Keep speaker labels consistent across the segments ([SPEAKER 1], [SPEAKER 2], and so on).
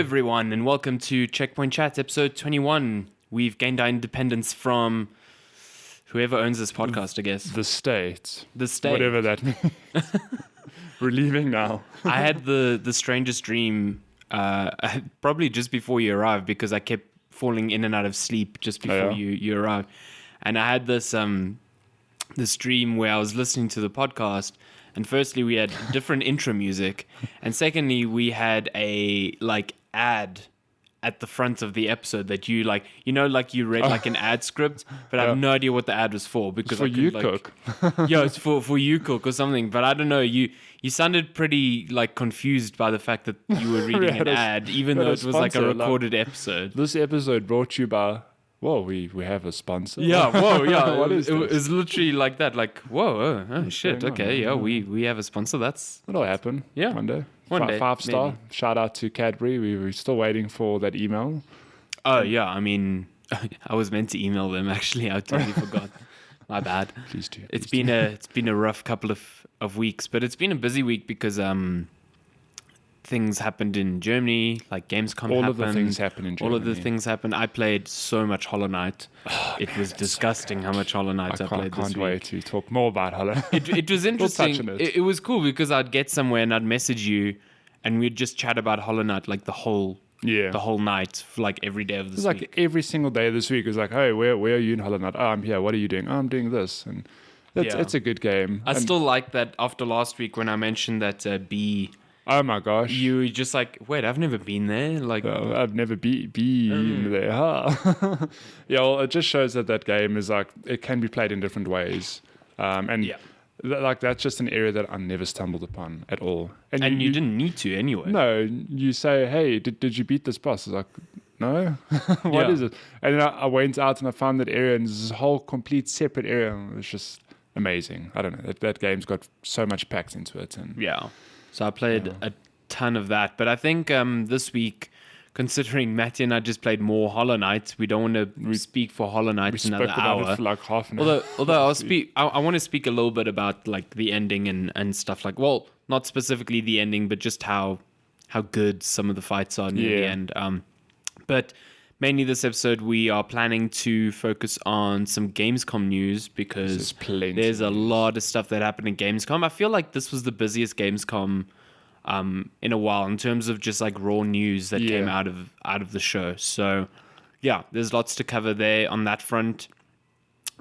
[SPEAKER 1] everyone, and welcome to Checkpoint Chat, episode 21. We've gained our independence from whoever owns this podcast, I guess.
[SPEAKER 2] The state.
[SPEAKER 1] The state.
[SPEAKER 2] Whatever that means. We're leaving now.
[SPEAKER 1] I had the strangest dream probably just before you arrived, because I kept falling in and out of sleep just before you arrived. And I had this dream where I was listening to the podcast, and firstly we had different intro music, and secondly we had a ad at the front of the episode that you you read like an ad script, but I have no idea what the ad was for, because
[SPEAKER 2] it's for you cook.
[SPEAKER 1] Yeah, it's for you cook or something, but I don't know. You sounded pretty confused by the fact that you were reading an ad, even though it was like a recorded episode.
[SPEAKER 2] This episode brought to you by. Whoa, we have a sponsor.
[SPEAKER 1] Yeah, whoa, yeah.
[SPEAKER 2] What is this?
[SPEAKER 1] It was literally like that, like, whoa, oh shit, okay, yeah, we have a sponsor. That'll
[SPEAKER 2] happen.
[SPEAKER 1] Yeah,
[SPEAKER 2] one day.
[SPEAKER 1] One day,
[SPEAKER 2] 5-star.
[SPEAKER 1] maybe.
[SPEAKER 2] Shout out to Cadbury. We're still waiting for that email.
[SPEAKER 1] Oh yeah, I mean, I was meant to email them actually. I totally forgot. My bad.
[SPEAKER 2] Please do.
[SPEAKER 1] It's been a rough couple of weeks, but it's been a busy week because things happened in Germany, like Gamescom happened.
[SPEAKER 2] All of the things happened in Germany.
[SPEAKER 1] All of the things happened. I played so much Hollow Knight. It was disgusting how much Hollow Knight I played this week.
[SPEAKER 2] I can't wait to talk more about Hollow Knight.
[SPEAKER 1] It was interesting.
[SPEAKER 2] We'll
[SPEAKER 1] it was cool because I'd get somewhere and I'd message you and we'd just chat about Hollow Knight like the whole night for like every day of this week.
[SPEAKER 2] Like every single day of this week. It was like, hey, where are you in Hollow Knight? Oh, I'm here. What are you doing? Oh, I'm doing this. And it's a good game.
[SPEAKER 1] I still like that after last week when I mentioned that B...
[SPEAKER 2] Oh my gosh!
[SPEAKER 1] You were just like, wait, I've never been there. Like,
[SPEAKER 2] I've never been there. Huh? Yeah, well, it just shows that game is like it can be played in different ways, that's just an area that I never stumbled upon at all.
[SPEAKER 1] And you didn't need to anyway.
[SPEAKER 2] No, you say, hey, did you beat this boss? I was like, no. What is it? And then I went out and I found that area, and there's this whole complete separate area. It's just amazing. I don't know. That game's got so much packed into it, and
[SPEAKER 1] So I played a ton of that. But I think this week, considering Matty and I just played more Hollow Knight, we don't want to speak for Hollow Knight another hour.
[SPEAKER 2] It for like half an hour.
[SPEAKER 1] Although I want to speak a little bit about like the ending and stuff like, well, not specifically the ending, but just how good some of the fights are near the end. But mainly this episode, we are planning to focus on some Gamescom news because there's a lot of stuff that happened in Gamescom. I feel like this was the busiest Gamescom in a while in terms of just like raw news that came out of the show. So yeah, there's lots to cover there on that front.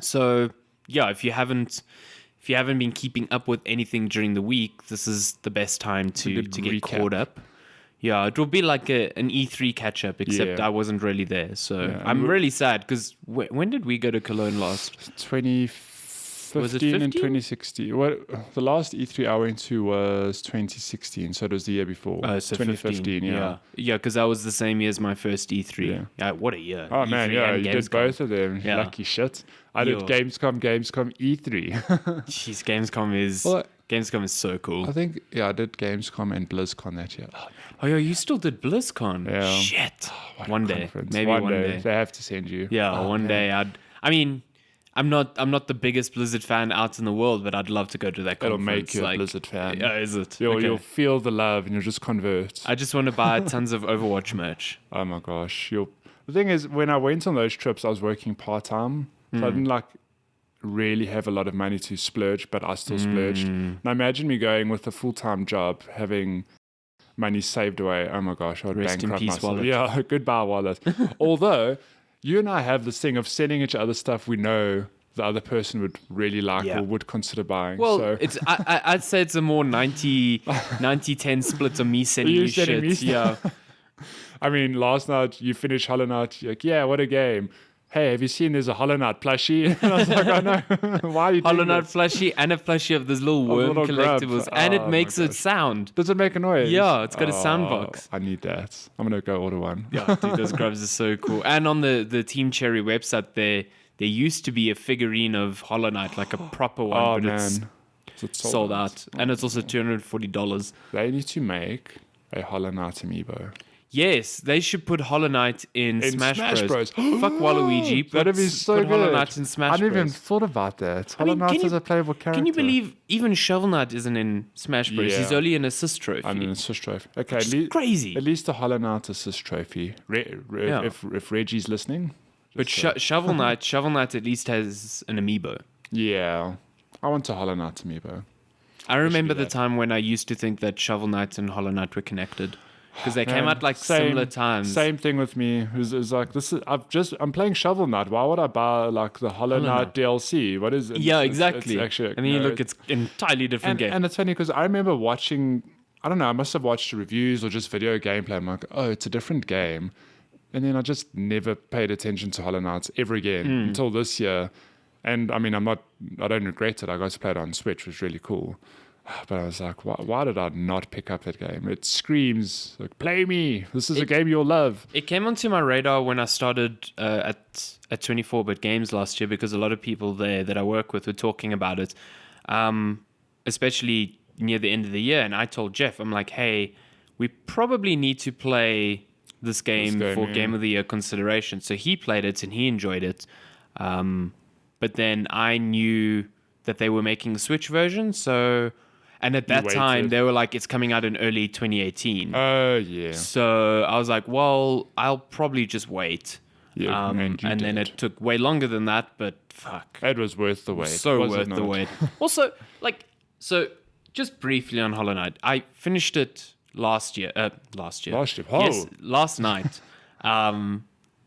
[SPEAKER 1] So yeah, if you haven't been keeping up with anything during the week, this is the best time to get caught up. Yeah, it will be like an E3 catch-up, except I wasn't really there. So I'm really sad, because when did we go to Cologne last?
[SPEAKER 2] 2015 and 2016. Well, the last E3 I went to was 2016, so it was the year before.
[SPEAKER 1] So
[SPEAKER 2] 2015,
[SPEAKER 1] Yeah, because that was the same year as my first E3. Yeah, what a year.
[SPEAKER 2] Oh,
[SPEAKER 1] E3
[SPEAKER 2] man, yeah, you
[SPEAKER 1] Gamescom.
[SPEAKER 2] did both of them.
[SPEAKER 1] Yeah.
[SPEAKER 2] Lucky shit. I did Gamescom, E3.
[SPEAKER 1] Jeez, Gamescom is so cool.
[SPEAKER 2] I think, I did Gamescom and BlizzCon that year.
[SPEAKER 1] Oh, yeah, you still did BlizzCon.
[SPEAKER 2] Yeah.
[SPEAKER 1] Shit. One day. Maybe
[SPEAKER 2] one
[SPEAKER 1] day.
[SPEAKER 2] They have to send you.
[SPEAKER 1] Yeah, one day. I'm not the biggest Blizzard fan out in the world, but I'd love to go to that conference.
[SPEAKER 2] It'll make you a Blizzard fan.
[SPEAKER 1] Yeah, is it?
[SPEAKER 2] You'll feel the love and you'll just convert.
[SPEAKER 1] I just want to buy tons of Overwatch merch.
[SPEAKER 2] Oh my gosh. The thing is, when I went on those trips, I was working part-time. So I didn't really have a lot of money to splurge, but I still splurged. Now imagine me going with a full-time job, having money saved away. Oh my gosh, I would
[SPEAKER 1] Rest
[SPEAKER 2] bankrupt
[SPEAKER 1] in peace,
[SPEAKER 2] myself.
[SPEAKER 1] wallet.
[SPEAKER 2] Yeah, goodbye wallet. Although you and I have this thing of sending each other stuff we know the other person would really like or would consider buying.
[SPEAKER 1] Well,
[SPEAKER 2] so.
[SPEAKER 1] I'd say it's a more 90-10 split of me sending you shit.
[SPEAKER 2] I mean, last night you finished Hollow Knight. You're like, yeah, what a game. Hey, have you seen there's a Hollow Knight plushie? And I was like, I know. Why are you doing
[SPEAKER 1] Hollow Knight
[SPEAKER 2] this?
[SPEAKER 1] plushie and a plushie of this little worm collectibles. And it makes it sound.
[SPEAKER 2] Does it make a noise?
[SPEAKER 1] Yeah, it's got a sound box.
[SPEAKER 2] I need that. I'm going to go order one.
[SPEAKER 1] Yeah, dude, those grubs are so cool. And on the Team Cherry website, there used to be a figurine of Hollow Knight, like a proper one, but it's sold out. And it's also $240.
[SPEAKER 2] They need to make a Hollow Knight amiibo.
[SPEAKER 1] Yes, they should put Hollow Knight in Smash Bros. Fuck Waluigi.
[SPEAKER 2] That'd be so
[SPEAKER 1] put Hollow
[SPEAKER 2] good.
[SPEAKER 1] Knight in Smash
[SPEAKER 2] I never even
[SPEAKER 1] Bros.
[SPEAKER 2] thought about that.
[SPEAKER 1] I mean,
[SPEAKER 2] Hollow Knight is a playable character.
[SPEAKER 1] Can you believe even Shovel Knight isn't in Smash Bros?
[SPEAKER 2] Yeah.
[SPEAKER 1] He's only an assist trophy.
[SPEAKER 2] I'm an assist trophy. Okay,
[SPEAKER 1] It's crazy.
[SPEAKER 2] At least the Hollow Knight assist trophy.
[SPEAKER 1] Yeah.
[SPEAKER 2] If Reggie's listening.
[SPEAKER 1] But Shovel Knight at least has an amiibo.
[SPEAKER 2] Yeah. I want a Hollow Knight amiibo.
[SPEAKER 1] I remember
[SPEAKER 2] be
[SPEAKER 1] the
[SPEAKER 2] that.
[SPEAKER 1] time when I used to think that Shovel Knight and Hollow Knight were connected. Because they came
[SPEAKER 2] Man,
[SPEAKER 1] out like similar times.
[SPEAKER 2] Same thing with me. It's like I'm playing Shovel Knight. Why would I buy like the Hollow Knight DLC? What is it?
[SPEAKER 1] Yeah,
[SPEAKER 2] It's
[SPEAKER 1] exactly.
[SPEAKER 2] actually,
[SPEAKER 1] and then you
[SPEAKER 2] no,
[SPEAKER 1] look, it's an entirely different game.
[SPEAKER 2] and it's funny because I remember watching. I don't know. I must have watched reviews or just video gameplay. I'm like, oh, it's a different game. And then I just never paid attention to Hollow Knight ever again until this year. And I mean, I don't regret it. I got to play it on Switch, which was really cool. But I was like, why did I not pick up that game? It screams, like, play me. This is a game you'll love.
[SPEAKER 1] It came onto my radar when I started at 24-bit Games last year because a lot of people there that I work with were talking about it, especially near the end of the year. And I told Jeff, I'm like, hey, we probably need to play this game for Game of the Year consideration. So he played it and he enjoyed it. But then I knew that they were making the Switch version. And at that time, they were like, it's coming out in early 2018.
[SPEAKER 2] Oh, yeah.
[SPEAKER 1] So I was like, well, I'll probably just wait.
[SPEAKER 2] Yeah,
[SPEAKER 1] and then it took way longer than that, but fuck.
[SPEAKER 2] It was worth the wait.
[SPEAKER 1] So
[SPEAKER 2] was it
[SPEAKER 1] worth the
[SPEAKER 2] not?
[SPEAKER 1] wait. Also, so just briefly on Hollow Knight, I finished it last year.
[SPEAKER 2] Last year?
[SPEAKER 1] Yes, last night.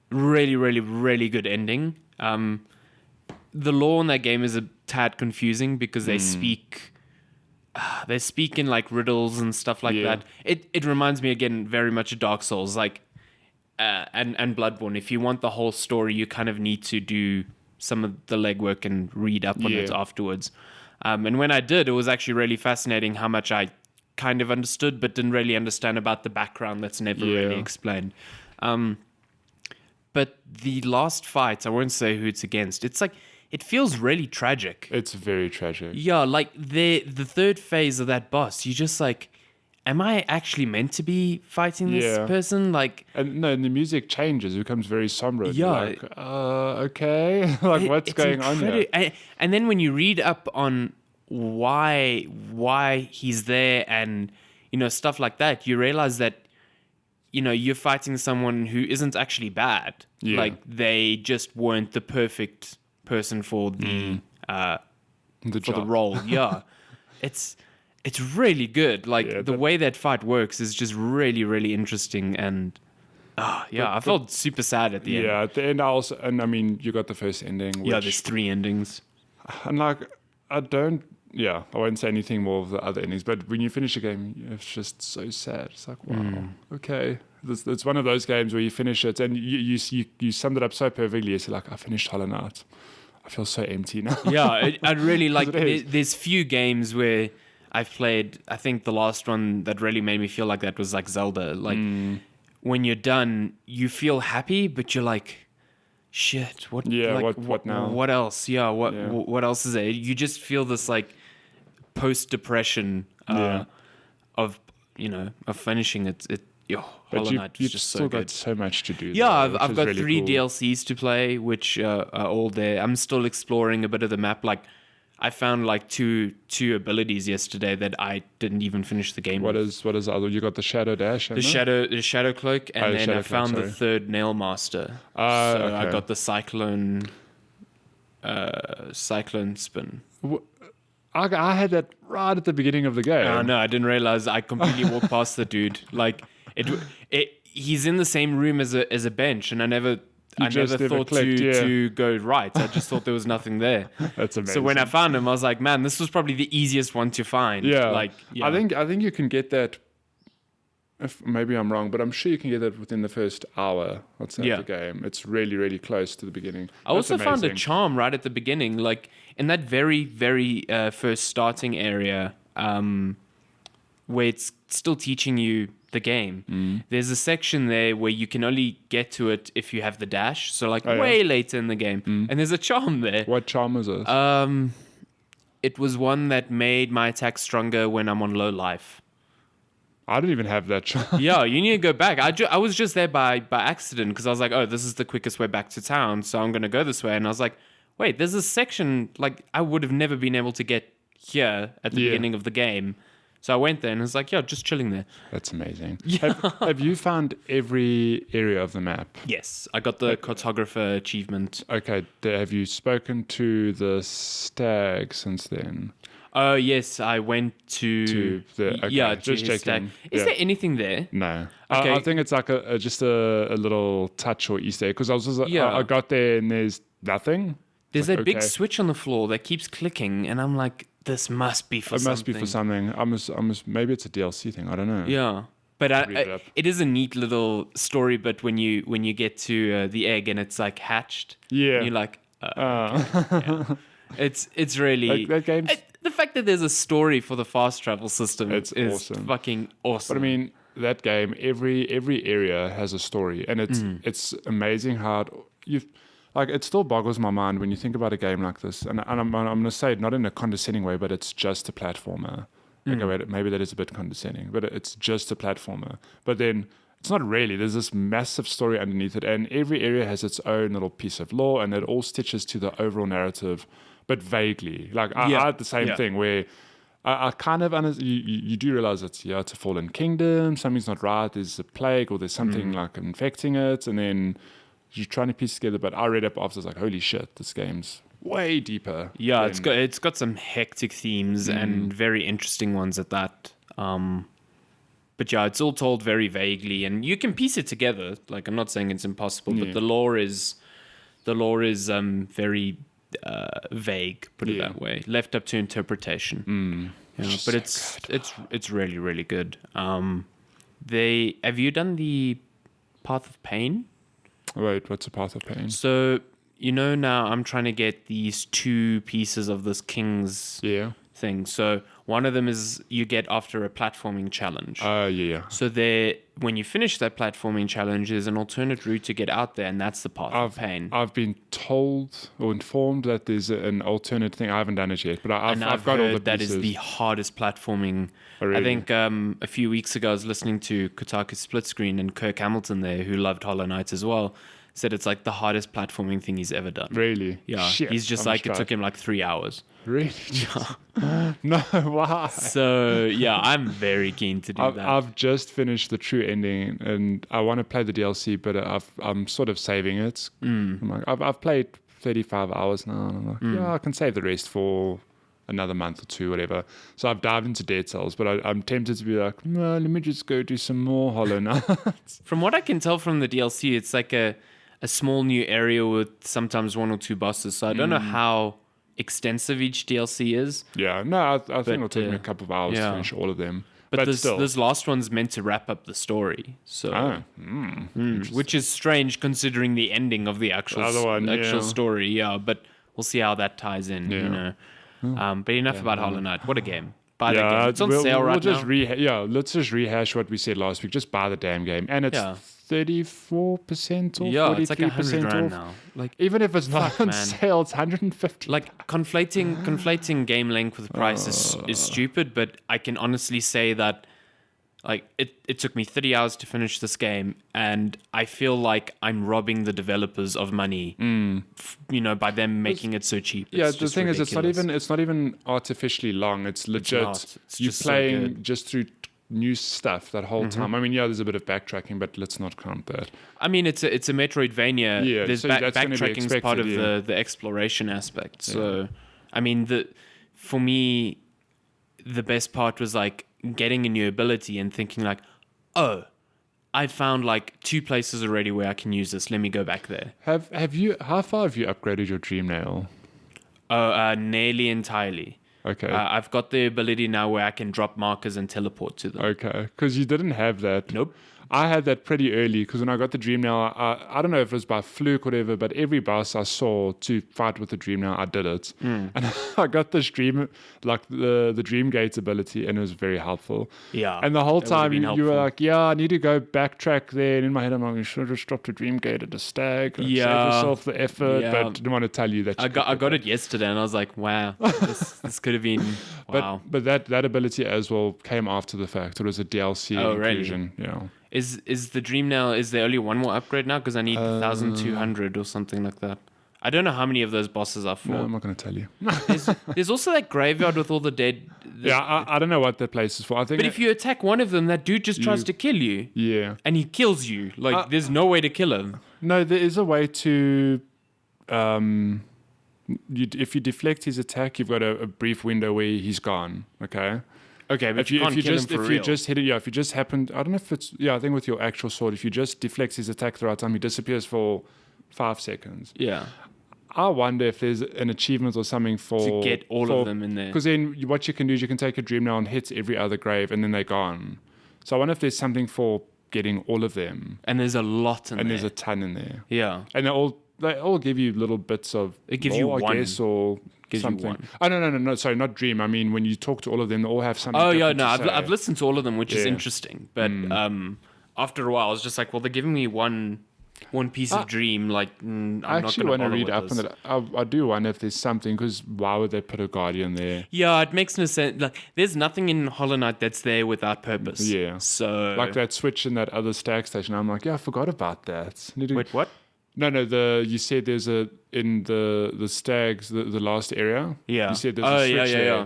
[SPEAKER 1] Really, really, really good ending. The lore in that game is a tad confusing because they speak in like riddles and stuff like that. It reminds me again very much of Dark Souls, and Bloodborne. If you want the whole story, you kind of need to do some of the legwork and read up on it afterwards. And when I did, it was actually really fascinating how much I kind of understood but didn't really understand about the background that's never really explained. But the last fight, I won't say who it's against. It's like, it feels really tragic.
[SPEAKER 2] It's very tragic.
[SPEAKER 1] Yeah, like the third phase of that boss, you just like, am I actually meant to be fighting this person? Like,
[SPEAKER 2] and the music changes. It becomes very somber.
[SPEAKER 1] Yeah.
[SPEAKER 2] Like, okay. Like, what's going on here?
[SPEAKER 1] And then when you read up on why he's there and, stuff like that, you realize that, you're fighting someone who isn't actually bad.
[SPEAKER 2] Yeah.
[SPEAKER 1] Like, they just weren't the perfect person for the role. Yeah. It's really good. Like the way that fight works is just really, really interesting. And I felt super sad at the end.
[SPEAKER 2] Yeah, at the end I mean, you got the first ending. Which,
[SPEAKER 1] There's 3 endings.
[SPEAKER 2] And like, I won't say anything more of the other endings, but when you finish a game, it's just so sad. It's like, wow, okay. It's one of those games where you finish it and you summed it up so perfectly. It's like, I finished Hollow Knight. I feel so empty now.
[SPEAKER 1] Yeah, I'd really like, there's few games where I've played, I think the last one that really made me feel like that was like Zelda. Like, when you're done, you feel happy, but you're like, shit, what now? What else? Yeah, what else is there? You just feel this like post-depression of finishing it. Hollow Knight was just so good.
[SPEAKER 2] Got so much to do.
[SPEAKER 1] Yeah, I've got
[SPEAKER 2] really
[SPEAKER 1] 3
[SPEAKER 2] cool.
[SPEAKER 1] DLCs to play, which are all there. I'm still exploring a bit of the map. Like, I found like two abilities yesterday that I didn't even finish the game
[SPEAKER 2] What
[SPEAKER 1] with.
[SPEAKER 2] is the other? You got the Shadow Dash.
[SPEAKER 1] The shadow cloak, and then I found the 3rd nail master. So
[SPEAKER 2] okay.
[SPEAKER 1] I got the cyclone spin.
[SPEAKER 2] I had that right at the beginning of the game.
[SPEAKER 1] Oh no, I didn't realize I completely walked past the dude. Like he's in the same room as a bench, and I never thought to go right. I just thought there was nothing there.
[SPEAKER 2] That's amazing.
[SPEAKER 1] So when I found him, I was like, man, this was probably the easiest one to find.
[SPEAKER 2] Yeah.
[SPEAKER 1] Yeah.
[SPEAKER 2] I think you can get that. Maybe I'm wrong, but I'm sure you can get that within the first hour of the game. It's really, really close to the beginning.
[SPEAKER 1] I also found a charm right at the beginning, like in that very, very first starting area, where it's still teaching you the game. There's a section there where you can only get to it if you have the dash. So way later in the game, and there's a charm there.
[SPEAKER 2] What charm is it?
[SPEAKER 1] It was one that made my attack stronger when I'm on low life.
[SPEAKER 2] I didn't even have that choice.
[SPEAKER 1] Yeah, you need to go back. I was just there by accident because I was like, oh, this is the quickest way back to town, so I'm going to go this way. And I was like, wait, there's a section, like, I would have never been able to get here at the beginning of the game. So I went there and it's like, yeah, just chilling there.
[SPEAKER 2] That's amazing.
[SPEAKER 1] Yeah.
[SPEAKER 2] Have you found every area of the map?
[SPEAKER 1] Yes, I got the cartographer achievement.
[SPEAKER 2] Okay, have you spoken to the stag since then?
[SPEAKER 1] Oh, yes, I went to
[SPEAKER 2] the... Okay,
[SPEAKER 1] yeah,
[SPEAKER 2] just
[SPEAKER 1] his stag.
[SPEAKER 2] checking.
[SPEAKER 1] Is there anything there?
[SPEAKER 2] No.
[SPEAKER 1] Okay.
[SPEAKER 2] I think it's like just a little touch or Easter egg, because I was just I got there and there's nothing.
[SPEAKER 1] There's
[SPEAKER 2] like,
[SPEAKER 1] that big switch on the floor that keeps clicking, and I'm like, this must be for something.
[SPEAKER 2] It must be for something. Maybe it's a DLC thing. I don't know.
[SPEAKER 1] Yeah. But it is a neat little story. But when you get to the egg and it's like hatched, you're like, okay. It's really
[SPEAKER 2] like, that game's...
[SPEAKER 1] the fact that there's a story for the fast travel system is
[SPEAKER 2] awesome.
[SPEAKER 1] Fucking awesome.
[SPEAKER 2] But I mean, that game, every area has a story, and it's amazing how you've. Like, it still boggles my mind when you think about a game like this, and I'm going to say it not in a condescending way, but it's just a platformer. Okay, maybe that is a bit condescending, but it's just a platformer. But then it's not really. There's this massive story underneath it, and every area has its own little piece of lore, and it all stitches to the overall narrative, but vaguely. Like, I had the same thing where I kind of you do realize it's a fallen kingdom, something's not right, there's a plague, or there's something like infecting it, and then you're trying to piece together. But I read up after, I was like, holy shit, this game's way deeper.
[SPEAKER 1] Yeah, it's got some hectic themes and very interesting ones at that. But yeah, it's all told very vaguely, and you can piece it together. Like, I'm not saying it's impossible, but the lore is very vague, put it that way, left up to interpretation. Yeah, but it's really, really good. Have you done the Path of Pain?
[SPEAKER 2] Wait, what's the Path of Pain?
[SPEAKER 1] So, now I'm trying to get these 2 pieces of this king's thing. So one of them is you get after a platforming challenge. So when you finish that platforming challenge, there's an alternate route to get out there, and that's the Path of Pain.
[SPEAKER 2] I've been told or informed that there's an alternate thing. I haven't done it yet, but I've got all the pieces.
[SPEAKER 1] That is the hardest platforming. Oh, really? I think a few weeks ago I was listening to Kotaku Split Screen, and Kirk Hamilton there, who loved Hollow Knight as well, said it's like the hardest platforming thing he's ever done.
[SPEAKER 2] Really?
[SPEAKER 1] Yeah.
[SPEAKER 2] Shit,
[SPEAKER 1] he's just it took him like 3 hours.
[SPEAKER 2] Really? Yeah. No, why?
[SPEAKER 1] So, yeah, I'm very keen to do that.
[SPEAKER 2] I've just finished the true ending, and I want to play the DLC, but I'm sort of saving it. I'm like, I've played 35 hours now, and I'm like, I can save the rest for another month or 2, whatever. So I've dived into Dead Cells, but I'm tempted to be like, no, let me just go do some more Hollow Knight.
[SPEAKER 1] From what I can tell from the DLC, it's like a small new area with sometimes 1 or 2 bosses. So I don't know how extensive each DLC is.
[SPEAKER 2] Yeah, no, I think it'll take me a couple of hours to finish all of them.
[SPEAKER 1] But this last one's meant to wrap up the story. So, which is strange considering the ending of the actual story. Yeah, but we'll see how that ties in. But enough about Hollow Knight. What a game! Buy that game. It's on sale right now.
[SPEAKER 2] Let's just rehash what we said last week. Just buy the damn game, and it's 34% off.
[SPEAKER 1] It's like 100 rand now. Like,
[SPEAKER 2] even if it's not on sale, it's 150.
[SPEAKER 1] Like, conflating game length with price is stupid. But I can honestly say that, like, it took me 30 hours to finish this game, and I feel like I'm robbing the developers of money, by them making it so cheap.
[SPEAKER 2] The thing is, it's not even artificially long. It's legit.
[SPEAKER 1] It's
[SPEAKER 2] you're
[SPEAKER 1] just
[SPEAKER 2] playing
[SPEAKER 1] so
[SPEAKER 2] just through new stuff that whole time. I mean, there's a bit of backtracking, but let's not count that.
[SPEAKER 1] I mean, it's a Metroidvania.
[SPEAKER 2] Yeah,
[SPEAKER 1] there's backtracking is part of the exploration aspect. So, I mean, for me, the best part was like getting a new ability and thinking like, oh, I found like 2 places already where I can use this. Let me go back there.
[SPEAKER 2] Have you? How far have you upgraded your dream nail?
[SPEAKER 1] Nearly entirely.
[SPEAKER 2] Okay.
[SPEAKER 1] I've got the ability now where I can drop markers and teleport to them.
[SPEAKER 2] Okay, because you didn't have that.
[SPEAKER 1] Nope.
[SPEAKER 2] I had that pretty early because when I got the Dream Nail, I don't know if it was by fluke or whatever, but every boss I saw to fight with the Dream Nail, I did it. And I got this Dream, like the Dream Gate ability, and it was very helpful.
[SPEAKER 1] Yeah.
[SPEAKER 2] And the whole
[SPEAKER 1] that would have
[SPEAKER 2] time
[SPEAKER 1] been
[SPEAKER 2] you were
[SPEAKER 1] helpful.
[SPEAKER 2] like, yeah, I need to go backtrack there. And in my head, I'm like, you should have just dropped a Dream Gate at a stag. Like,
[SPEAKER 1] Yeah.
[SPEAKER 2] Save yourself the effort.
[SPEAKER 1] Yeah.
[SPEAKER 2] But didn't want to tell you that you
[SPEAKER 1] I
[SPEAKER 2] could
[SPEAKER 1] got
[SPEAKER 2] get
[SPEAKER 1] it yesterday, and I was like, wow, this could have been wow.
[SPEAKER 2] But that ability as well came after the fact. It was a DLC
[SPEAKER 1] Oh, really?
[SPEAKER 2] inclusion. Yeah.
[SPEAKER 1] Is the Dream Nail, is there only one more upgrade now? Because I need 1,200 or something like that. I don't know how many of those bosses are for.
[SPEAKER 2] No, I'm not going to tell you.
[SPEAKER 1] There's also that graveyard with all the dead.
[SPEAKER 2] Yeah, I don't know what that place is for. I think.
[SPEAKER 1] But if you attack one of them, that dude just tries to kill you.
[SPEAKER 2] Yeah.
[SPEAKER 1] And he kills you. Like, there's no way to kill him.
[SPEAKER 2] No, there is a way to. If you deflect his attack, you've got a brief window where he's gone. Okay.
[SPEAKER 1] Okay, but you can't kill him for real.
[SPEAKER 2] you just hit it, if you just happened, I don't know if it's, I think with your actual sword, if you just deflect his attack the right time, he disappears for 5 seconds.
[SPEAKER 1] Yeah.
[SPEAKER 2] I wonder if there's an achievement or something
[SPEAKER 1] To get all of them in there.
[SPEAKER 2] Because then what you can do is you can take a Dream Nail and hit every other grave, and then they're gone. So I wonder if there's something for getting all of them.
[SPEAKER 1] And there's a lot in there.
[SPEAKER 2] And there's a ton in there.
[SPEAKER 1] Yeah.
[SPEAKER 2] And they all give you little bits of
[SPEAKER 1] It gives you
[SPEAKER 2] lore,
[SPEAKER 1] one.
[SPEAKER 2] I guess, or
[SPEAKER 1] Gives you
[SPEAKER 2] something.
[SPEAKER 1] one.
[SPEAKER 2] Oh, no, sorry, not Dream. I mean, when you talk to all of them, they all have something.
[SPEAKER 1] Oh, yeah,
[SPEAKER 2] different
[SPEAKER 1] no,
[SPEAKER 2] to say.
[SPEAKER 1] I've listened to all of them, which is
[SPEAKER 2] Yeah.
[SPEAKER 1] interesting. But after a while, I was just like, well, they're giving me one piece of dream. Like, I'm
[SPEAKER 2] I
[SPEAKER 1] not
[SPEAKER 2] actually
[SPEAKER 1] going
[SPEAKER 2] want
[SPEAKER 1] to
[SPEAKER 2] to read
[SPEAKER 1] bother
[SPEAKER 2] up
[SPEAKER 1] with
[SPEAKER 2] on
[SPEAKER 1] this.
[SPEAKER 2] that. I do wonder if there's something, because why would they put a Guardian there?
[SPEAKER 1] Yeah, it makes no sense. Like, there's nothing in Hollow Knight that's there without purpose.
[SPEAKER 2] Yeah.
[SPEAKER 1] So,
[SPEAKER 2] Like that switch in that other stag station. I'm like, yeah, I forgot about that. Need to-
[SPEAKER 1] wait, what?
[SPEAKER 2] No, you said there's in the stags, the last area.
[SPEAKER 1] Yeah.
[SPEAKER 2] You said there's
[SPEAKER 1] Oh,
[SPEAKER 2] a switch
[SPEAKER 1] yeah,
[SPEAKER 2] there.
[SPEAKER 1] yeah.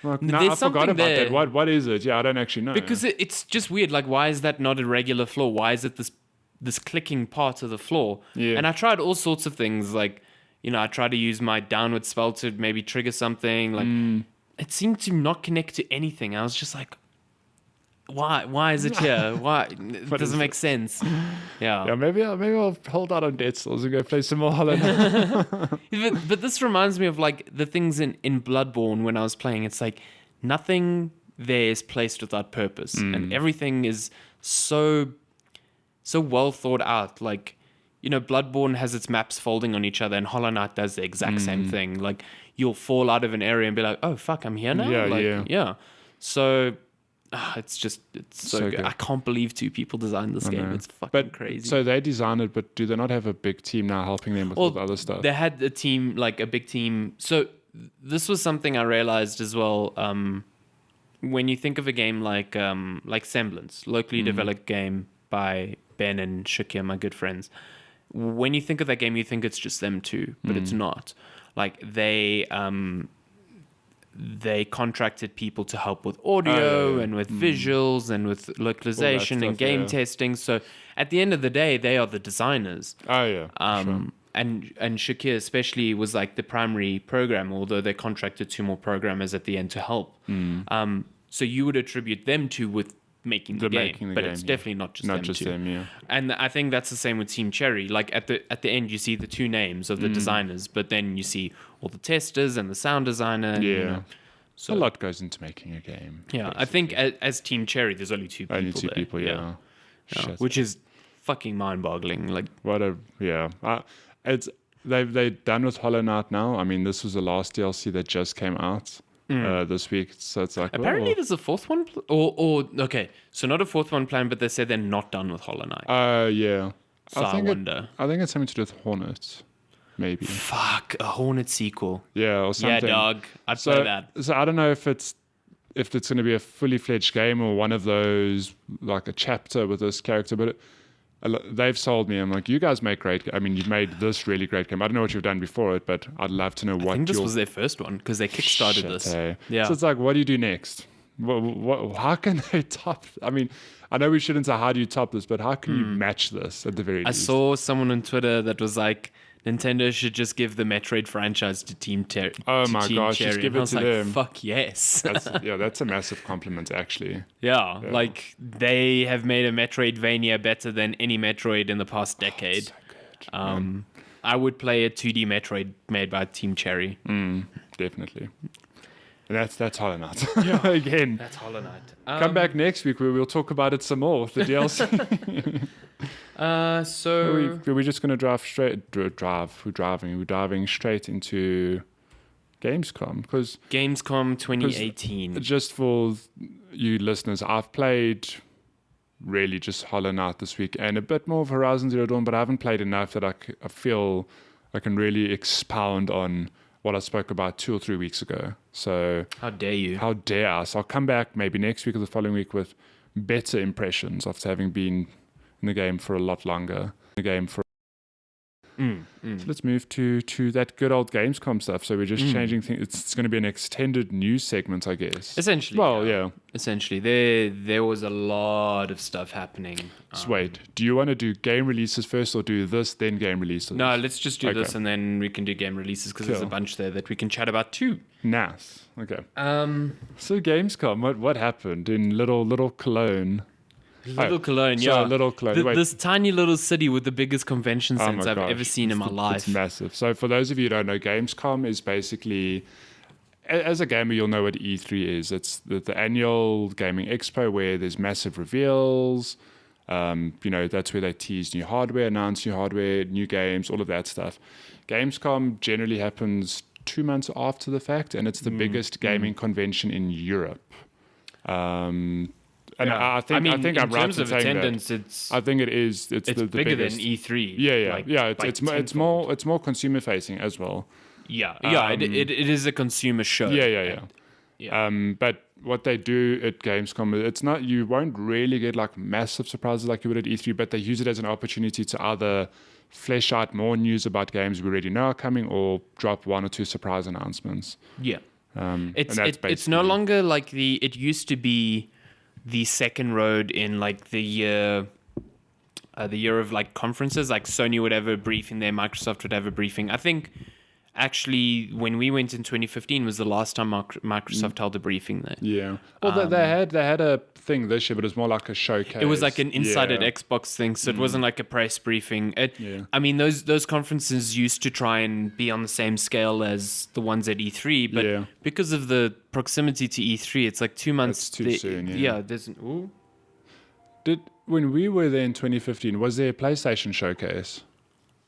[SPEAKER 2] I'm like,
[SPEAKER 1] There's
[SPEAKER 2] no, I forgot
[SPEAKER 1] something
[SPEAKER 2] about
[SPEAKER 1] there.
[SPEAKER 2] that. What is it? Yeah, I don't actually know.
[SPEAKER 1] Because it's just weird. Like, why is that not a regular floor? Why is it this clicking part of the floor?
[SPEAKER 2] Yeah.
[SPEAKER 1] And I tried all sorts of things. Like, I tried to use my downward spell to maybe trigger something. Like, it seemed to not connect to anything. I was just like, why? Why is it here? Why? It doesn't make sense. Yeah.
[SPEAKER 2] Yeah, maybe I'll hold out on Dead Souls and go play some more Hollow Knight.
[SPEAKER 1] But this reminds me of like the things in Bloodborne when I was playing. It's like nothing there is placed without purpose, and everything is so well thought out. Like, Bloodborne has its maps folding on each other, and Hollow Knight does the exact same thing. Like, you'll fall out of an area and be like, oh fuck, I'm here now.
[SPEAKER 2] Yeah.
[SPEAKER 1] So it's so good.
[SPEAKER 2] good.
[SPEAKER 1] I can't believe 2 people designed this game. It's fucking crazy.
[SPEAKER 2] So they designed it, but do they not have a big team now helping them with all the other stuff?
[SPEAKER 1] They had a team, like a big team. So this was something I realized as well. When you think of a game like Semblance, locally developed game by Ben and Shakir, my good friends. When you think of that game, you think it's just them two, but it's not. Like they contracted people to help with audio and with visuals and with localization and game testing. So at the end of the day, they are the designers.
[SPEAKER 2] Oh yeah. Sure.
[SPEAKER 1] And Shakir especially was like the primary programmer, although they contracted 2 more programmers at the end to help. So you would attribute them to with making the game, but it's definitely not just them.
[SPEAKER 2] Yeah.
[SPEAKER 1] And I think that's the same with Team Cherry. Like at the end, you see the 2 names of the designers, but then you see all the testers and the sound designer.
[SPEAKER 2] Yeah.
[SPEAKER 1] So
[SPEAKER 2] a lot goes into making a game.
[SPEAKER 1] Yeah, basically. I think as Team Cherry, there's only 2 people.
[SPEAKER 2] Only 2
[SPEAKER 1] there.
[SPEAKER 2] people, yeah.
[SPEAKER 1] Which is fucking mind-boggling. Like
[SPEAKER 2] it's they've done with Hollow Knight now. I mean, this was the last DLC that just came out this week, so it's like
[SPEAKER 1] apparently there's a 4th one, or okay, so not a 4th one planned, but they said they're not done with Hollow Knight.
[SPEAKER 2] Yeah.
[SPEAKER 1] So I wonder.
[SPEAKER 2] I think it's something to do with Hornet, maybe.
[SPEAKER 1] Fuck, a Hornet sequel.
[SPEAKER 2] Yeah, or something.
[SPEAKER 1] Yeah, dog. I'd play that.
[SPEAKER 2] So I don't know if it's going to be a fully fledged game or one of those like a chapter with this character, but they've sold me. I'm like, you guys make great. I mean, you've made this really great game. I don't know what you've done before it, but I'd love to know what.
[SPEAKER 1] I think this was their first one because they kickstarted this.
[SPEAKER 2] Hey.
[SPEAKER 1] Yeah.
[SPEAKER 2] So it's like, what do you do next? How can they top? I mean, I know we shouldn't say how do you top this, but how can you match this at the very least?
[SPEAKER 1] I saw someone on Twitter that was like, Nintendo should just give the Metroid franchise to Team Cherry.
[SPEAKER 2] Oh my gosh, just give it to them.
[SPEAKER 1] Fuck yes.
[SPEAKER 2] That's a massive compliment, actually.
[SPEAKER 1] Yeah, like they have made a Metroidvania better than any Metroid in the past decade.
[SPEAKER 2] So good.
[SPEAKER 1] I would play a 2D Metroid made by Team Cherry.
[SPEAKER 2] Definitely. That's Hollow Knight.
[SPEAKER 1] Yeah.
[SPEAKER 2] Again.
[SPEAKER 1] That's Hollow Knight.
[SPEAKER 2] Come back next week where we'll talk about it some more with the DLC.
[SPEAKER 1] So
[SPEAKER 2] We're just going to we're driving straight into Gamescom because
[SPEAKER 1] Gamescom 2018.
[SPEAKER 2] just for you listeners, I've played really just Hollow Knight this week and a bit more of Horizon Zero Dawn, but I haven't played enough that I feel I can really expound on what I spoke about 2 or 3 weeks ago. So
[SPEAKER 1] How dare you?
[SPEAKER 2] how dare I? So I'll come back maybe next week or the following week with better impressions after having been in the game for a lot longer. So let's move to that good old Gamescom stuff. So we're just changing things. It's going to be an extended news segment, I guess.
[SPEAKER 1] Essentially.
[SPEAKER 2] Well, yeah.
[SPEAKER 1] Essentially, there was a lot of stuff happening.
[SPEAKER 2] So wait, do you want to do game releases first or do this, then game releases?
[SPEAKER 1] No, let's just do
[SPEAKER 2] Okay.
[SPEAKER 1] this and then we can do game releases because there's a
[SPEAKER 2] Cool.
[SPEAKER 1] bunch there that we can chat about too.
[SPEAKER 2] Nice. Okay.
[SPEAKER 1] So
[SPEAKER 2] So Gamescom, what happened in little Cologne?
[SPEAKER 1] Little Cologne,
[SPEAKER 2] So
[SPEAKER 1] yeah.
[SPEAKER 2] Little Cologne. Wait.
[SPEAKER 1] This tiny little city with the biggest convention
[SPEAKER 2] Oh
[SPEAKER 1] center
[SPEAKER 2] my
[SPEAKER 1] I've
[SPEAKER 2] gosh.
[SPEAKER 1] ever seen in my life.
[SPEAKER 2] It's massive. So for those of you who don't know, Gamescom is basically, as a gamer, you'll know what E3 is. It's the annual gaming expo where there's massive reveals. That's where they tease new hardware, announce new hardware, new games, all of that stuff. Gamescom generally happens 2 months after the fact, and it's the biggest gaming convention in Europe. And
[SPEAKER 1] Yeah.
[SPEAKER 2] I think I'm
[SPEAKER 1] in
[SPEAKER 2] right
[SPEAKER 1] terms
[SPEAKER 2] in
[SPEAKER 1] of
[SPEAKER 2] saying
[SPEAKER 1] attendance,
[SPEAKER 2] that. I think it is. It's the
[SPEAKER 1] bigger
[SPEAKER 2] biggest.
[SPEAKER 1] than E3.
[SPEAKER 2] Yeah.
[SPEAKER 1] like
[SPEAKER 2] It's more consumer facing as well.
[SPEAKER 1] Yeah, it is a consumer show.
[SPEAKER 2] Yeah.
[SPEAKER 1] Yeah.
[SPEAKER 2] But what they do at Gamescom, it's not, you won't really get like massive surprises like you would at E3, but they use it as an opportunity to either flesh out more news about games we already know are coming or drop 1 or 2 surprise announcements.
[SPEAKER 1] Yeah.
[SPEAKER 2] It's
[SPEAKER 1] It's no longer like it used to be the second road in like the year of like conferences, like Sony would have a briefing there, Microsoft would have a briefing. I think actually when we went in 2015 was the last time Microsoft held a briefing there.
[SPEAKER 2] Yeah. Well, they had a thing this year, but it was more like a showcase.
[SPEAKER 1] It was like an inside
[SPEAKER 2] Yeah.
[SPEAKER 1] at Xbox thing, so it wasn't like a press briefing.
[SPEAKER 2] Yeah.
[SPEAKER 1] I mean, those conferences used to try and be on the same scale as the ones at E3, but
[SPEAKER 2] Yeah.
[SPEAKER 1] because of the proximity to E3, it's like 2 months.
[SPEAKER 2] It's too soon, yeah.
[SPEAKER 1] There's an... Ooh.
[SPEAKER 2] When we were there in 2015, was there a PlayStation showcase?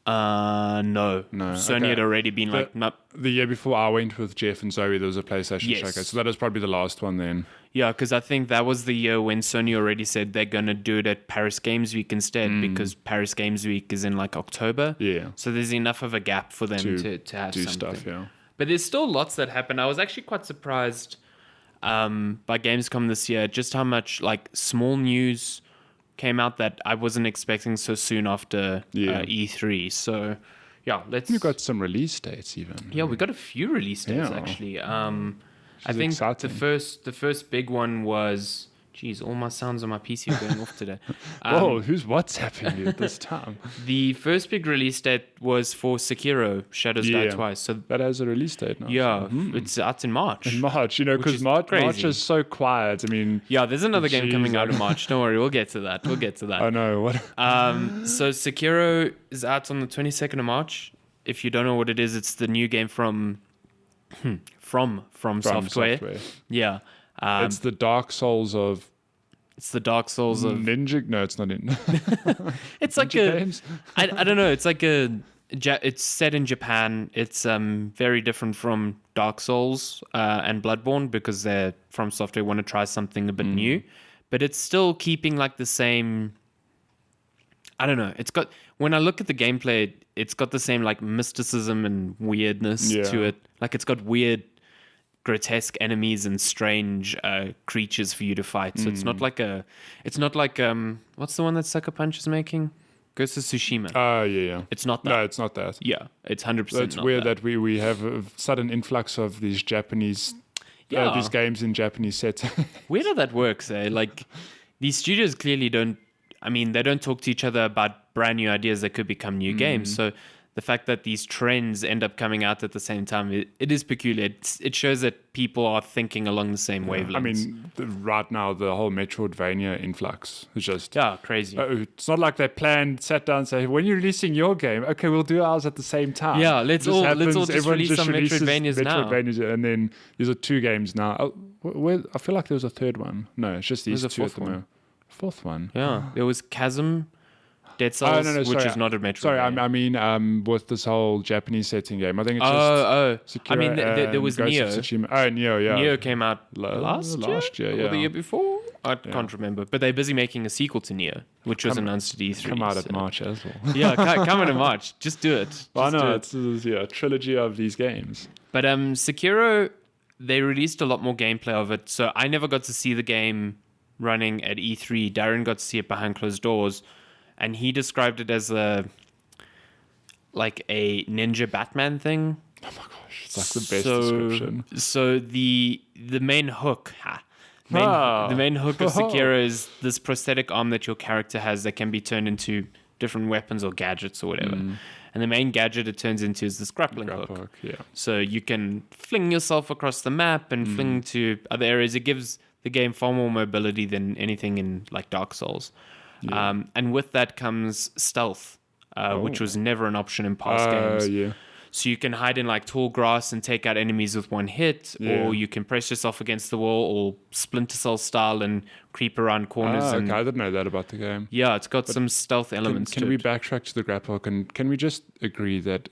[SPEAKER 1] No. Sony
[SPEAKER 2] okay.
[SPEAKER 1] had already been like, no.
[SPEAKER 2] The year before I went with Jeff and Zoe, there was a PlayStation
[SPEAKER 1] Yes.
[SPEAKER 2] showcase. So that was probably the last one then.
[SPEAKER 1] Yeah, because I think that was the year when Sony already said they're going to do it at Paris Games Week instead, because Paris Games Week is in like October.
[SPEAKER 2] Yeah.
[SPEAKER 1] So there's enough of a gap for them to have
[SPEAKER 2] do
[SPEAKER 1] something.
[SPEAKER 2] stuff, yeah.
[SPEAKER 1] But there's still lots that happen. I was actually quite surprised by Gamescom this year, just how much like small news came out that I wasn't expecting so soon after E3. So, yeah, let's...
[SPEAKER 2] We've got some release dates even.
[SPEAKER 1] Yeah, we got a few release dates
[SPEAKER 2] Yeah.
[SPEAKER 1] actually. I think
[SPEAKER 2] exciting.
[SPEAKER 1] the first big one was... Geez, all my sounds on my PC are going off today.
[SPEAKER 2] Whoa, who's WhatsApping you at this time?
[SPEAKER 1] The first big release date was for Sekiro, Shadows Die Twice. So
[SPEAKER 2] That has a release date now.
[SPEAKER 1] yeah, it's out in March.
[SPEAKER 2] In March,
[SPEAKER 1] Which
[SPEAKER 2] because
[SPEAKER 1] is
[SPEAKER 2] March
[SPEAKER 1] crazy.
[SPEAKER 2] is so quiet. I mean,
[SPEAKER 1] Yeah, there's another game coming
[SPEAKER 2] Jeez,
[SPEAKER 1] out in March. Don't worry, we'll get to that.
[SPEAKER 2] I know. What?
[SPEAKER 1] So Sekiro is out on the 22nd of March. If you don't know what it is, it's the new game from Software. Yeah.
[SPEAKER 2] It's the Dark Souls of
[SPEAKER 1] It's the Dark Souls of...
[SPEAKER 2] Ninja. No, it's not in.
[SPEAKER 1] It's like
[SPEAKER 2] Ninja
[SPEAKER 1] a...
[SPEAKER 2] games?
[SPEAKER 1] I don't know. It's like a... It's set in Japan. It's very different from Dark Souls and Bloodborne because they're from Software want to try something a bit new. But it's still keeping like the same... I don't know. It's got... When I look at the gameplay, it's got the same like mysticism and weirdness to it. Like it's got weird, grotesque enemies and strange creatures for you to fight. So it's not like what's the one that Sucker Punch is making? Ghost of Tsushima.
[SPEAKER 2] Oh, yeah.
[SPEAKER 1] It's not that.
[SPEAKER 2] No, it's not that.
[SPEAKER 1] Yeah, it's 100%.
[SPEAKER 2] So it's
[SPEAKER 1] not
[SPEAKER 2] weird that we have a sudden influx of these Japanese, these games in Japanese sets.
[SPEAKER 1] Weird how that works. Like these studios clearly don't. I mean, they don't talk to each other about brand new ideas that could become new games. So the fact that these trends end up coming out at the same time, it is peculiar. It shows that people are thinking along the same wavelengths.
[SPEAKER 2] I mean, right now, the whole Metroidvania influx is just...
[SPEAKER 1] crazy.
[SPEAKER 2] It's not like they planned, sat down and say, when you're releasing your game, okay, we'll do ours at the same time.
[SPEAKER 1] Yeah, let's all just
[SPEAKER 2] Everyone
[SPEAKER 1] release some Metroidvanias now.
[SPEAKER 2] And then these are 2 games now. I feel like there was a third one. No, it's just these 2 at the moment. Fourth one?
[SPEAKER 1] Yeah, there was Chasm, Dead Cells, which is not a Metroidvania.
[SPEAKER 2] Sorry, I mean, with this whole Japanese setting game, I think it's just Sekiro.
[SPEAKER 1] I mean, there was
[SPEAKER 2] Ghost
[SPEAKER 1] Neo.
[SPEAKER 2] of Tsushima. Neo, yeah.
[SPEAKER 1] Neo came out last year,
[SPEAKER 2] yeah.
[SPEAKER 1] Or the year before. I can't remember, but they're busy making a sequel to Neo, which was announced at E3.
[SPEAKER 2] Come out at March as well.
[SPEAKER 1] Yeah, come in March. Just do it.
[SPEAKER 2] I know, it's a trilogy of these games.
[SPEAKER 1] But Sekiro, they released a lot more gameplay of it, so I never got to see the game running at E3. Darren got to see it behind closed doors, and he described it as a ninja Batman thing.
[SPEAKER 2] Oh my gosh, it's like the best description.
[SPEAKER 1] So the main hook, the main hook of Sekiro is this prosthetic arm that your character has that can be turned into different weapons or gadgets or whatever. And the main gadget it turns into is this grappling hook.
[SPEAKER 2] Yeah.
[SPEAKER 1] So you can fling yourself across the map and fling to other areas. It gives the game far more mobility than anything in like Dark Souls. Yeah. And with that comes stealth, which was never an option in past games.
[SPEAKER 2] Yeah.
[SPEAKER 1] So you can hide in like tall grass and take out enemies with one hit, or you can press yourself against the wall or Splinter Cell style and creep around corners.
[SPEAKER 2] Okay, I didn't know that about the game.
[SPEAKER 1] Yeah, it's got some stealth elements
[SPEAKER 2] to it. Can we backtrack to the grapple hook, and can we just agree that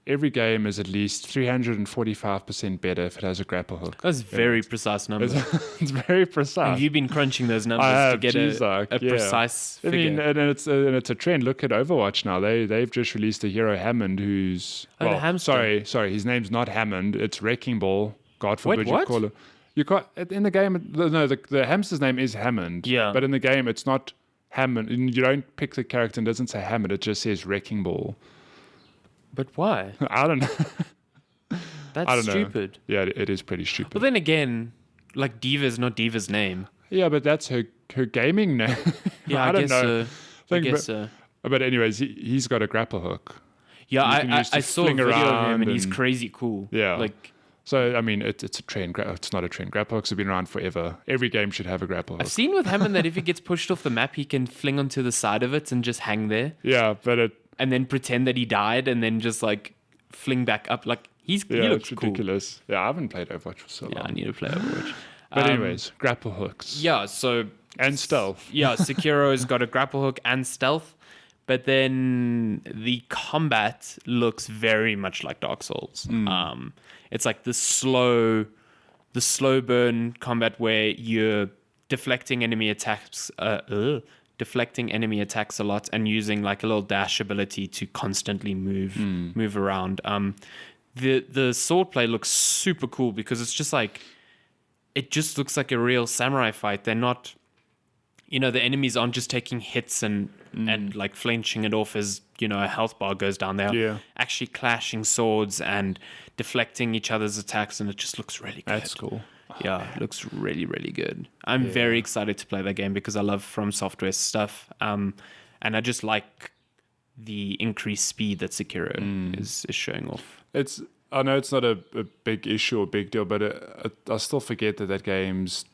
[SPEAKER 2] every game is at least 345% better if it has a grapple hook?
[SPEAKER 1] That's very precise number.
[SPEAKER 2] It's very precise.
[SPEAKER 1] Have you been crunching those numbers to get a precise figure?
[SPEAKER 2] I mean, and it's a trend. Look at Overwatch now. They've just released a hero Hammond who's... sorry, his name's not Hammond. It's Wrecking Ball. God forbid you call it. You can't... In the game... No, the hamster's name is Hammond.
[SPEAKER 1] Yeah.
[SPEAKER 2] But in the game, it's not Hammond. You don't pick the character and it doesn't say Hammond. It just says Wrecking Ball.
[SPEAKER 1] But why?
[SPEAKER 2] I don't know.
[SPEAKER 1] That's stupid.
[SPEAKER 2] Yeah, it is pretty stupid.
[SPEAKER 1] But then again, like Diva's not Diva's name.
[SPEAKER 2] Yeah, but that's her gaming name.
[SPEAKER 1] Yeah, I guess so.
[SPEAKER 2] But anyways, he's got a grapple hook.
[SPEAKER 1] Yeah, I saw a video of him and he's crazy cool.
[SPEAKER 2] Yeah. So, I mean, it's a trend. It's not a trend. Grapple hooks have been around forever. Every game should have a grapple hook.
[SPEAKER 1] I've seen with Hammond that if he gets pushed off the map, he can fling onto the side of it and just hang there.
[SPEAKER 2] Yeah, but and
[SPEAKER 1] then pretend that he died and then just like fling back up. Like he looks
[SPEAKER 2] it's ridiculous.
[SPEAKER 1] Cool.
[SPEAKER 2] Yeah, I haven't played Overwatch for so long.
[SPEAKER 1] Yeah, I need to play Overwatch.
[SPEAKER 2] But anyways, grapple hooks.
[SPEAKER 1] Yeah, so...
[SPEAKER 2] And stealth.
[SPEAKER 1] Yeah, Sekiro's got a grapple hook and stealth. But then the combat looks very much like Dark Souls. It's like the slow burn combat where you're deflecting enemy attacks a lot and using like a little dash ability to constantly move around. The swordplay looks super cool because it's just like, it just looks like a real samurai fight. They're not, the enemies aren't just taking hits and like flinching it off as, a health bar goes down. They're actually clashing swords and deflecting each other's attacks, and it just looks really good.
[SPEAKER 2] That's cool.
[SPEAKER 1] Yeah, it looks really, really good. I'm very excited to play that game because I love From Software stuff. And I just like the increased speed that Sekiro is showing off.
[SPEAKER 2] I know it's not a big issue or big deal, but I still forget that game's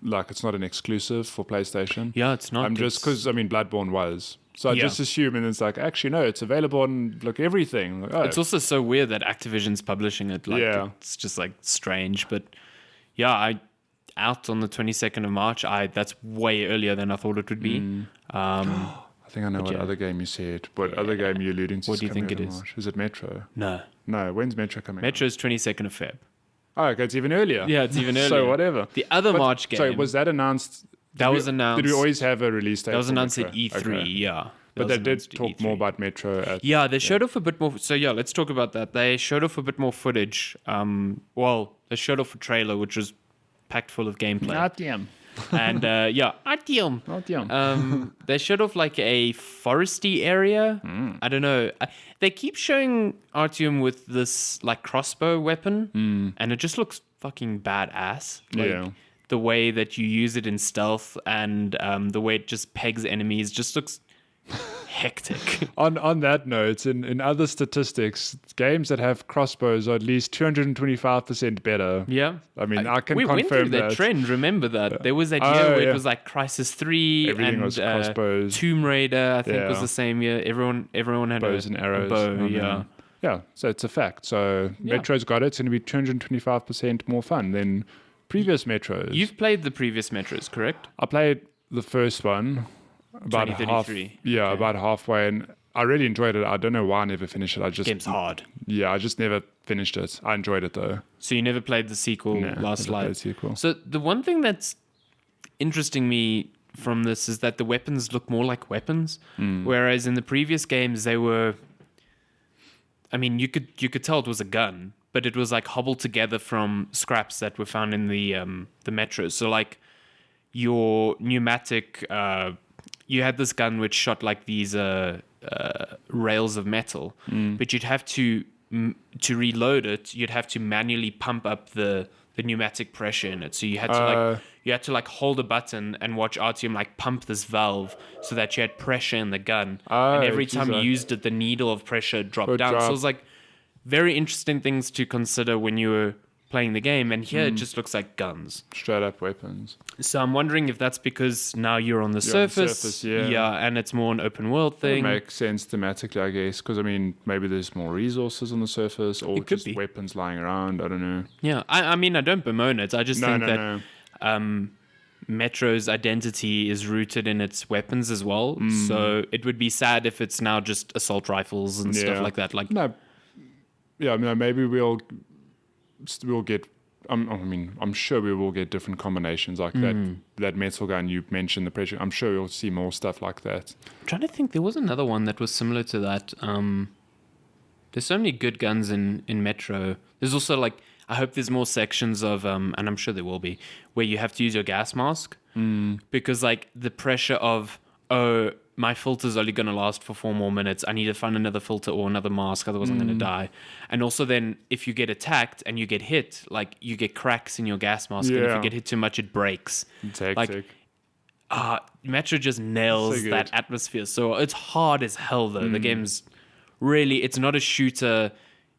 [SPEAKER 2] like, it's not an exclusive for PlayStation.
[SPEAKER 1] Yeah, it's not.
[SPEAKER 2] Just because, Bloodborne was. So I just assume, and it's like, actually, no, it's available on everything. Like,
[SPEAKER 1] It's also so weird that Activision's publishing it. It's just like strange. But yeah, out on the 22nd of March. That's way earlier than I thought it would be.
[SPEAKER 2] I think I know what other game you said. What other game you're alluding to?
[SPEAKER 1] What do you think it is?
[SPEAKER 2] March? Is it Metro?
[SPEAKER 1] No.
[SPEAKER 2] When's Metro coming?
[SPEAKER 1] Metro is 22nd of Feb.
[SPEAKER 2] Oh, okay, it's even earlier.
[SPEAKER 1] Yeah, it's even earlier.
[SPEAKER 2] So whatever.
[SPEAKER 1] The other March game.
[SPEAKER 2] Sorry, was that announced?
[SPEAKER 1] That was announced.
[SPEAKER 2] Did we always have a release date?
[SPEAKER 1] That was announced
[SPEAKER 2] Metro?
[SPEAKER 1] at E3,
[SPEAKER 2] okay.
[SPEAKER 1] yeah.
[SPEAKER 2] But they did talk more about Metro.
[SPEAKER 1] They showed off a bit more. So yeah, let's talk about that. They showed off a bit more footage. They showed off a trailer which was packed full of gameplay.
[SPEAKER 2] Artyom.
[SPEAKER 1] And Artyom. They showed off like a foresty area. I don't know. They keep showing Artyom with this like crossbow weapon, and it just looks fucking badass. Like, the way that you use it in stealth and the way it just pegs enemies just looks hectic.
[SPEAKER 2] On that note, in other statistics, games that have crossbows are at least 225% better.
[SPEAKER 1] Yeah.
[SPEAKER 2] I mean, I can
[SPEAKER 1] we
[SPEAKER 2] confirm
[SPEAKER 1] went through that
[SPEAKER 2] that.
[SPEAKER 1] trend. Remember that there was that year where it was like Crisis 3
[SPEAKER 2] Everything
[SPEAKER 1] and
[SPEAKER 2] was crossbows.
[SPEAKER 1] Tomb Raider. I think was
[SPEAKER 2] Yeah.
[SPEAKER 1] the same year. Everyone had
[SPEAKER 2] Bows and arrows.
[SPEAKER 1] A bow.
[SPEAKER 2] I mean,
[SPEAKER 1] Yeah.
[SPEAKER 2] Yeah, so it's a fact. So Metro's got it. It's going to be 225% more fun than previous Metros.
[SPEAKER 1] You've played the previous Metros, correct?
[SPEAKER 2] I played the first one about
[SPEAKER 1] 2033.
[SPEAKER 2] Okay. About halfway, and I really enjoyed it. I don't know why I never finished it.
[SPEAKER 1] Game's hard.
[SPEAKER 2] Yeah, I just never finished it. I enjoyed it though.
[SPEAKER 1] So you never played the sequel, Last
[SPEAKER 2] never
[SPEAKER 1] Light?
[SPEAKER 2] played the sequel.
[SPEAKER 1] So the one thing that's interesting me from this is that the weapons look more like weapons, whereas in the previous games they were. I mean, you could tell it was a gun, but it was like hobbled together from scraps that were found in the Metros. So like your pneumatic, you had this gun which shot like these rails of metal, but you'd have to reload it. You'd have to manually pump up the pneumatic pressure in it. So you had to like hold a button and watch Artyom like pump this valve so that you had pressure in the gun. And every time you used it, the needle of pressure dropped down. So it was like very interesting things to consider when you were playing the game. And here it just looks like guns.
[SPEAKER 2] Straight up weapons.
[SPEAKER 1] So I'm wondering if that's because now you're on the surface. Yeah, and it's more an open world thing.
[SPEAKER 2] It makes sense thematically, I guess, because I mean, maybe there's more resources on the surface or just weapons lying around. I don't know.
[SPEAKER 1] Yeah, I mean, I don't bemoan it. I just think that Metro's identity is rooted in its weapons as well. So it would be sad if it's now just assault rifles and stuff like that. Like
[SPEAKER 2] maybe we'll get. I'm sure we will get different combinations like that metal gun you mentioned, the pressure. I'm sure we'll see more stuff like that.
[SPEAKER 1] I'm trying to think. There was another one that was similar to that. There's so many good guns in Metro. There's also like, I hope there's more sections of, and I'm sure there will be, where you have to use your gas mask. Because like the pressure of, my filter's only going to last for 4 more minutes. I need to find another filter or another mask, otherwise I'm going to die. And also then if you get attacked and you get hit, like you get cracks in your gas mask. And if you get hit too much, it breaks.
[SPEAKER 2] It's hectic.
[SPEAKER 1] Like, Metro just nails that atmosphere. So it's hard as hell though. The game's really, it's not a shooter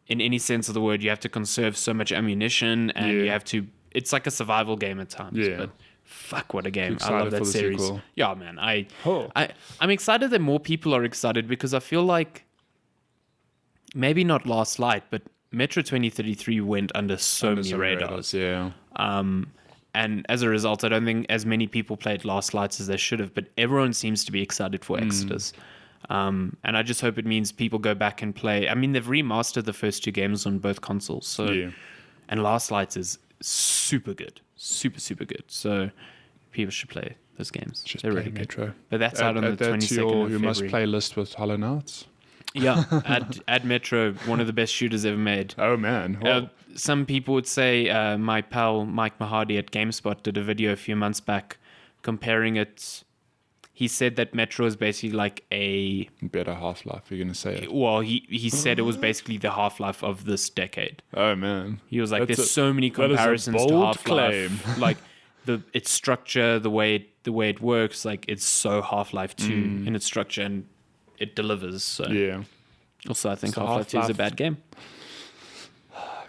[SPEAKER 1] in any sense of the word. You have to conserve so much ammunition and you have to, it's like a survival game at times.
[SPEAKER 2] Yeah.
[SPEAKER 1] But fuck, what a game. I love that series.
[SPEAKER 2] Sequel.
[SPEAKER 1] Yeah, man. I'm excited that more people are excited because I feel like maybe not Last Light, but Metro 2033 went under so many radars.
[SPEAKER 2] Yeah.
[SPEAKER 1] And as a result, I don't think as many people played Last Lights as they should have, but everyone seems to be excited for Exodus. And I just hope it means people go back and play. I mean, they've remastered the first 2 games on both consoles. So, and Last Lights is super good. Super good. So people should play those games.
[SPEAKER 2] Just
[SPEAKER 1] They're
[SPEAKER 2] play
[SPEAKER 1] really good.
[SPEAKER 2] Metro.
[SPEAKER 1] But that's out on the 22nd of February.
[SPEAKER 2] You must play list with Hollow Knights.
[SPEAKER 1] Yeah, add Metro, one of the best shooters ever made.
[SPEAKER 2] Oh man.
[SPEAKER 1] Some people would say my pal Mike Mahadi at GameSpot did a video a few months back comparing it. He said that Metro is basically like a
[SPEAKER 2] better Half-Life, you're going to say it.
[SPEAKER 1] Well, he said it was basically the Half-Life of this decade.
[SPEAKER 2] Oh, man.
[SPEAKER 1] He was like, there's so many comparisons to Half-Life. Like, its structure, the way it works, like, it's so Half-Life 2 in its structure, and it delivers. So.
[SPEAKER 2] Yeah.
[SPEAKER 1] Also, I think Half-Life 2 is a bad game.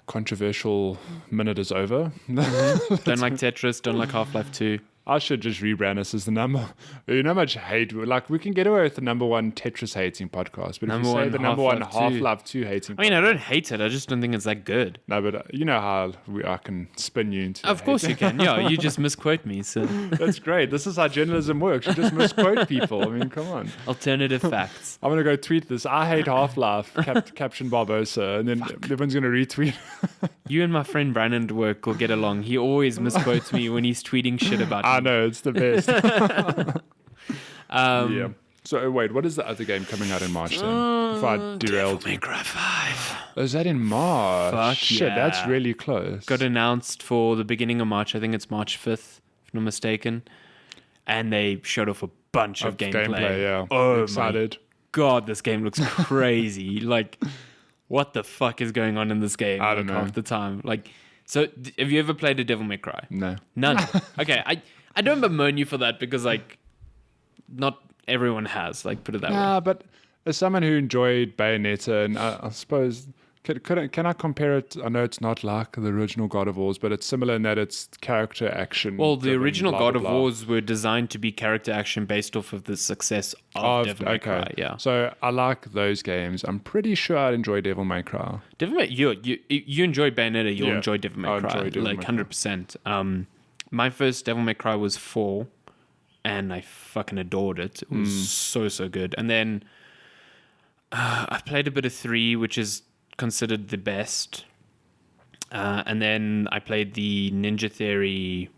[SPEAKER 2] Controversial minute is over.
[SPEAKER 1] Don't like Tetris, don't like Half-Life 2.
[SPEAKER 2] I should just rebrand us as the number. You know how much hate, like we can get away with the number 1 Tetris hating podcast, but if you say the number 1 Half-Life 2 hating podcast.
[SPEAKER 1] I mean, I don't hate it, I just don't think it's that good.
[SPEAKER 2] No, but you know how I can spin you into
[SPEAKER 1] Of course you can, yeah, you just misquote me, so.
[SPEAKER 2] That's great, this is how journalism works, you just misquote people, I mean, come on.
[SPEAKER 1] Alternative facts.
[SPEAKER 2] I'm going to go tweet this, I hate Half-Life, caption Barbosa, and then everyone's going to retweet.
[SPEAKER 1] You and my friend Brandon at work will get along. He always misquotes me when he's tweeting shit about me.
[SPEAKER 2] I know, it's the best. Yeah. So wait, what is the other game coming out in March then? If I derailed
[SPEAKER 1] Devil May Cry 5.
[SPEAKER 2] Oh, is that in March?
[SPEAKER 1] Fuck
[SPEAKER 2] Shit,
[SPEAKER 1] yeah.
[SPEAKER 2] that's really close.
[SPEAKER 1] Got announced for the beginning of March. I think it's March 5th, if I'm not mistaken. And they showed off a bunch of gameplay.
[SPEAKER 2] Yeah.
[SPEAKER 1] Oh,
[SPEAKER 2] excited.
[SPEAKER 1] My God, this game looks crazy. Like, what the fuck is going on in this game?
[SPEAKER 2] I don't know.
[SPEAKER 1] Half the time. Like, so have you ever played a Devil May Cry?
[SPEAKER 2] No.
[SPEAKER 1] None. Okay, I don't bemoan you for that because, like, not everyone has. Like, put it that way.
[SPEAKER 2] Nah, but as someone who enjoyed Bayonetta, and I suppose, can I compare it? I know it's not like the original God of Wars, but it's similar in that it's character action.
[SPEAKER 1] Well, the
[SPEAKER 2] driven,
[SPEAKER 1] original
[SPEAKER 2] blah,
[SPEAKER 1] God
[SPEAKER 2] blah,
[SPEAKER 1] of
[SPEAKER 2] blah.
[SPEAKER 1] Wars were designed to be character action based off of the success of Devil May Cry. Yeah,
[SPEAKER 2] So I like those games. I'm pretty sure I'd enjoy Devil May Cry.
[SPEAKER 1] Devil May, you enjoy Bayonetta, you'll
[SPEAKER 2] Yeah,
[SPEAKER 1] enjoy Devil May
[SPEAKER 2] I
[SPEAKER 1] Cry,
[SPEAKER 2] enjoy Devil
[SPEAKER 1] like
[SPEAKER 2] May Cry.
[SPEAKER 1] 100%. My first Devil May Cry was 4, and I fucking adored it. It was so good. And then I played a bit of 3, which is considered the best. And then I played the Ninja Theory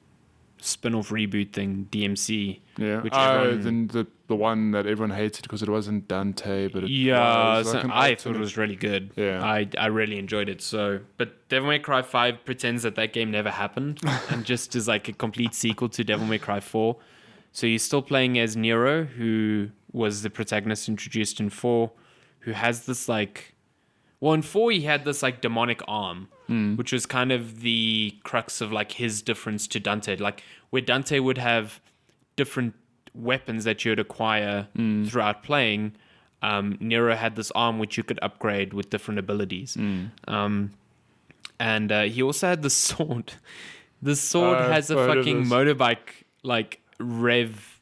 [SPEAKER 1] spin-off reboot thing, DMC.
[SPEAKER 2] Yeah.
[SPEAKER 1] Which
[SPEAKER 2] Then the one that everyone hated because it wasn't Dante, but it was
[SPEAKER 1] so
[SPEAKER 2] like an
[SPEAKER 1] I thought
[SPEAKER 2] alternate-
[SPEAKER 1] it was really good.
[SPEAKER 2] Yeah.
[SPEAKER 1] I really enjoyed it. So, but Devil May Cry 5 pretends that game never happened and just is like a complete sequel to Devil May Cry 4. So you're still playing as Nero, who was the protagonist introduced in 4, who has this like... Well, in 4 he had this like demonic arm, which was kind of the crux of like his difference to Dante. Like where Dante would have different weapons that you would acquire throughout playing, Nero had this arm which you could upgrade with different abilities. And he also had the sword. The sword has a
[SPEAKER 2] I've heard of
[SPEAKER 1] fucking
[SPEAKER 2] this.
[SPEAKER 1] motorbike like rev.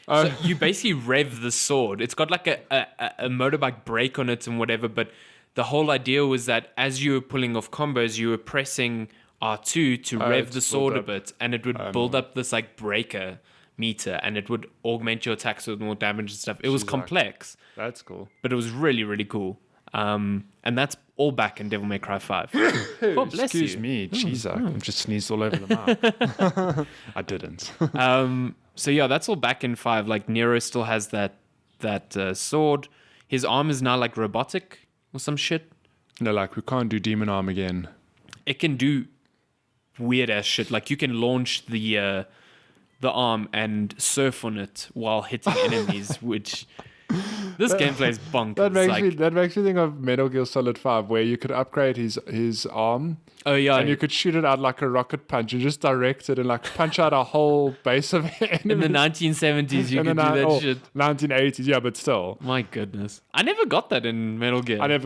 [SPEAKER 1] So you basically rev the sword. It's got like a motorbike brake on it and whatever, but the whole idea was that as you were pulling off combos, you were pressing R2 to rev
[SPEAKER 2] to
[SPEAKER 1] the sword a
[SPEAKER 2] build
[SPEAKER 1] bit, and it would build up this like breaker meter, and it would augment your attacks with more damage and stuff. It was complex,
[SPEAKER 2] That's cool.
[SPEAKER 1] but it was really, really cool. And that's all back in Devil May Cry 5. God bless
[SPEAKER 2] Excuse
[SPEAKER 1] you.
[SPEAKER 2] me, jeez, I just sneezed all over the mouth. I didn't.
[SPEAKER 1] So yeah, that's all back in 5. Like Nero still has that sword. His arm is now like robotic or some shit.
[SPEAKER 2] No, like we can't do Demon Arm again.
[SPEAKER 1] It can do weird ass shit. Like you can launch the arm and surf on it while hitting enemies, which this gameplay is bonkers.
[SPEAKER 2] That makes me think of Metal Gear Solid 5, where you could upgrade his arm.
[SPEAKER 1] Oh yeah,
[SPEAKER 2] And you could shoot it out like a rocket punch and just direct it and like punch out a whole base of enemies.
[SPEAKER 1] in the 1970s you could do that shit.
[SPEAKER 2] 1980s, yeah, but still.
[SPEAKER 1] My goodness, I never got that in Metal Gear.
[SPEAKER 2] I don't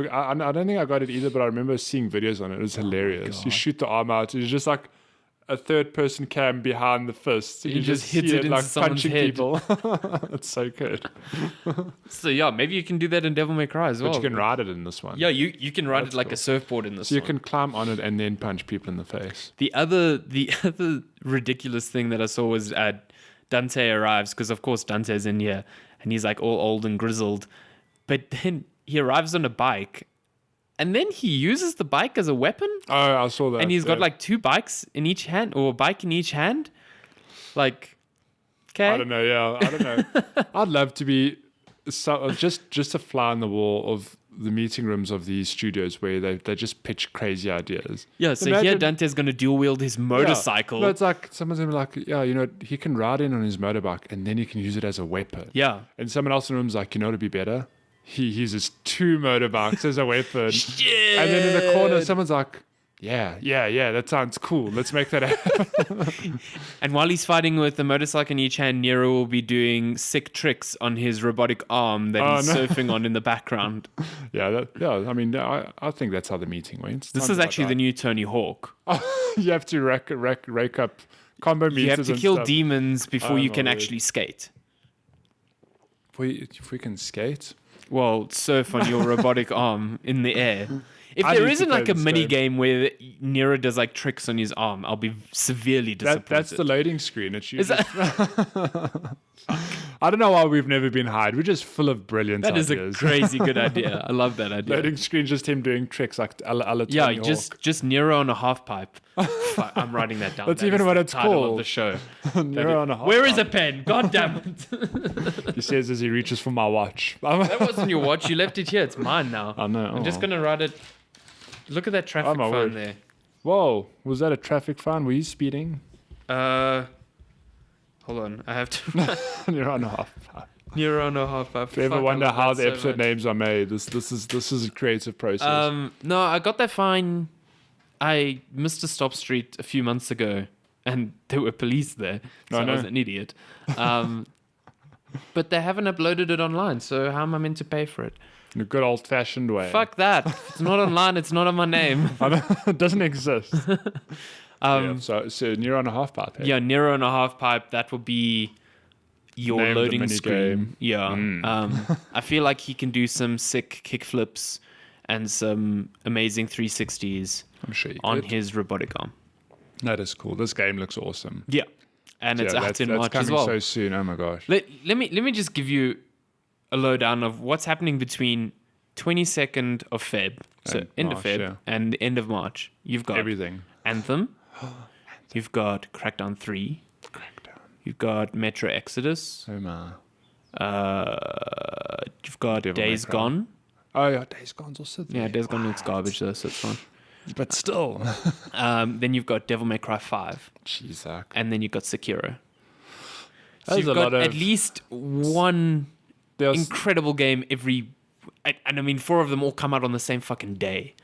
[SPEAKER 2] think I got it either, but I remember seeing videos on it. It was hilarious. You shoot the arm out, it's just like a third person cam behind the fist. You
[SPEAKER 1] just
[SPEAKER 2] see
[SPEAKER 1] hit it into
[SPEAKER 2] like
[SPEAKER 1] someone's
[SPEAKER 2] punching
[SPEAKER 1] head.
[SPEAKER 2] people. It's so good.
[SPEAKER 1] So yeah, maybe you can do that in Devil May Cry as well.
[SPEAKER 2] But you can ride it in this one.
[SPEAKER 1] Yeah, you can ride it like a surfboard in this
[SPEAKER 2] So you
[SPEAKER 1] one.
[SPEAKER 2] can climb on it and then punch people in the face.
[SPEAKER 1] The other ridiculous thing that I saw was Dante arrives, because of course Dante's in here and he's like all old and grizzled, but then he arrives on a bike and then he uses the bike as a weapon,
[SPEAKER 2] Oh, I saw that.
[SPEAKER 1] and he's got like 2 bikes in each hand, or a bike in each hand. Like, okay,
[SPEAKER 2] I don't know. Yeah, I don't know. I'd love to be just a fly on the wall of the meeting rooms of these studios where they just pitch crazy ideas.
[SPEAKER 1] Yeah, so here
[SPEAKER 2] Imagine-
[SPEAKER 1] Dante's going to dual wield his motorcycle.
[SPEAKER 2] Yeah. No, it's like someone's gonna be like, yeah, you know, he can ride in on his motorbike and then he can use it as a weapon.
[SPEAKER 1] Yeah.
[SPEAKER 2] And someone else in the room's like, you know, it'd be better. He uses 2 motorbikes as a weapon.
[SPEAKER 1] Shit.
[SPEAKER 2] And then in the corner, someone's like, yeah, that sounds cool. Let's make that happen.
[SPEAKER 1] And while he's fighting with the motorcycle in each hand, Nero will be doing sick tricks on his robotic arm that he's surfing on in the background.
[SPEAKER 2] I mean, I think that's how the meeting went.
[SPEAKER 1] This is actually the new Tony Hawk.
[SPEAKER 2] You have to rake up combo meters.
[SPEAKER 1] You have to
[SPEAKER 2] and
[SPEAKER 1] kill
[SPEAKER 2] stuff.
[SPEAKER 1] demons before you
[SPEAKER 2] my
[SPEAKER 1] can
[SPEAKER 2] word.
[SPEAKER 1] actually skate.
[SPEAKER 2] If we can skate.
[SPEAKER 1] Well, surf on your robotic arm in the air. If
[SPEAKER 2] I
[SPEAKER 1] there
[SPEAKER 2] need to
[SPEAKER 1] isn't
[SPEAKER 2] play
[SPEAKER 1] like a
[SPEAKER 2] this
[SPEAKER 1] mini
[SPEAKER 2] game.
[SPEAKER 1] game where Nero does like tricks on his arm, I'll be severely disappointed.
[SPEAKER 2] That's the loading screen. It's
[SPEAKER 1] Is
[SPEAKER 2] usually,
[SPEAKER 1] that,
[SPEAKER 2] I don't know why we've never been hired. We're just full of brilliant
[SPEAKER 1] that is a
[SPEAKER 2] ideas.
[SPEAKER 1] crazy good idea. I love that idea.
[SPEAKER 2] Loading screen, just him doing tricks like a la
[SPEAKER 1] Yeah,
[SPEAKER 2] Tony Hawk.
[SPEAKER 1] just Nero on a half pipe. Fuck, I'm writing that down.
[SPEAKER 2] That's
[SPEAKER 1] That
[SPEAKER 2] even
[SPEAKER 1] is
[SPEAKER 2] what
[SPEAKER 1] the
[SPEAKER 2] it's
[SPEAKER 1] title
[SPEAKER 2] called.
[SPEAKER 1] of the show.
[SPEAKER 2] Nero on a half
[SPEAKER 1] Where is a
[SPEAKER 2] pipe.
[SPEAKER 1] pen? God damn it.
[SPEAKER 2] He says as he reaches for my watch.
[SPEAKER 1] That wasn't your watch. You left it here. It's mine now.
[SPEAKER 2] I know.
[SPEAKER 1] I'm just going to write it. Look at that traffic
[SPEAKER 2] my
[SPEAKER 1] fine
[SPEAKER 2] word.
[SPEAKER 1] there.
[SPEAKER 2] Whoa, was that a traffic fine? Were you speeding?
[SPEAKER 1] Hold on. I have to.
[SPEAKER 2] You're on a half pipe.
[SPEAKER 1] Nero on a half pipe.
[SPEAKER 2] If you ever
[SPEAKER 1] Fuck, I
[SPEAKER 2] wonder
[SPEAKER 1] love
[SPEAKER 2] how
[SPEAKER 1] that
[SPEAKER 2] the
[SPEAKER 1] so
[SPEAKER 2] episode
[SPEAKER 1] much.
[SPEAKER 2] names are made, this is a creative process.
[SPEAKER 1] No, I got that fine. I missed a stop street a few months ago, and there were police there, so
[SPEAKER 2] Oh,
[SPEAKER 1] I
[SPEAKER 2] no.
[SPEAKER 1] was an idiot. But they haven't uploaded it online, so how am I meant to pay for it?
[SPEAKER 2] In a good old-fashioned way.
[SPEAKER 1] Fuck that. If it's not online, it's not on my name.
[SPEAKER 2] It doesn't exist. So Nero and a half pipe.
[SPEAKER 1] Yeah, Nero and a half pipe, that will be your
[SPEAKER 2] Name the
[SPEAKER 1] loading
[SPEAKER 2] mini
[SPEAKER 1] screen.
[SPEAKER 2] game.
[SPEAKER 1] Yeah. I feel like he can do some sick kickflips and some amazing 360s
[SPEAKER 2] I'm sure you
[SPEAKER 1] on
[SPEAKER 2] could.
[SPEAKER 1] his robotic arm.
[SPEAKER 2] That is cool. This game looks awesome.
[SPEAKER 1] Yeah. And it's out in
[SPEAKER 2] that's
[SPEAKER 1] March
[SPEAKER 2] coming
[SPEAKER 1] as well.
[SPEAKER 2] so soon. Oh my gosh.
[SPEAKER 1] Let me just give you a lowdown of what's happening between 22nd of Feb, so
[SPEAKER 2] And
[SPEAKER 1] end
[SPEAKER 2] March,
[SPEAKER 1] of Feb,
[SPEAKER 2] yeah.
[SPEAKER 1] and the end of March. You've got
[SPEAKER 2] Everything.
[SPEAKER 1] Anthem. You've got Crackdown 3.
[SPEAKER 2] Crackdown.
[SPEAKER 1] You've got Metro Exodus.
[SPEAKER 2] Oh my.
[SPEAKER 1] You've got
[SPEAKER 2] Devil May
[SPEAKER 1] Days
[SPEAKER 2] Cry.
[SPEAKER 1] Gone.
[SPEAKER 2] Oh yeah, Days Gone's also there.
[SPEAKER 1] Yeah, Days Gone looks garbage though, so it's fine.
[SPEAKER 2] But still.
[SPEAKER 1] Then you've got Devil May Cry 5.
[SPEAKER 2] Jesus.
[SPEAKER 1] And then you've got Sekiro. So
[SPEAKER 2] There's
[SPEAKER 1] you've
[SPEAKER 2] a
[SPEAKER 1] got
[SPEAKER 2] lot of-
[SPEAKER 1] at least one
[SPEAKER 2] There's
[SPEAKER 1] incredible game every... And I mean, 4 of them all come out on the same fucking day.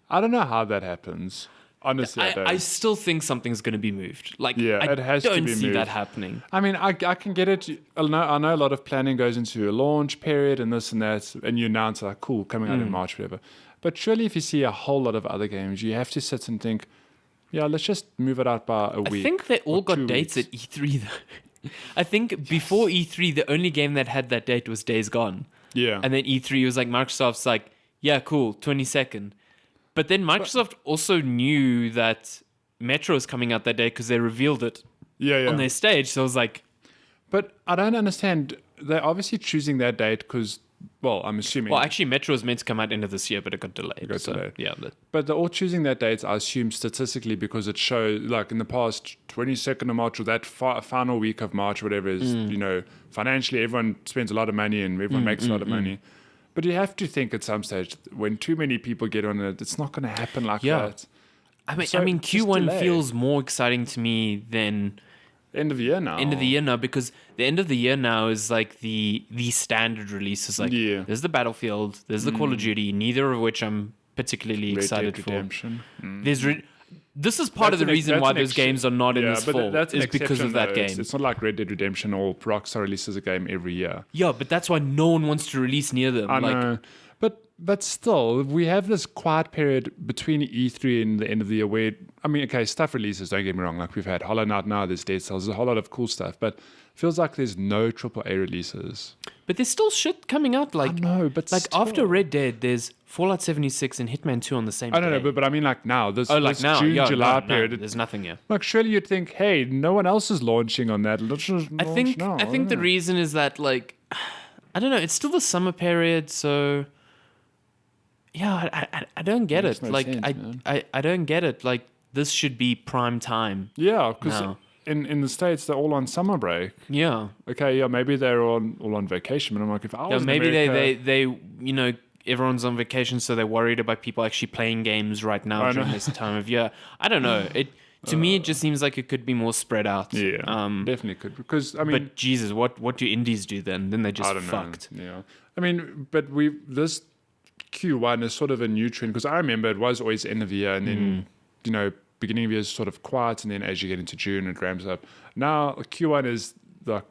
[SPEAKER 2] I don't know how that happens. Honestly, I don't.
[SPEAKER 1] I still think something's going to be moved. Like,
[SPEAKER 2] Yeah,
[SPEAKER 1] I
[SPEAKER 2] it has to
[SPEAKER 1] don't
[SPEAKER 2] be
[SPEAKER 1] see
[SPEAKER 2] moved.
[SPEAKER 1] that happening.
[SPEAKER 2] I mean, I can get it. I know a lot of planning goes into a launch period and this and that, and you announce like, cool, coming out in March, whatever. But surely, if you see a whole lot of other games, you have to sit and think, yeah, let's just move it out by a week.
[SPEAKER 1] I think they all
[SPEAKER 2] or
[SPEAKER 1] got
[SPEAKER 2] 2
[SPEAKER 1] dates
[SPEAKER 2] weeks.
[SPEAKER 1] at E3 though. I think before E3, the only game that had that date was Days Gone.
[SPEAKER 2] Yeah.
[SPEAKER 1] And then E3 was like, Microsoft's like, yeah, cool, 22nd. But then Microsoft also knew that Metro was coming out that day because they revealed it
[SPEAKER 2] yeah.
[SPEAKER 1] on their stage. So I was like,
[SPEAKER 2] But I don't understand. They're obviously choosing that date because, well, I'm assuming.
[SPEAKER 1] well, actually, Metro was meant to come out end of this year, but it got delayed.
[SPEAKER 2] got delayed.
[SPEAKER 1] Yeah,
[SPEAKER 2] But they're all choosing that date, I assume, statistically because it shows, like in the past 22nd of March or that final week of March, whatever is, financially everyone spends a lot of money and everyone makes a lot of money. But you have to think at some stage, when too many people get on it, it's not going to happen like
[SPEAKER 1] Yeah.
[SPEAKER 2] that.
[SPEAKER 1] I mean,
[SPEAKER 2] just
[SPEAKER 1] Q1
[SPEAKER 2] delay.
[SPEAKER 1] feels more exciting to me than
[SPEAKER 2] End of the year now.
[SPEAKER 1] end of the year now, because the end of the year now is like the standard releases. Like,
[SPEAKER 2] Yeah.
[SPEAKER 1] there's the Battlefield, there's the Call of Duty, neither of which I'm particularly
[SPEAKER 2] Red
[SPEAKER 1] excited
[SPEAKER 2] Dead
[SPEAKER 1] for.
[SPEAKER 2] Redemption.
[SPEAKER 1] This is part of the
[SPEAKER 2] That's an-
[SPEAKER 1] reason
[SPEAKER 2] that's
[SPEAKER 1] why
[SPEAKER 2] an
[SPEAKER 1] those games are not in
[SPEAKER 2] Yeah,
[SPEAKER 1] this
[SPEAKER 2] but
[SPEAKER 1] fall,
[SPEAKER 2] that's an
[SPEAKER 1] is because of
[SPEAKER 2] exception,
[SPEAKER 1] that
[SPEAKER 2] though.
[SPEAKER 1] game.
[SPEAKER 2] It's not like Red Dead Redemption or Rockstar releases a game every year.
[SPEAKER 1] Yeah, but that's why no one wants to release near them.
[SPEAKER 2] I
[SPEAKER 1] like,
[SPEAKER 2] know. But still, we have this quiet period between E3 and the end of the year where, I mean, okay, stuff releases, don't get me wrong. Like we've had Hollow Knight now, there's Dead Cells, there's a whole lot of cool stuff, but it feels like there's no AAA releases.
[SPEAKER 1] but there's still shit coming out. Like,
[SPEAKER 2] No, but
[SPEAKER 1] like
[SPEAKER 2] still.
[SPEAKER 1] after Red Dead, there's Fallout 76 and Hitman 2 on the same
[SPEAKER 2] I don't
[SPEAKER 1] day.
[SPEAKER 2] know, but I mean like now, this,
[SPEAKER 1] Oh, like
[SPEAKER 2] this
[SPEAKER 1] now,
[SPEAKER 2] June,
[SPEAKER 1] yeah,
[SPEAKER 2] July
[SPEAKER 1] no,
[SPEAKER 2] period.
[SPEAKER 1] there's nothing here.
[SPEAKER 2] Like surely you'd think, hey, no one else is launching on that. Let's just
[SPEAKER 1] I
[SPEAKER 2] launch
[SPEAKER 1] think
[SPEAKER 2] now.
[SPEAKER 1] I think the
[SPEAKER 2] don't know.
[SPEAKER 1] reason is that like I don't know, it's still the summer period, so yeah, I don't get
[SPEAKER 2] Makes
[SPEAKER 1] it.
[SPEAKER 2] no
[SPEAKER 1] Like
[SPEAKER 2] sense, man.
[SPEAKER 1] I don't get it. Like this should be prime time.
[SPEAKER 2] Yeah, because
[SPEAKER 1] No.
[SPEAKER 2] in the States, they're all on summer break.
[SPEAKER 1] Yeah.
[SPEAKER 2] Okay, yeah, maybe they're all on vacation, but I'm like, if I
[SPEAKER 1] Yeah,
[SPEAKER 2] was in
[SPEAKER 1] maybe
[SPEAKER 2] America,
[SPEAKER 1] they you know, everyone's on vacation, so they're worried about people actually playing games right now
[SPEAKER 2] I
[SPEAKER 1] during
[SPEAKER 2] know.
[SPEAKER 1] this time of year. I don't know. It to me it just seems like it could be more spread out.
[SPEAKER 2] Yeah, definitely could. Because, I mean,
[SPEAKER 1] But Jesus, what do indies do then? Then they're just
[SPEAKER 2] I don't
[SPEAKER 1] fucked.
[SPEAKER 2] know. Yeah. I mean, but this Q1 is sort of a new trend because I remember it was always end of the year and then, beginning of the year is sort of quiet and then as you get into June, it ramps up. Now, Q1 is the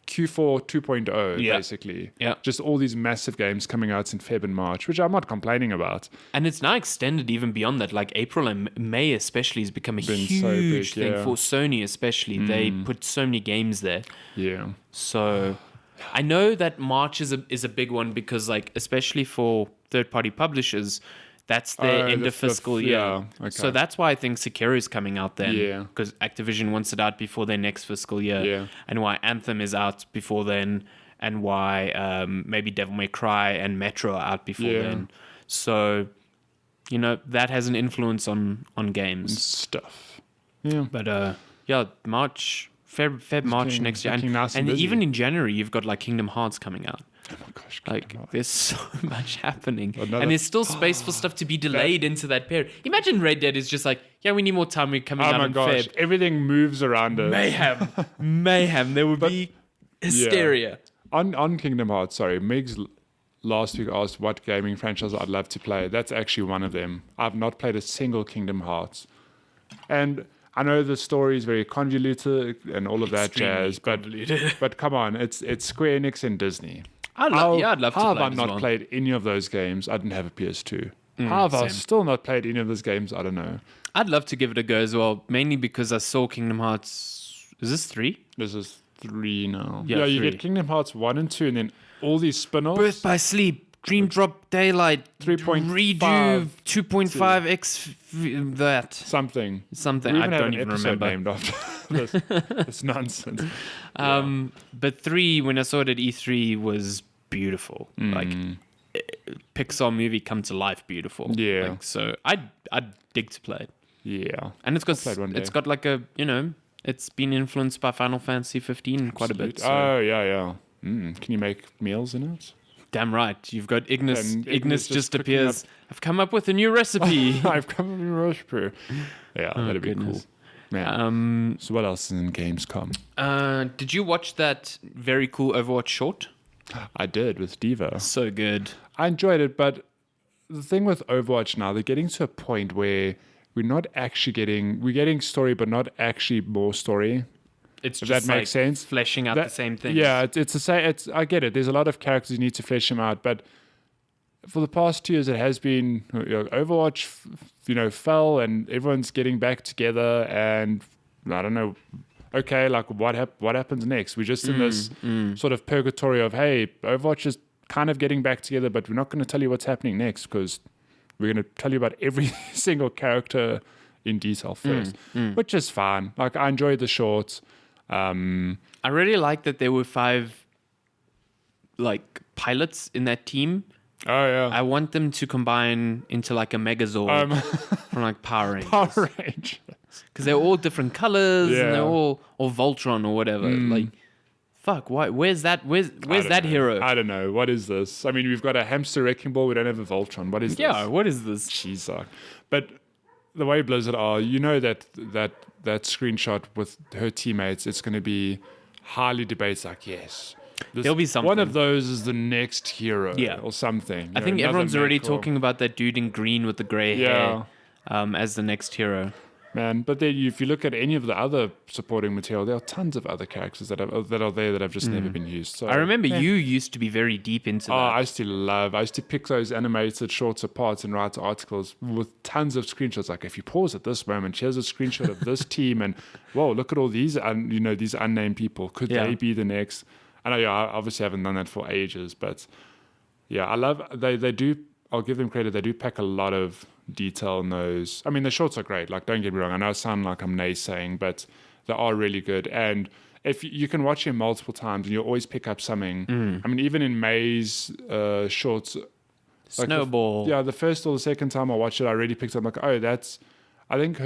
[SPEAKER 2] Q4 2.0,
[SPEAKER 1] Yeah.
[SPEAKER 2] basically.
[SPEAKER 1] Yeah.
[SPEAKER 2] Just all these massive games coming out in Feb and March, which I'm not complaining about.
[SPEAKER 1] And it's now extended even beyond that. Like April and May especially has become a
[SPEAKER 2] Been
[SPEAKER 1] huge
[SPEAKER 2] so big,
[SPEAKER 1] thing
[SPEAKER 2] yeah.
[SPEAKER 1] for Sony especially. They put so many games there.
[SPEAKER 2] Yeah.
[SPEAKER 1] So I know that March is a big one because like especially for third-party publishers, that's their
[SPEAKER 2] Oh,
[SPEAKER 1] end
[SPEAKER 2] the
[SPEAKER 1] of fiscal year.
[SPEAKER 2] yeah, okay.
[SPEAKER 1] So that's why I think Sekiro is coming out then.
[SPEAKER 2] Yeah.
[SPEAKER 1] Because Activision wants it out before their next fiscal year.
[SPEAKER 2] Yeah.
[SPEAKER 1] And why Anthem is out before then. And why maybe Devil May Cry and Metro are out before
[SPEAKER 2] Yeah.
[SPEAKER 1] then. So, that has an influence on games.
[SPEAKER 2] Stuff. Yeah.
[SPEAKER 1] But yeah, March, Feb March
[SPEAKER 2] looking-
[SPEAKER 1] next year.
[SPEAKER 2] looking nice and busy.
[SPEAKER 1] even in January, you've got like Kingdom Hearts coming out.
[SPEAKER 2] Oh my gosh.
[SPEAKER 1] Like, there's so much happening.
[SPEAKER 2] Another-
[SPEAKER 1] And there's still space for stuff to be delayed into that period. Imagine Red Dead is just like, yeah, we need more time. We're coming
[SPEAKER 2] Oh
[SPEAKER 1] out
[SPEAKER 2] my
[SPEAKER 1] in
[SPEAKER 2] gosh.
[SPEAKER 1] Feb.
[SPEAKER 2] Everything moves around us.
[SPEAKER 1] Mayhem. There would be hysteria.
[SPEAKER 2] On Kingdom Hearts, sorry, Migs last week asked what gaming franchise I'd love to play. That's actually one of them. I've not played a single Kingdom Hearts. And I know the story is very convoluted and all of that
[SPEAKER 1] Extremely
[SPEAKER 2] jazz, but come on, it's Square Enix and Disney.
[SPEAKER 1] I'd love to
[SPEAKER 2] How
[SPEAKER 1] play
[SPEAKER 2] have I
[SPEAKER 1] it as
[SPEAKER 2] not
[SPEAKER 1] well.
[SPEAKER 2] played any of those games? I didn't have a PS2. How have I
[SPEAKER 1] same.
[SPEAKER 2] still not played any of those games? I don't know.
[SPEAKER 1] I'd love to give it a go as well, mainly because I saw Kingdom Hearts. Is this 3?
[SPEAKER 2] This is 3 now.
[SPEAKER 1] Yeah,
[SPEAKER 2] you
[SPEAKER 1] 3.
[SPEAKER 2] get Kingdom Hearts 1 and 2, and then all these spin-offs.
[SPEAKER 1] Birth by Sleep, Dream Drop Daylight,
[SPEAKER 2] 3.5,
[SPEAKER 1] Redo, 2.5x that.
[SPEAKER 2] Something.
[SPEAKER 1] Something.
[SPEAKER 2] We
[SPEAKER 1] I
[SPEAKER 2] even have
[SPEAKER 1] don't
[SPEAKER 2] an
[SPEAKER 1] even
[SPEAKER 2] episode
[SPEAKER 1] remember.
[SPEAKER 2] named after this nonsense.
[SPEAKER 1] But 3, when I saw it at E3, was beautiful. Like Pixar movie come to life, beautiful.
[SPEAKER 2] Yeah.
[SPEAKER 1] Like, so I'd dig to play it,
[SPEAKER 2] Yeah.
[SPEAKER 1] and
[SPEAKER 2] play it one day.
[SPEAKER 1] it's got like a it's been influenced by Final Fantasy 15 quite a bit. So.
[SPEAKER 2] Oh, yeah. Can you make meals in it?
[SPEAKER 1] Damn right, you've got Ignis.
[SPEAKER 2] And
[SPEAKER 1] Ignis
[SPEAKER 2] Ignis
[SPEAKER 1] just
[SPEAKER 2] just cooking
[SPEAKER 1] appears. I've come up with a new recipe.
[SPEAKER 2] I've come up with a recipe. Yeah, that'd be cool.
[SPEAKER 1] goodness.
[SPEAKER 2] Man. So what else is in Gamescom?
[SPEAKER 1] Did you watch that very cool Overwatch short?
[SPEAKER 2] I did with Diva.
[SPEAKER 1] So good.
[SPEAKER 2] I enjoyed it, but the thing with Overwatch now, they're getting to a point where we're getting story, but not actually more story.
[SPEAKER 1] It's
[SPEAKER 2] If
[SPEAKER 1] just
[SPEAKER 2] that makes sense.
[SPEAKER 1] fleshing out the same things.
[SPEAKER 2] Yeah, it's the same. I get it. There's a lot of characters you need to flesh them out, but for the past 2 years, it has been Overwatch, fell, and everyone's getting back together, and I don't know. Okay, like what happens next? We're just in this sort of purgatory of, hey, Overwatch is kind of getting back together, but we're not going to tell you what's happening next because we're going to tell you about every single character in detail first, which is fine. Like I enjoyed the shorts.
[SPEAKER 1] I really like that there were 5 like pilots in that team.
[SPEAKER 2] Oh yeah,
[SPEAKER 1] I want them to combine into like a Megazord from like Power Rangers.
[SPEAKER 2] Power Rangers.
[SPEAKER 1] Because they're all different colors
[SPEAKER 2] Yeah.
[SPEAKER 1] and they're all or Voltron or whatever. Like, fuck, why? Where's that? Where's that hero?
[SPEAKER 2] I don't know. What is this? I mean, we've got a hamster wrecking ball. We don't have a Voltron. What is
[SPEAKER 1] Yeah,
[SPEAKER 2] this?
[SPEAKER 1] what is this?
[SPEAKER 2] Jeez, but the way Blizzard are, that screenshot with her teammates, it's going to be highly debated. Like, yes,
[SPEAKER 1] There'll be something.
[SPEAKER 2] One of those is the next hero,
[SPEAKER 1] Yeah.
[SPEAKER 2] or something.
[SPEAKER 1] I think everyone's already
[SPEAKER 2] talking.
[SPEAKER 1] talking about that dude in green with the gray
[SPEAKER 2] Yeah.
[SPEAKER 1] hair as the next hero.
[SPEAKER 2] Man, but then if you look at any of the other supporting material, there are tons of other characters that are there that have just never been used. So
[SPEAKER 1] I remember you used to be very deep into that.
[SPEAKER 2] I used to pick those animated shorts apart and write articles with tons of screenshots. Like if you pause at this moment, here's a screenshot of this team, and whoa, look at all these, these unnamed people. Could they be the next? I know, I obviously haven't done that for ages, but yeah, I love they do. I'll give them credit. They do pack a lot of detail in those. I mean, the shorts are great. Like, don't get me wrong. I know I sound like I'm naysaying, but they are really good. And if you can watch them multiple times, and you'll always pick up something. I mean, even in May's shorts, like
[SPEAKER 1] Snowball.
[SPEAKER 2] the first or the second time I watched it, I really picked up like, oh, that's. I think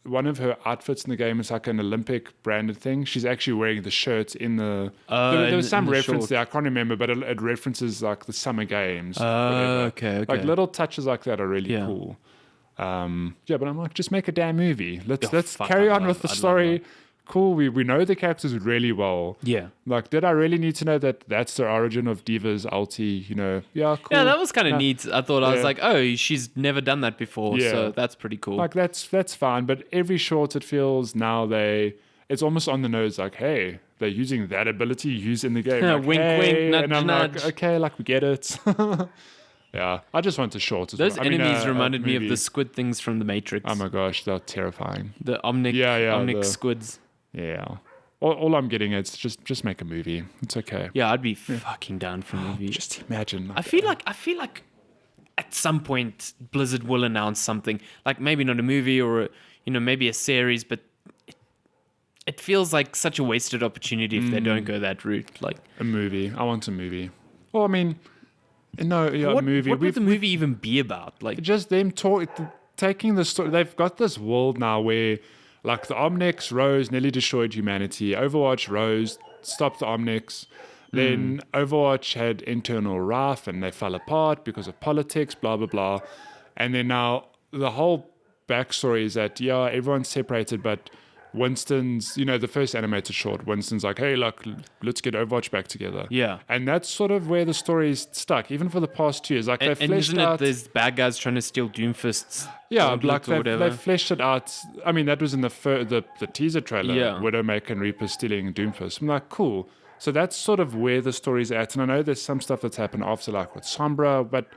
[SPEAKER 2] one of her outfits in the game is like an Olympic branded thing. She's actually wearing the shirt in the. There was some
[SPEAKER 1] in the
[SPEAKER 2] reference
[SPEAKER 1] short.
[SPEAKER 2] there. I can't remember, but it references like the Summer Games.
[SPEAKER 1] Okay.
[SPEAKER 2] Like little touches like that are really cool. But I'm like, just make a damn movie. Let's carry on with the story. Cool. We know the characters really well.
[SPEAKER 1] Yeah.
[SPEAKER 2] Like, did I really need to know that that's the origin of Diva's ulti? Yeah, cool.
[SPEAKER 1] Yeah, that was kind of neat. I thought I was
[SPEAKER 2] Yeah.
[SPEAKER 1] like, oh, she's never done that before,
[SPEAKER 2] Yeah.
[SPEAKER 1] so that's pretty cool.
[SPEAKER 2] Like that's fine. But every short, it feels now it's almost on the nose. Like, hey, they're using that ability used in the game. Like,
[SPEAKER 1] Wink,
[SPEAKER 2] hey,
[SPEAKER 1] wink, nudge,
[SPEAKER 2] and I'm
[SPEAKER 1] nudge.
[SPEAKER 2] like, okay, like we get it. Yeah, I just want the shorts as
[SPEAKER 1] Those
[SPEAKER 2] well. I mean,
[SPEAKER 1] enemies reminded me of
[SPEAKER 2] movie.
[SPEAKER 1] the squid things from The Matrix.
[SPEAKER 2] Oh my gosh, they're terrifying.
[SPEAKER 1] The Omnic, Omnic squids.
[SPEAKER 2] Yeah. All I'm getting is just make a movie. It's okay.
[SPEAKER 1] Yeah, I'd be fucking down for a movie.
[SPEAKER 2] Just imagine.
[SPEAKER 1] I feel like at some point Blizzard will announce something, like maybe not a movie or maybe a series, but it feels like such a wasted opportunity if they don't go that route. Like
[SPEAKER 2] a movie. I want a movie. Well, I mean, no, a
[SPEAKER 1] what
[SPEAKER 2] movie.
[SPEAKER 1] would the movie even be about? Like
[SPEAKER 2] Just them taking the story. They've got this world now where, like, the Omnics rose, nearly destroyed humanity. Overwatch rose, stopped the Omnics. Then Overwatch had internal riff and they fell apart because of politics, blah, blah, blah. And then now the whole backstory is that, everyone's separated, but Winston's, the first animated short, Winston's like, hey, look, let's get Overwatch back together.
[SPEAKER 1] Yeah.
[SPEAKER 2] And that's sort of where the story's stuck, even for the past 2 years. Like, they've
[SPEAKER 1] And
[SPEAKER 2] fleshed
[SPEAKER 1] isn't
[SPEAKER 2] out.
[SPEAKER 1] it there's bad guys trying to steal Doomfist's
[SPEAKER 2] Yeah,
[SPEAKER 1] gauntlet
[SPEAKER 2] like
[SPEAKER 1] or whatever?
[SPEAKER 2] they've fleshed it out. I mean, that was in the teaser trailer.
[SPEAKER 1] Yeah.
[SPEAKER 2] Widowmaker and Reaper stealing Doomfist. I'm like, cool. So that's sort of where the story's at. And I know there's some stuff that's happened after, like with Sombra, but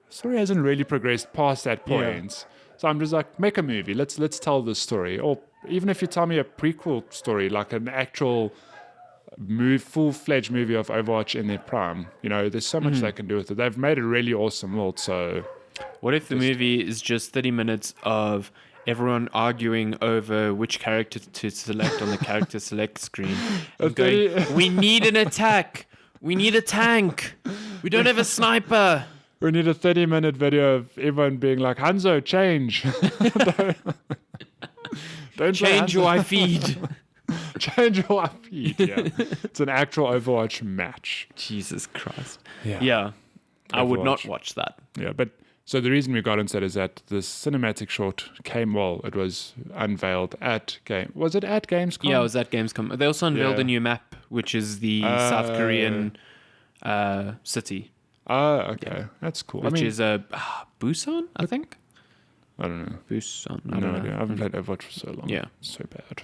[SPEAKER 2] the story hasn't really progressed past that point. So I'm just like, make a movie. Let's tell this story. Or even if you tell me a prequel story, like an actual full-fledged movie of Overwatch in their prime. There's so much they can do with it. They've made a really awesome world. So
[SPEAKER 1] what if the movie is just 30 minutes of everyone arguing over which character to select on the character select screen and going, we need an attack. We need a tank. We don't have a sniper.
[SPEAKER 2] We need a 30-minute video of everyone being like, Hanzo, change. don't
[SPEAKER 1] Change who I feed.
[SPEAKER 2] Change who I feed, yeah. It's an actual Overwatch match.
[SPEAKER 1] Jesus Christ.
[SPEAKER 2] Yeah.
[SPEAKER 1] I would not
[SPEAKER 2] Overwatch.
[SPEAKER 1] watch that.
[SPEAKER 2] Yeah, but so the reason we got into that is that the cinematic short it was unveiled at Was it at Gamescom?
[SPEAKER 1] Yeah, it was at Gamescom. They also unveiled
[SPEAKER 2] Yeah.
[SPEAKER 1] a new map, which is the South Korean city.
[SPEAKER 2] Oh, okay. That's cool.
[SPEAKER 1] Which is Busan, I think?
[SPEAKER 2] I don't know.
[SPEAKER 1] Busan. I
[SPEAKER 2] No
[SPEAKER 1] don't
[SPEAKER 2] idea.
[SPEAKER 1] know.
[SPEAKER 2] I haven't played Overwatch for so long.
[SPEAKER 1] Yeah.
[SPEAKER 2] It's so bad.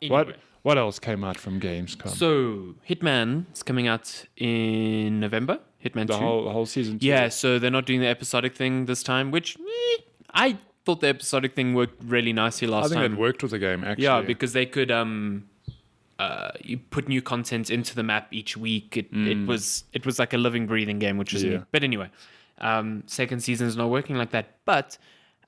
[SPEAKER 1] Anyway.
[SPEAKER 2] What else came out from Gamescom?
[SPEAKER 1] So, Hitman is coming out in November. Hitman 2.
[SPEAKER 2] the whole season 2.
[SPEAKER 1] Yeah, so they're not doing the episodic thing this time, which I thought the episodic thing worked really nicely last
[SPEAKER 2] I think
[SPEAKER 1] time.
[SPEAKER 2] it worked with the game, actually.
[SPEAKER 1] Yeah, because they could you put new content into the map each week. It was like a living, breathing game, which is neat. But anyway, second season is not working like that. But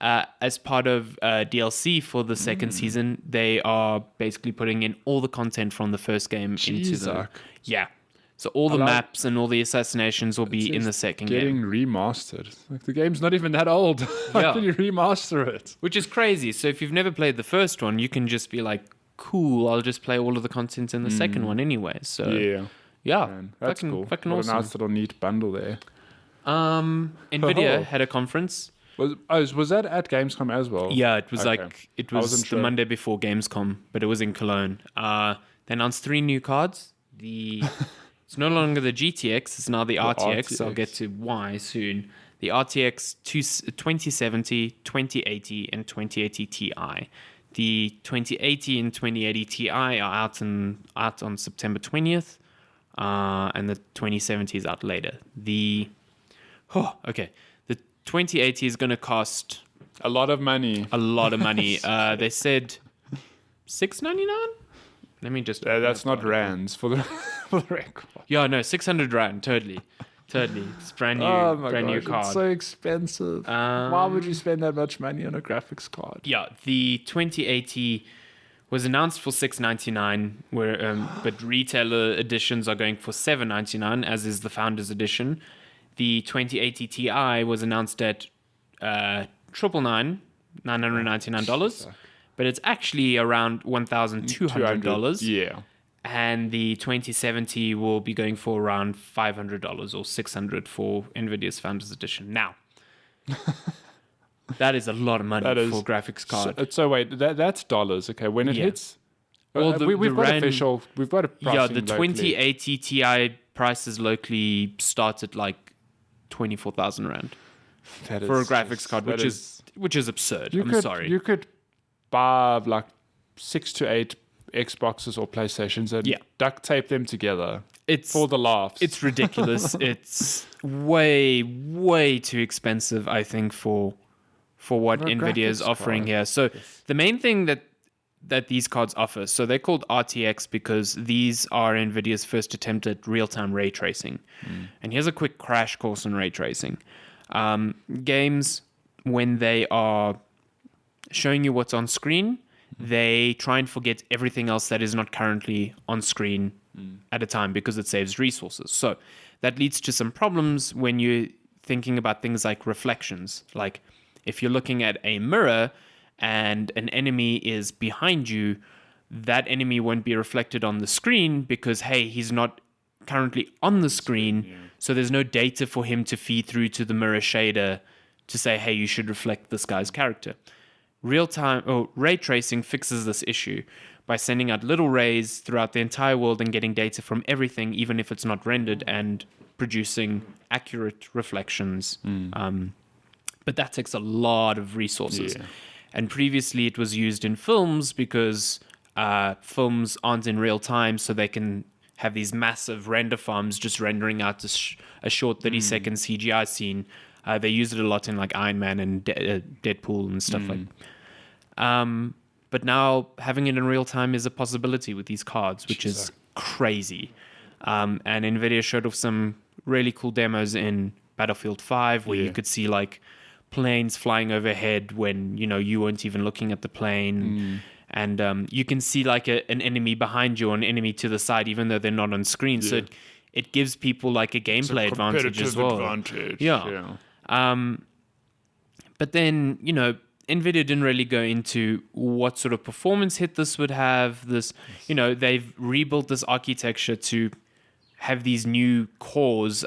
[SPEAKER 1] as part of DLC for the second season, they are basically putting in all the content from the first game into the So all the maps and all the assassinations will be in the second
[SPEAKER 2] getting
[SPEAKER 1] game,
[SPEAKER 2] remastered. Like, the game's not even that old. How can you remaster it?
[SPEAKER 1] which is crazy. So if you've never played the first one, you can just be like, "Cool, I'll just play all of the content in the second one anyway." So yeah,
[SPEAKER 2] Man, that's
[SPEAKER 1] fucking,
[SPEAKER 2] cool.
[SPEAKER 1] Fucking
[SPEAKER 2] What
[SPEAKER 1] awesome.
[SPEAKER 2] a nice little neat bundle there.
[SPEAKER 1] Nvidia had a conference.
[SPEAKER 2] Was that at Gamescom as well?
[SPEAKER 1] Yeah, it was
[SPEAKER 2] Okay.
[SPEAKER 1] like it
[SPEAKER 2] I
[SPEAKER 1] was
[SPEAKER 2] wasn't
[SPEAKER 1] the
[SPEAKER 2] sure.
[SPEAKER 1] Monday before Gamescom, but it was in Cologne. They announced 3 new cards. It's no longer the GTX; it's now the RTX. I'll get to why soon. The RTX 2070, 2080, and 2080 Ti. The 2080 and 2080 Ti are out on September 20th, and the 2070 is out later. The 2080 is going to cost
[SPEAKER 2] a lot of money.
[SPEAKER 1] a lot of money. They said $699. Let me just.
[SPEAKER 2] That's not rands for the record.
[SPEAKER 1] Yeah, no, 600 rand. Totally. It's brand new.
[SPEAKER 2] Oh my
[SPEAKER 1] brand new
[SPEAKER 2] gosh,
[SPEAKER 1] card.
[SPEAKER 2] it's so expensive. Why would you spend that much money on a graphics card?
[SPEAKER 1] Yeah, the 2080 was announced for $699, but retailer editions are going for $799, as is the Founders Edition. The 2080 Ti was announced at $999, but it's actually around $1,200.
[SPEAKER 2] Yeah.
[SPEAKER 1] And the 2070 will be going for around $500 or $600 for Nvidia's Founders Edition. Now, that is a lot of money for a graphics card.
[SPEAKER 2] So wait, that's dollars. Okay, when it hits,
[SPEAKER 1] Well,
[SPEAKER 2] we've got official. We've got a pricing
[SPEAKER 1] the
[SPEAKER 2] locally.
[SPEAKER 1] 2080 Ti prices locally start at like 24,000 rand
[SPEAKER 2] That
[SPEAKER 1] for a
[SPEAKER 2] is
[SPEAKER 1] graphics
[SPEAKER 2] just-
[SPEAKER 1] card,
[SPEAKER 2] that
[SPEAKER 1] which is absurd.
[SPEAKER 2] You
[SPEAKER 1] I'm
[SPEAKER 2] could,
[SPEAKER 1] sorry.
[SPEAKER 2] You could buy like 6 to 8 Xboxes or PlayStations and duct tape them together.
[SPEAKER 1] It's
[SPEAKER 2] for the laughs.
[SPEAKER 1] It's ridiculous. It's way too expensive, I think, for what
[SPEAKER 2] For a
[SPEAKER 1] Nvidia is
[SPEAKER 2] graphics
[SPEAKER 1] offering
[SPEAKER 2] card.
[SPEAKER 1] here. So the main thing that these cards offer, so they're called RTX because these are Nvidia's first attempt at real-time ray tracing. And here's a quick crash course on ray tracing. Games, when they are showing you what's on screen, they try and forget everything else that is not currently on screen at a time because it saves resources. So that leads to some problems when you're thinking about things like reflections. Like if you're looking at a mirror and an enemy is behind you, that enemy won't be reflected on the screen because, hey, he's not currently on the screen. So there's no data for him to feed through to the mirror shader to say, hey, you should reflect this guy's character. ray tracing fixes this issue by sending out little rays throughout the entire world and getting data from everything, even if it's not rendered, and producing accurate reflections. But that takes a lot of resources.
[SPEAKER 2] Yeah.
[SPEAKER 1] And previously it was used in films because films aren't in real time, so they can have these massive render farms just rendering out a short 30-second CGI scene. They use it a lot in like Iron Man and Deadpool and stuff like that. But now having it in real time is a possibility with these cards, which is crazy. And Nvidia showed off some really cool demos in Battlefield 5 where you could see like planes flying overhead when you weren't even looking at the plane. And you can see like an enemy behind you or an enemy to the side, even though they're not on screen. So it gives people like a gameplay advantage as well. Yeah. But then, Nvidia didn't really go into what sort of performance hit this would have. They've rebuilt this architecture to have these new cores.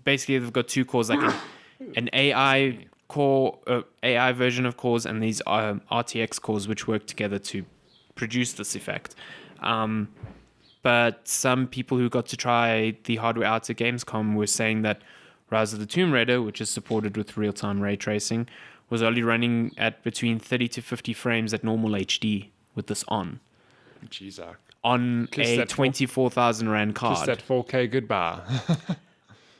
[SPEAKER 1] Basically, they've got two cores, like an AI core, AI version of cores, and these RTX cores, which work together to produce this effect. But some people who got to try the hardware out at Gamescom were saying that Rise of the Tomb Raider, which is supported with real-time ray tracing, was only running at between 30 to 50 frames at normal HD with this on.
[SPEAKER 2] Jesus.
[SPEAKER 1] On a 24,000 Rand card.
[SPEAKER 2] Just that 4K goodbye.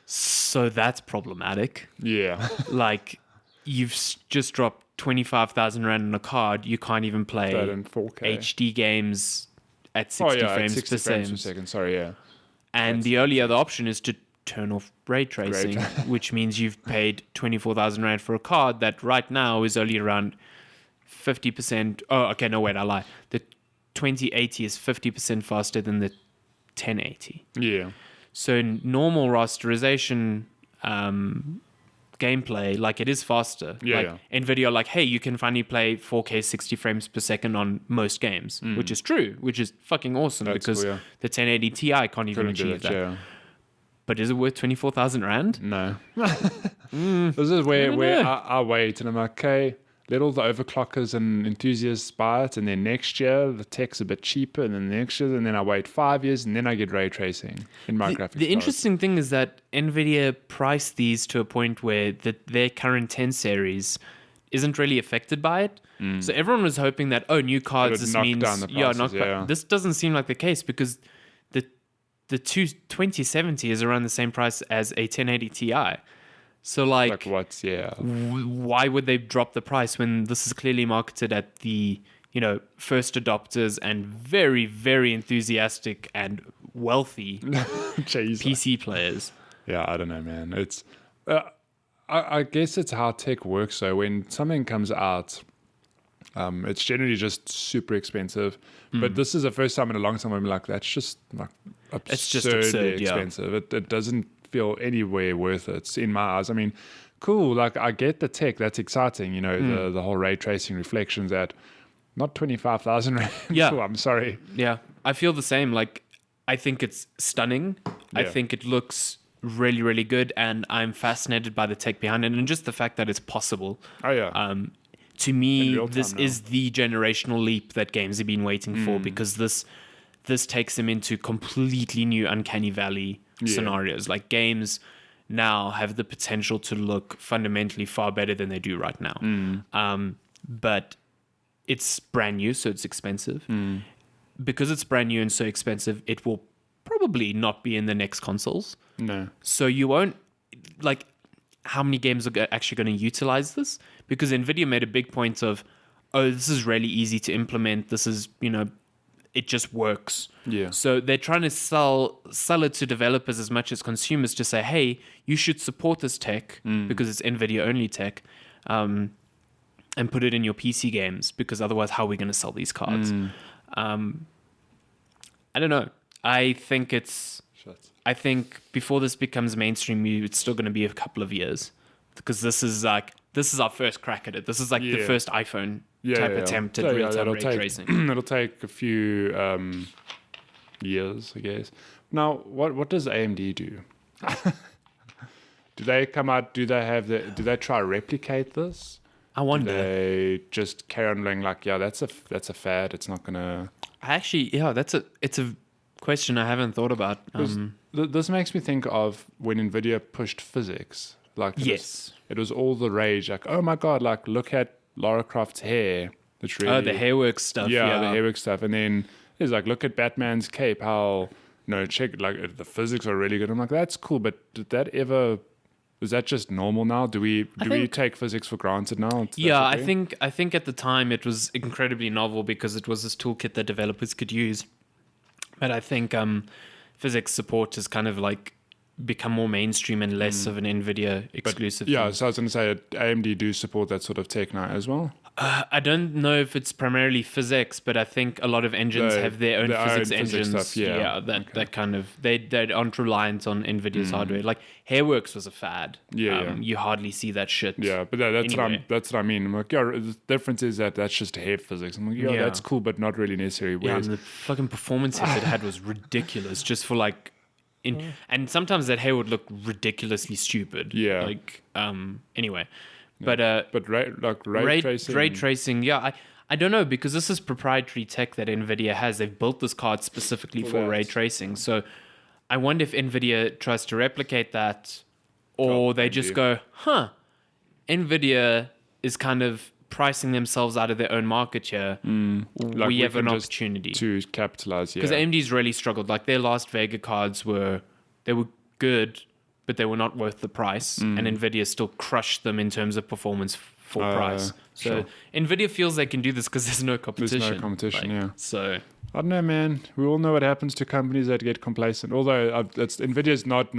[SPEAKER 1] So that's problematic.
[SPEAKER 2] Yeah.
[SPEAKER 1] Like, you've just dropped 25,000 Rand on a card, you can't even play
[SPEAKER 2] That in 4K.
[SPEAKER 1] HD games at 60 frames per second.
[SPEAKER 2] Sorry, yeah.
[SPEAKER 1] And the only other option is to turn off ray tracing, which means you've paid 24,000 Rand for a card that right now is only around 50%. Oh, okay, no, wait, I lie. The 2080 is 50% faster than the 1080.
[SPEAKER 2] Yeah.
[SPEAKER 1] So in normal rasterization gameplay, like it is faster. Nvidia are like, hey, you can finally play 4K 60 frames per second on most games, which is true, which is fucking awesome.
[SPEAKER 2] That's
[SPEAKER 1] because
[SPEAKER 2] cool, yeah.
[SPEAKER 1] the 1080 Ti can't even achieve that.
[SPEAKER 2] Yeah.
[SPEAKER 1] But is it worth 24,000 Rand?
[SPEAKER 2] No. This is where I wait and I'm like, okay, let all the overclockers and enthusiasts buy it, and then next year the tech's a bit cheaper, and then next year, and then I wait 5 years, and then I get ray tracing in my graphics card.
[SPEAKER 1] The interesting thing is that Nvidia priced these to a point where their current 10 series isn't really affected by it. So everyone was hoping that, new cards, this means...
[SPEAKER 2] down the prices,
[SPEAKER 1] This doesn't seem like the case because the 2070 is around the same price as a 1080 Ti. So why would they drop the price when this is clearly marketed at the first adopters and very, very enthusiastic and wealthy PC players?
[SPEAKER 2] Yeah, I don't know, man. It's I guess it's how tech works. So when something comes out, it's generally just super expensive. But this is the first time in a long time I'm like, that's just like absurdly expensive. It doesn't feel anywhere worth it in my eyes. I mean, cool, like I get the tech, that's exciting, the whole ray tracing reflections at not 25,000 Rand.
[SPEAKER 1] Yeah.
[SPEAKER 2] Cool, I'm sorry.
[SPEAKER 1] Yeah, I feel the same. Like, I think it's stunning. Yeah. I think it looks really, really good, and I'm fascinated by the tech behind it and just the fact that it's possible.
[SPEAKER 2] Oh, yeah.
[SPEAKER 1] To me, this is the generational leap that games have been waiting for, because this takes them into completely new uncanny valley scenarios. Like, games now have the potential to look fundamentally far better than they do right now. But it's brand new, so it's expensive. Because it's brand new and so expensive, it will probably not be in the next consoles.
[SPEAKER 2] No.
[SPEAKER 1] So you won't, like, how many games are actually going to utilize this? Because Nvidia made a big point of, this is really easy to implement. This is, it just works.
[SPEAKER 2] Yeah.
[SPEAKER 1] So they're trying to sell it to developers as much as consumers to say, hey, you should support this tech because it's Nvidia only tech, and put it in your PC games, because otherwise how are we going to sell these cards? I don't know. I think before this becomes mainstream, it's still going to be a couple of years, because this is our first crack at it. This is like the first iPhone type attempt at real-time ray tracing.
[SPEAKER 2] It'll take a few years, I guess. Now, what does AMD do? Do they come out? Do they try to replicate this?
[SPEAKER 1] I wonder.
[SPEAKER 2] They just carry on being like, yeah, that's a fad. It's not gonna.
[SPEAKER 1] It's a question I haven't thought about.
[SPEAKER 2] This makes me think of when Nvidia pushed physics. Like it was all the rage. Like, oh my god, like look at Lara Croft's hair. It's really
[SPEAKER 1] the hairwork stuff.
[SPEAKER 2] Yeah, the hairwork stuff. And then it's like, look at Batman's cape. How check like the physics are really good. I'm like, that's cool, but did that ever? Is that just normal now? Do we take physics for granted now?
[SPEAKER 1] Yeah, I think at the time it was incredibly novel because it was this toolkit that developers could use. But I think physics support has kind of like become more mainstream and less of an Nvidia exclusive.
[SPEAKER 2] Yeah, so I was going to say AMD do support that sort of tech now as well.
[SPEAKER 1] I don't know if it's primarily physics, but I think a lot of engines have their own physics engines.
[SPEAKER 2] Stuff,
[SPEAKER 1] that kind of they aren't reliant on Nvidia's hardware. Like Hairworks was a fad. You hardly see that shit.
[SPEAKER 2] Yeah, but that's what I mean. I'm like, yeah, the difference is that's just hair physics. I'm like, yeah, that's cool, but not really necessary.
[SPEAKER 1] And the fucking performance hit it had was ridiculous. Just for like, and sometimes that hair would look ridiculously stupid.
[SPEAKER 2] Yeah.
[SPEAKER 1] Like anyway.
[SPEAKER 2] Yeah. But ray tracing.
[SPEAKER 1] Ray tracing, yeah. I don't know, because this is proprietary tech that Nvidia has. They've built this card specifically for ray tracing. So I wonder if Nvidia tries to replicate that, or they just go, Nvidia is kind of pricing themselves out of their own market here.
[SPEAKER 2] Like
[SPEAKER 1] we have an opportunity
[SPEAKER 2] to capitalize.
[SPEAKER 1] Because AMD's really struggled. Like their last Vega cards were good, but they were not worth the price, and Nvidia still crushed them in terms of performance for price. So Nvidia feels they can do this because there's no competition.
[SPEAKER 2] There's no competition, yeah.
[SPEAKER 1] So
[SPEAKER 2] I don't know, man. We all know what happens to companies that get complacent. Although Nvidia's not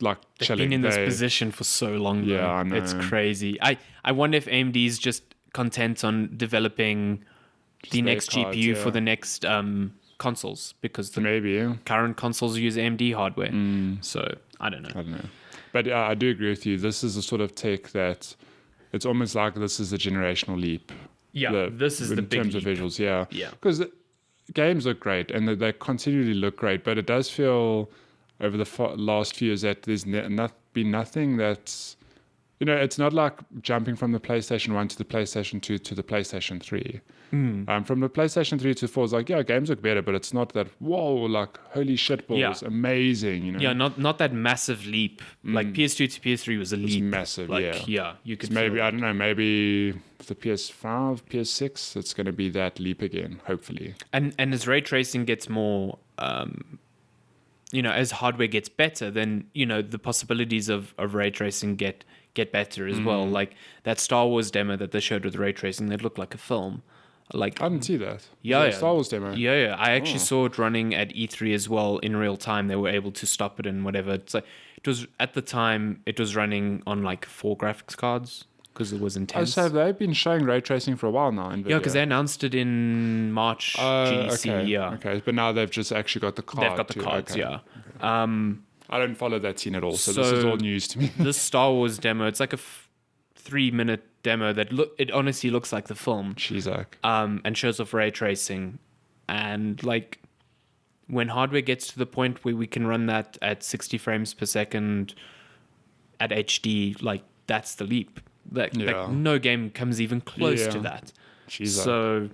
[SPEAKER 2] like
[SPEAKER 1] they've
[SPEAKER 2] chilling.
[SPEAKER 1] Been in this position for so long.
[SPEAKER 2] Yeah,
[SPEAKER 1] though.
[SPEAKER 2] I know.
[SPEAKER 1] It's crazy. I wonder if AMD's just content on developing the next GPU for the next consoles, because the current consoles use AMD hardware. So I don't know.
[SPEAKER 2] But I do agree with you. This is a sort of tech that it's almost like this is a generational leap.
[SPEAKER 1] Yeah, this is the big
[SPEAKER 2] in terms
[SPEAKER 1] leap.
[SPEAKER 2] of visuals. Yeah,
[SPEAKER 1] yeah.
[SPEAKER 2] Because games look great and they continually look great, but it does feel over the last few years that there's been nothing that's, it's not like jumping from the PlayStation 1 to the PlayStation 2 to the PlayStation 3. From the PlayStation 3 to 4, it's like, yeah, games look better, but it's not that, whoa, like, holy shit balls, amazing,
[SPEAKER 1] Yeah, not that massive leap. Like, PS2 to PS3 was a leap.
[SPEAKER 2] It's massive,
[SPEAKER 1] like, yeah. You could
[SPEAKER 2] maybe, I don't know, maybe the PS5, PS6, it's going to be that leap again, hopefully.
[SPEAKER 1] And as ray tracing gets more, as hardware gets better, then, the possibilities of ray tracing get better as well. Like, that Star Wars demo that they showed with ray tracing, that looked like a film. Like,
[SPEAKER 2] I didn't see that.
[SPEAKER 1] Yeah,
[SPEAKER 2] Star Wars demo.
[SPEAKER 1] Yeah. I actually saw it running at E3 as well in real time. They were able to stop it and whatever. It's like it was at the time. It was running on like 4 graphics cards because it was intense.
[SPEAKER 2] So they've been showing ray tracing for a while now. Nvidia.
[SPEAKER 1] Yeah, because they announced it in March. GDC.
[SPEAKER 2] Okay.
[SPEAKER 1] Yeah.
[SPEAKER 2] Okay, but now they've just actually got the card.
[SPEAKER 1] They've got the cards.
[SPEAKER 2] Okay.
[SPEAKER 1] Yeah.
[SPEAKER 2] Okay. I don't follow that scene at all, so this is all news to me.
[SPEAKER 1] This Star Wars demo, it's like a 3-minute demo that it honestly looks like the film. And shows off ray tracing, and like when hardware gets to the point where we can run that at 60 frames per second at HD, like that's the leap. Like no game comes even close to that. So.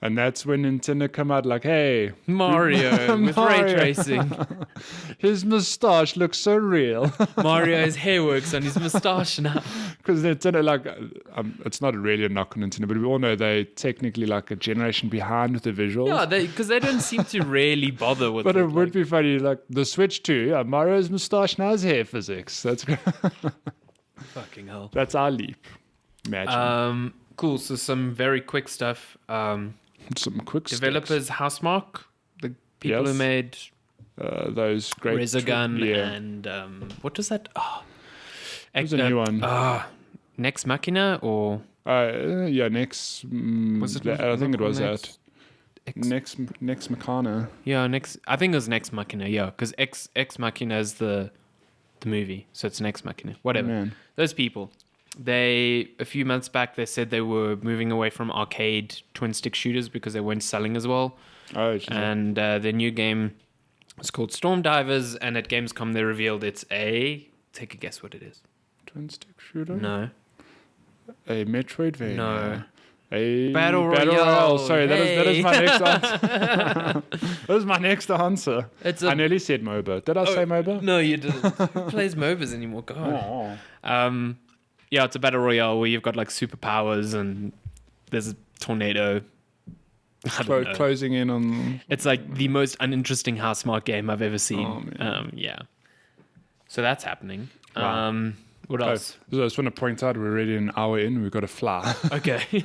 [SPEAKER 2] And that's when Nintendo come out like, hey,
[SPEAKER 1] Mario with ray tracing.
[SPEAKER 2] His moustache looks so real.
[SPEAKER 1] Mario's hair works on his moustache now.
[SPEAKER 2] Because Nintendo, like, it's not really a knock on Nintendo, but we all know they're technically like a generation behind with the visuals.
[SPEAKER 1] Yeah, because they don't seem to really bother with it.
[SPEAKER 2] But it would be funny, like the Switch 2, yeah, Mario's moustache now has hair physics. That's
[SPEAKER 1] fucking hell.
[SPEAKER 2] That's our leap. Imagine.
[SPEAKER 1] Cool. So some very quick stuff.
[SPEAKER 2] Some quick
[SPEAKER 1] developers, Housemarque, the people who made
[SPEAKER 2] those great
[SPEAKER 1] Resogun and what was that?
[SPEAKER 2] There's a new one.
[SPEAKER 1] Nex Machina or
[SPEAKER 2] Nex.
[SPEAKER 1] Was it?
[SPEAKER 2] I think it was that. Nex Machina.
[SPEAKER 1] Yeah, I think it was Nex Machina. Yeah, because Ex Machina is the movie, so it's Nex Machina. Whatever.
[SPEAKER 2] Man.
[SPEAKER 1] Those people. A few months back, they said they were moving away from arcade twin stick shooters because they weren't selling as well. And their new game is called Storm Divers, and at Gamescom they revealed it's take a guess what it is.
[SPEAKER 2] Twin stick shooter?
[SPEAKER 1] No.
[SPEAKER 2] A Metroidvania.
[SPEAKER 1] No.
[SPEAKER 2] A
[SPEAKER 1] Battle Royale.
[SPEAKER 2] Sorry,
[SPEAKER 1] Hey.
[SPEAKER 2] that is my next answer. That is my next answer. I nearly said MOBA. Did I say MOBA?
[SPEAKER 1] No, you didn't. Who plays MOBAs anymore? God. Yeah, it's a battle royale where you've got like superpowers and there's a tornado. I don't know.
[SPEAKER 2] Closing in on.
[SPEAKER 1] It's like the most uninteresting house mark game I've ever seen.
[SPEAKER 2] Oh, man.
[SPEAKER 1] Yeah. So that's happening.
[SPEAKER 2] Wow.
[SPEAKER 1] What else?
[SPEAKER 2] So I just want to point out we're already an hour in. We've got to fly.
[SPEAKER 1] Okay.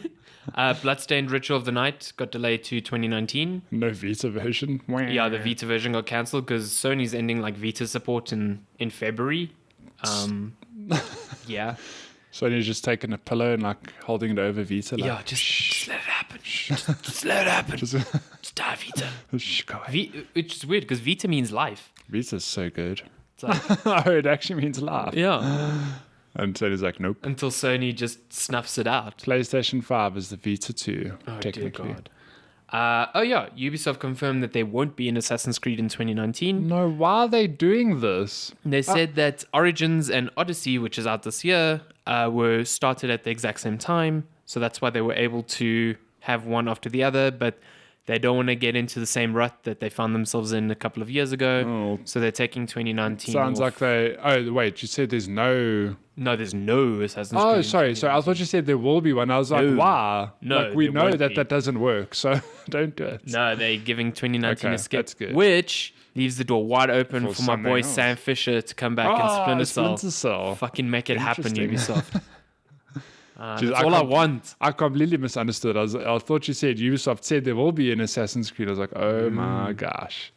[SPEAKER 1] Bloodstained Ritual of the Night got delayed to 2019.
[SPEAKER 2] No Vita version.
[SPEAKER 1] Yeah, the Vita version got cancelled because Sony's ending like Vita support in February. Yeah.
[SPEAKER 2] Sony's just taking a pillow and like holding it over Vita. Like,
[SPEAKER 1] Yeah, just let it happen. Just let it happen. Just die, Vita.
[SPEAKER 2] Go away.
[SPEAKER 1] Which is weird because Vita means life.
[SPEAKER 2] Vita's so good.
[SPEAKER 1] It's like,
[SPEAKER 2] Oh, it actually means laugh.
[SPEAKER 1] yeah.
[SPEAKER 2] And Sony's like, nope.
[SPEAKER 1] Until Sony just snuffs it out.
[SPEAKER 2] PlayStation 5 is the Vita 2,
[SPEAKER 1] Oh,
[SPEAKER 2] technically.
[SPEAKER 1] dear God. Ubisoft confirmed that there won't be an Assassin's Creed in 2019.
[SPEAKER 2] No, why are they doing this?
[SPEAKER 1] They said that Origins and Odyssey, which is out this year, were started at the exact same time. So that's why they were able to have one after the other. But they don't want to get into the same rut that they found themselves in a couple of years ago.
[SPEAKER 2] Oh.
[SPEAKER 1] So they're taking 2019
[SPEAKER 2] Sounds
[SPEAKER 1] off.
[SPEAKER 2] like they... Oh, wait, you said there's no...
[SPEAKER 1] No, there's no Assassin's Creed.
[SPEAKER 2] Oh,
[SPEAKER 1] in
[SPEAKER 2] sorry.
[SPEAKER 1] 2019.
[SPEAKER 2] I thought you said there will be one. I was like,
[SPEAKER 1] No.
[SPEAKER 2] why?
[SPEAKER 1] No,
[SPEAKER 2] like, we
[SPEAKER 1] there
[SPEAKER 2] know
[SPEAKER 1] won't
[SPEAKER 2] that
[SPEAKER 1] be.
[SPEAKER 2] that doesn't work, so don't do it.
[SPEAKER 1] No, they're giving 2019 a
[SPEAKER 2] Okay,
[SPEAKER 1] skip,
[SPEAKER 2] that's good.
[SPEAKER 1] which leaves the door wide open for my
[SPEAKER 2] something
[SPEAKER 1] boy
[SPEAKER 2] else.
[SPEAKER 1] Sam Fisher to come back in Splinter Cell.
[SPEAKER 2] Splinter Cell.
[SPEAKER 1] Fucking make it happen,
[SPEAKER 2] Interesting.
[SPEAKER 1] Ubisoft.
[SPEAKER 2] Jeez,
[SPEAKER 1] That's all I want.
[SPEAKER 2] I completely misunderstood. I thought you said Ubisoft said there will be an Assassin's Creed. I was like, oh my gosh.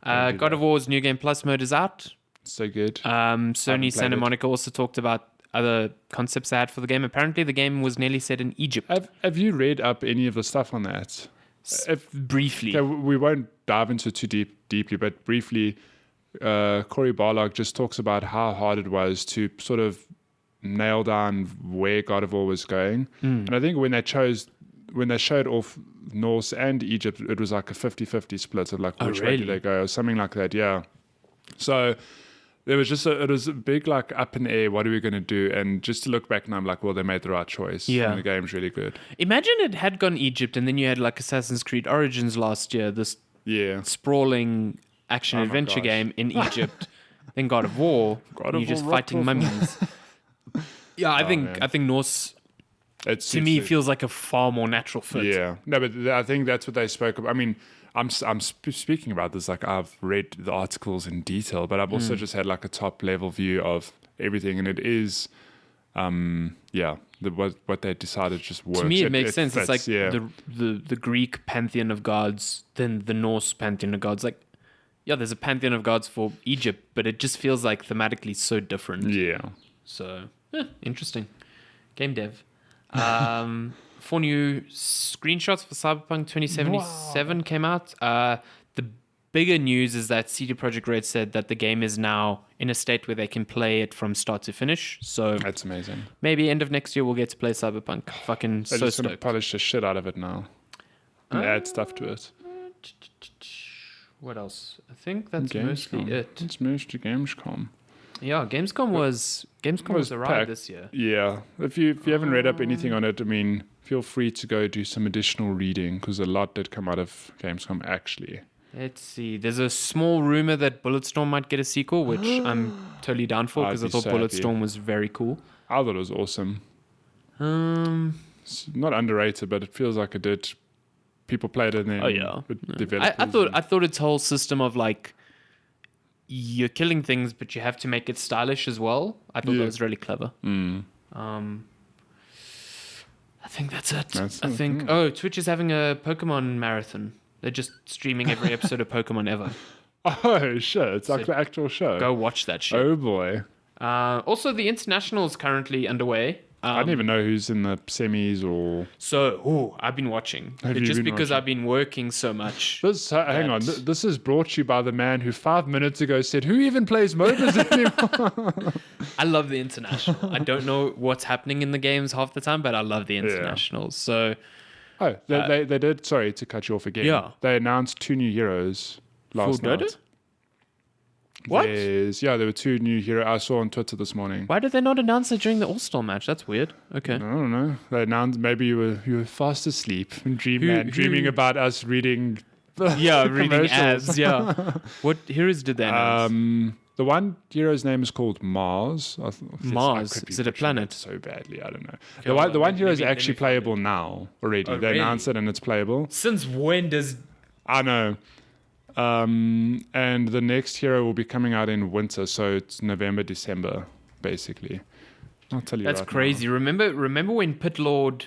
[SPEAKER 1] God of War's New Game Plus mode is out.
[SPEAKER 2] So good.
[SPEAKER 1] Sony
[SPEAKER 2] played
[SPEAKER 1] Santa
[SPEAKER 2] it.
[SPEAKER 1] Monica also talked about other concepts they had for the game. Apparently, the game was nearly set in Egypt.
[SPEAKER 2] Have you read up any of the stuff on that?
[SPEAKER 1] Briefly.
[SPEAKER 2] Okay, we won't dive into it too deeply, but briefly, Cory Barlog just talks about how hard it was to sort of nail down where God of War was going. And I think when they showed off Norse and Egypt, it was like a 50-50 split of like which way
[SPEAKER 1] really?
[SPEAKER 2] did they go or something like that. Yeah. So there was just it was a big like up in the air. What are we going to do? And just to look back now, I'm like, well, they made the right choice.
[SPEAKER 1] Yeah.
[SPEAKER 2] And the game's really good.
[SPEAKER 1] Imagine it had gone Egypt and then you had like Assassin's Creed Origins last year, this
[SPEAKER 2] Yeah.
[SPEAKER 1] sprawling action
[SPEAKER 2] Oh my
[SPEAKER 1] adventure
[SPEAKER 2] gosh.
[SPEAKER 1] game in Egypt. Then God of War,
[SPEAKER 2] God
[SPEAKER 1] and
[SPEAKER 2] of
[SPEAKER 1] you're just
[SPEAKER 2] War
[SPEAKER 1] fighting
[SPEAKER 2] rocked off.
[SPEAKER 1] mummies. Yeah, I
[SPEAKER 2] man.
[SPEAKER 1] think Norse
[SPEAKER 2] It's
[SPEAKER 1] to me feels like a far more natural fit.
[SPEAKER 2] Yeah, no, but I think that's what they spoke about. I mean, I'm speaking about this like I've read the articles in detail, but I've also just had like a top level view of everything, and it is, what they decided just works.
[SPEAKER 1] To me, it makes sense.
[SPEAKER 2] fits,
[SPEAKER 1] It's like
[SPEAKER 2] yeah.
[SPEAKER 1] the Greek pantheon of gods, then the Norse pantheon of gods. Like, yeah, there's a pantheon of gods for Egypt, but it just feels like thematically so different.
[SPEAKER 2] Yeah.
[SPEAKER 1] So, interesting. Game dev. 4 new screenshots for Cyberpunk 2077 came out. The bigger news is that CD Projekt Red said that the game is now in a state where they can play it from start to finish. So
[SPEAKER 2] That's amazing.
[SPEAKER 1] maybe end of next year we'll get to play Cyberpunk. Fucking
[SPEAKER 2] They're
[SPEAKER 1] so
[SPEAKER 2] just going to
[SPEAKER 1] stoked.
[SPEAKER 2] polish the shit out of it now and add stuff to it.
[SPEAKER 1] What else? I think that's mostly it.
[SPEAKER 2] Let's move to Gamescom.
[SPEAKER 1] Yeah, Gamescom was a ride
[SPEAKER 2] packed.
[SPEAKER 1] this year.
[SPEAKER 2] Yeah, if you haven't read up anything on it, I mean, feel free to go do some additional reading because a lot did come out of Gamescom actually.
[SPEAKER 1] Let's see. There's a small rumor that Bulletstorm might get a sequel, which I'm totally down for because I
[SPEAKER 2] I'd be
[SPEAKER 1] thought
[SPEAKER 2] so happy.
[SPEAKER 1] Bulletstorm was very cool.
[SPEAKER 2] I thought it was awesome. It's not underrated, but it feels like it did. People played it and then developers.
[SPEAKER 1] I thought its whole system of like you're killing things, but you have to make it stylish as well. I thought that was really clever. I think that's it. Twitch is having a Pokemon marathon. They're just streaming every episode of Pokemon ever.
[SPEAKER 2] Oh shit! It's like the actual show.
[SPEAKER 1] Go watch that shit.
[SPEAKER 2] Oh boy!
[SPEAKER 1] Also, the international is currently underway.
[SPEAKER 2] I don't even know who's in the semis or.
[SPEAKER 1] So, I've been watching.
[SPEAKER 2] Have you
[SPEAKER 1] Just
[SPEAKER 2] been
[SPEAKER 1] because
[SPEAKER 2] watching?
[SPEAKER 1] I've been working so much.
[SPEAKER 2] Hang on. This is brought to you by the man who 5 minutes ago said, "Who even plays MOBAs anymore?"
[SPEAKER 1] I love the international. I don't know what's happening in the games half the time, but I love the internationals. So,
[SPEAKER 2] Oh, they did. Sorry to cut you off again.
[SPEAKER 1] Yeah.
[SPEAKER 2] They announced 2 new heroes last
[SPEAKER 1] Full Dota?
[SPEAKER 2] night.
[SPEAKER 1] What?
[SPEAKER 2] There were 2 new heroes I saw on Twitter this morning.
[SPEAKER 1] Why did they not announce it during the All-Star match? That's weird. Okay.
[SPEAKER 2] I don't know. They announced maybe you were fast asleep and dreaming about us reading.
[SPEAKER 1] Yeah, reading
[SPEAKER 2] commercials.
[SPEAKER 1] ads. Yeah. What heroes did they announce?
[SPEAKER 2] The one hero's name is called Mars.
[SPEAKER 1] Mars?
[SPEAKER 2] I could be
[SPEAKER 1] Is it a
[SPEAKER 2] butchering
[SPEAKER 1] planet?
[SPEAKER 2] so badly, I don't know.
[SPEAKER 1] Okay,
[SPEAKER 2] The one hero is
[SPEAKER 1] let me
[SPEAKER 2] actually
[SPEAKER 1] find
[SPEAKER 2] playable now already.
[SPEAKER 1] Oh,
[SPEAKER 2] They
[SPEAKER 1] really?
[SPEAKER 2] announced it and it's playable.
[SPEAKER 1] Since when does...
[SPEAKER 2] I know. And the next hero will be coming out in winter, so it's November, December, basically. I'll tell you.
[SPEAKER 1] That's
[SPEAKER 2] right
[SPEAKER 1] crazy. Remember when Pit Lord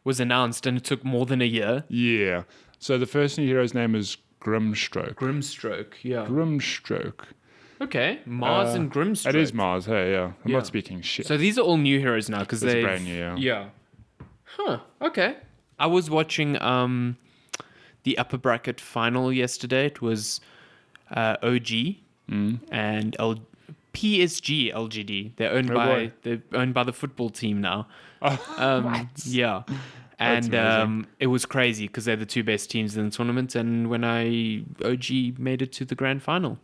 [SPEAKER 1] was announced and it took more than a year?
[SPEAKER 2] now. Yeah. So the first new hero's name is Grimstroke.
[SPEAKER 1] Grimstroke, yeah.
[SPEAKER 2] Grimstroke.
[SPEAKER 1] Okay, Mars and Grimstroke.
[SPEAKER 2] It is Mars. Hey, yeah. I'm
[SPEAKER 1] Yeah.
[SPEAKER 2] not speaking shit.
[SPEAKER 1] So these are all new heroes now because
[SPEAKER 2] It's
[SPEAKER 1] they
[SPEAKER 2] brand new, yeah.
[SPEAKER 1] Yeah. Huh. Okay. I was watching the upper bracket final yesterday. It was OG and PSG LGD. They're owned by the football team now. Yeah. And it was crazy because they're the 2 best teams in the tournament. And when OG made it to the grand final.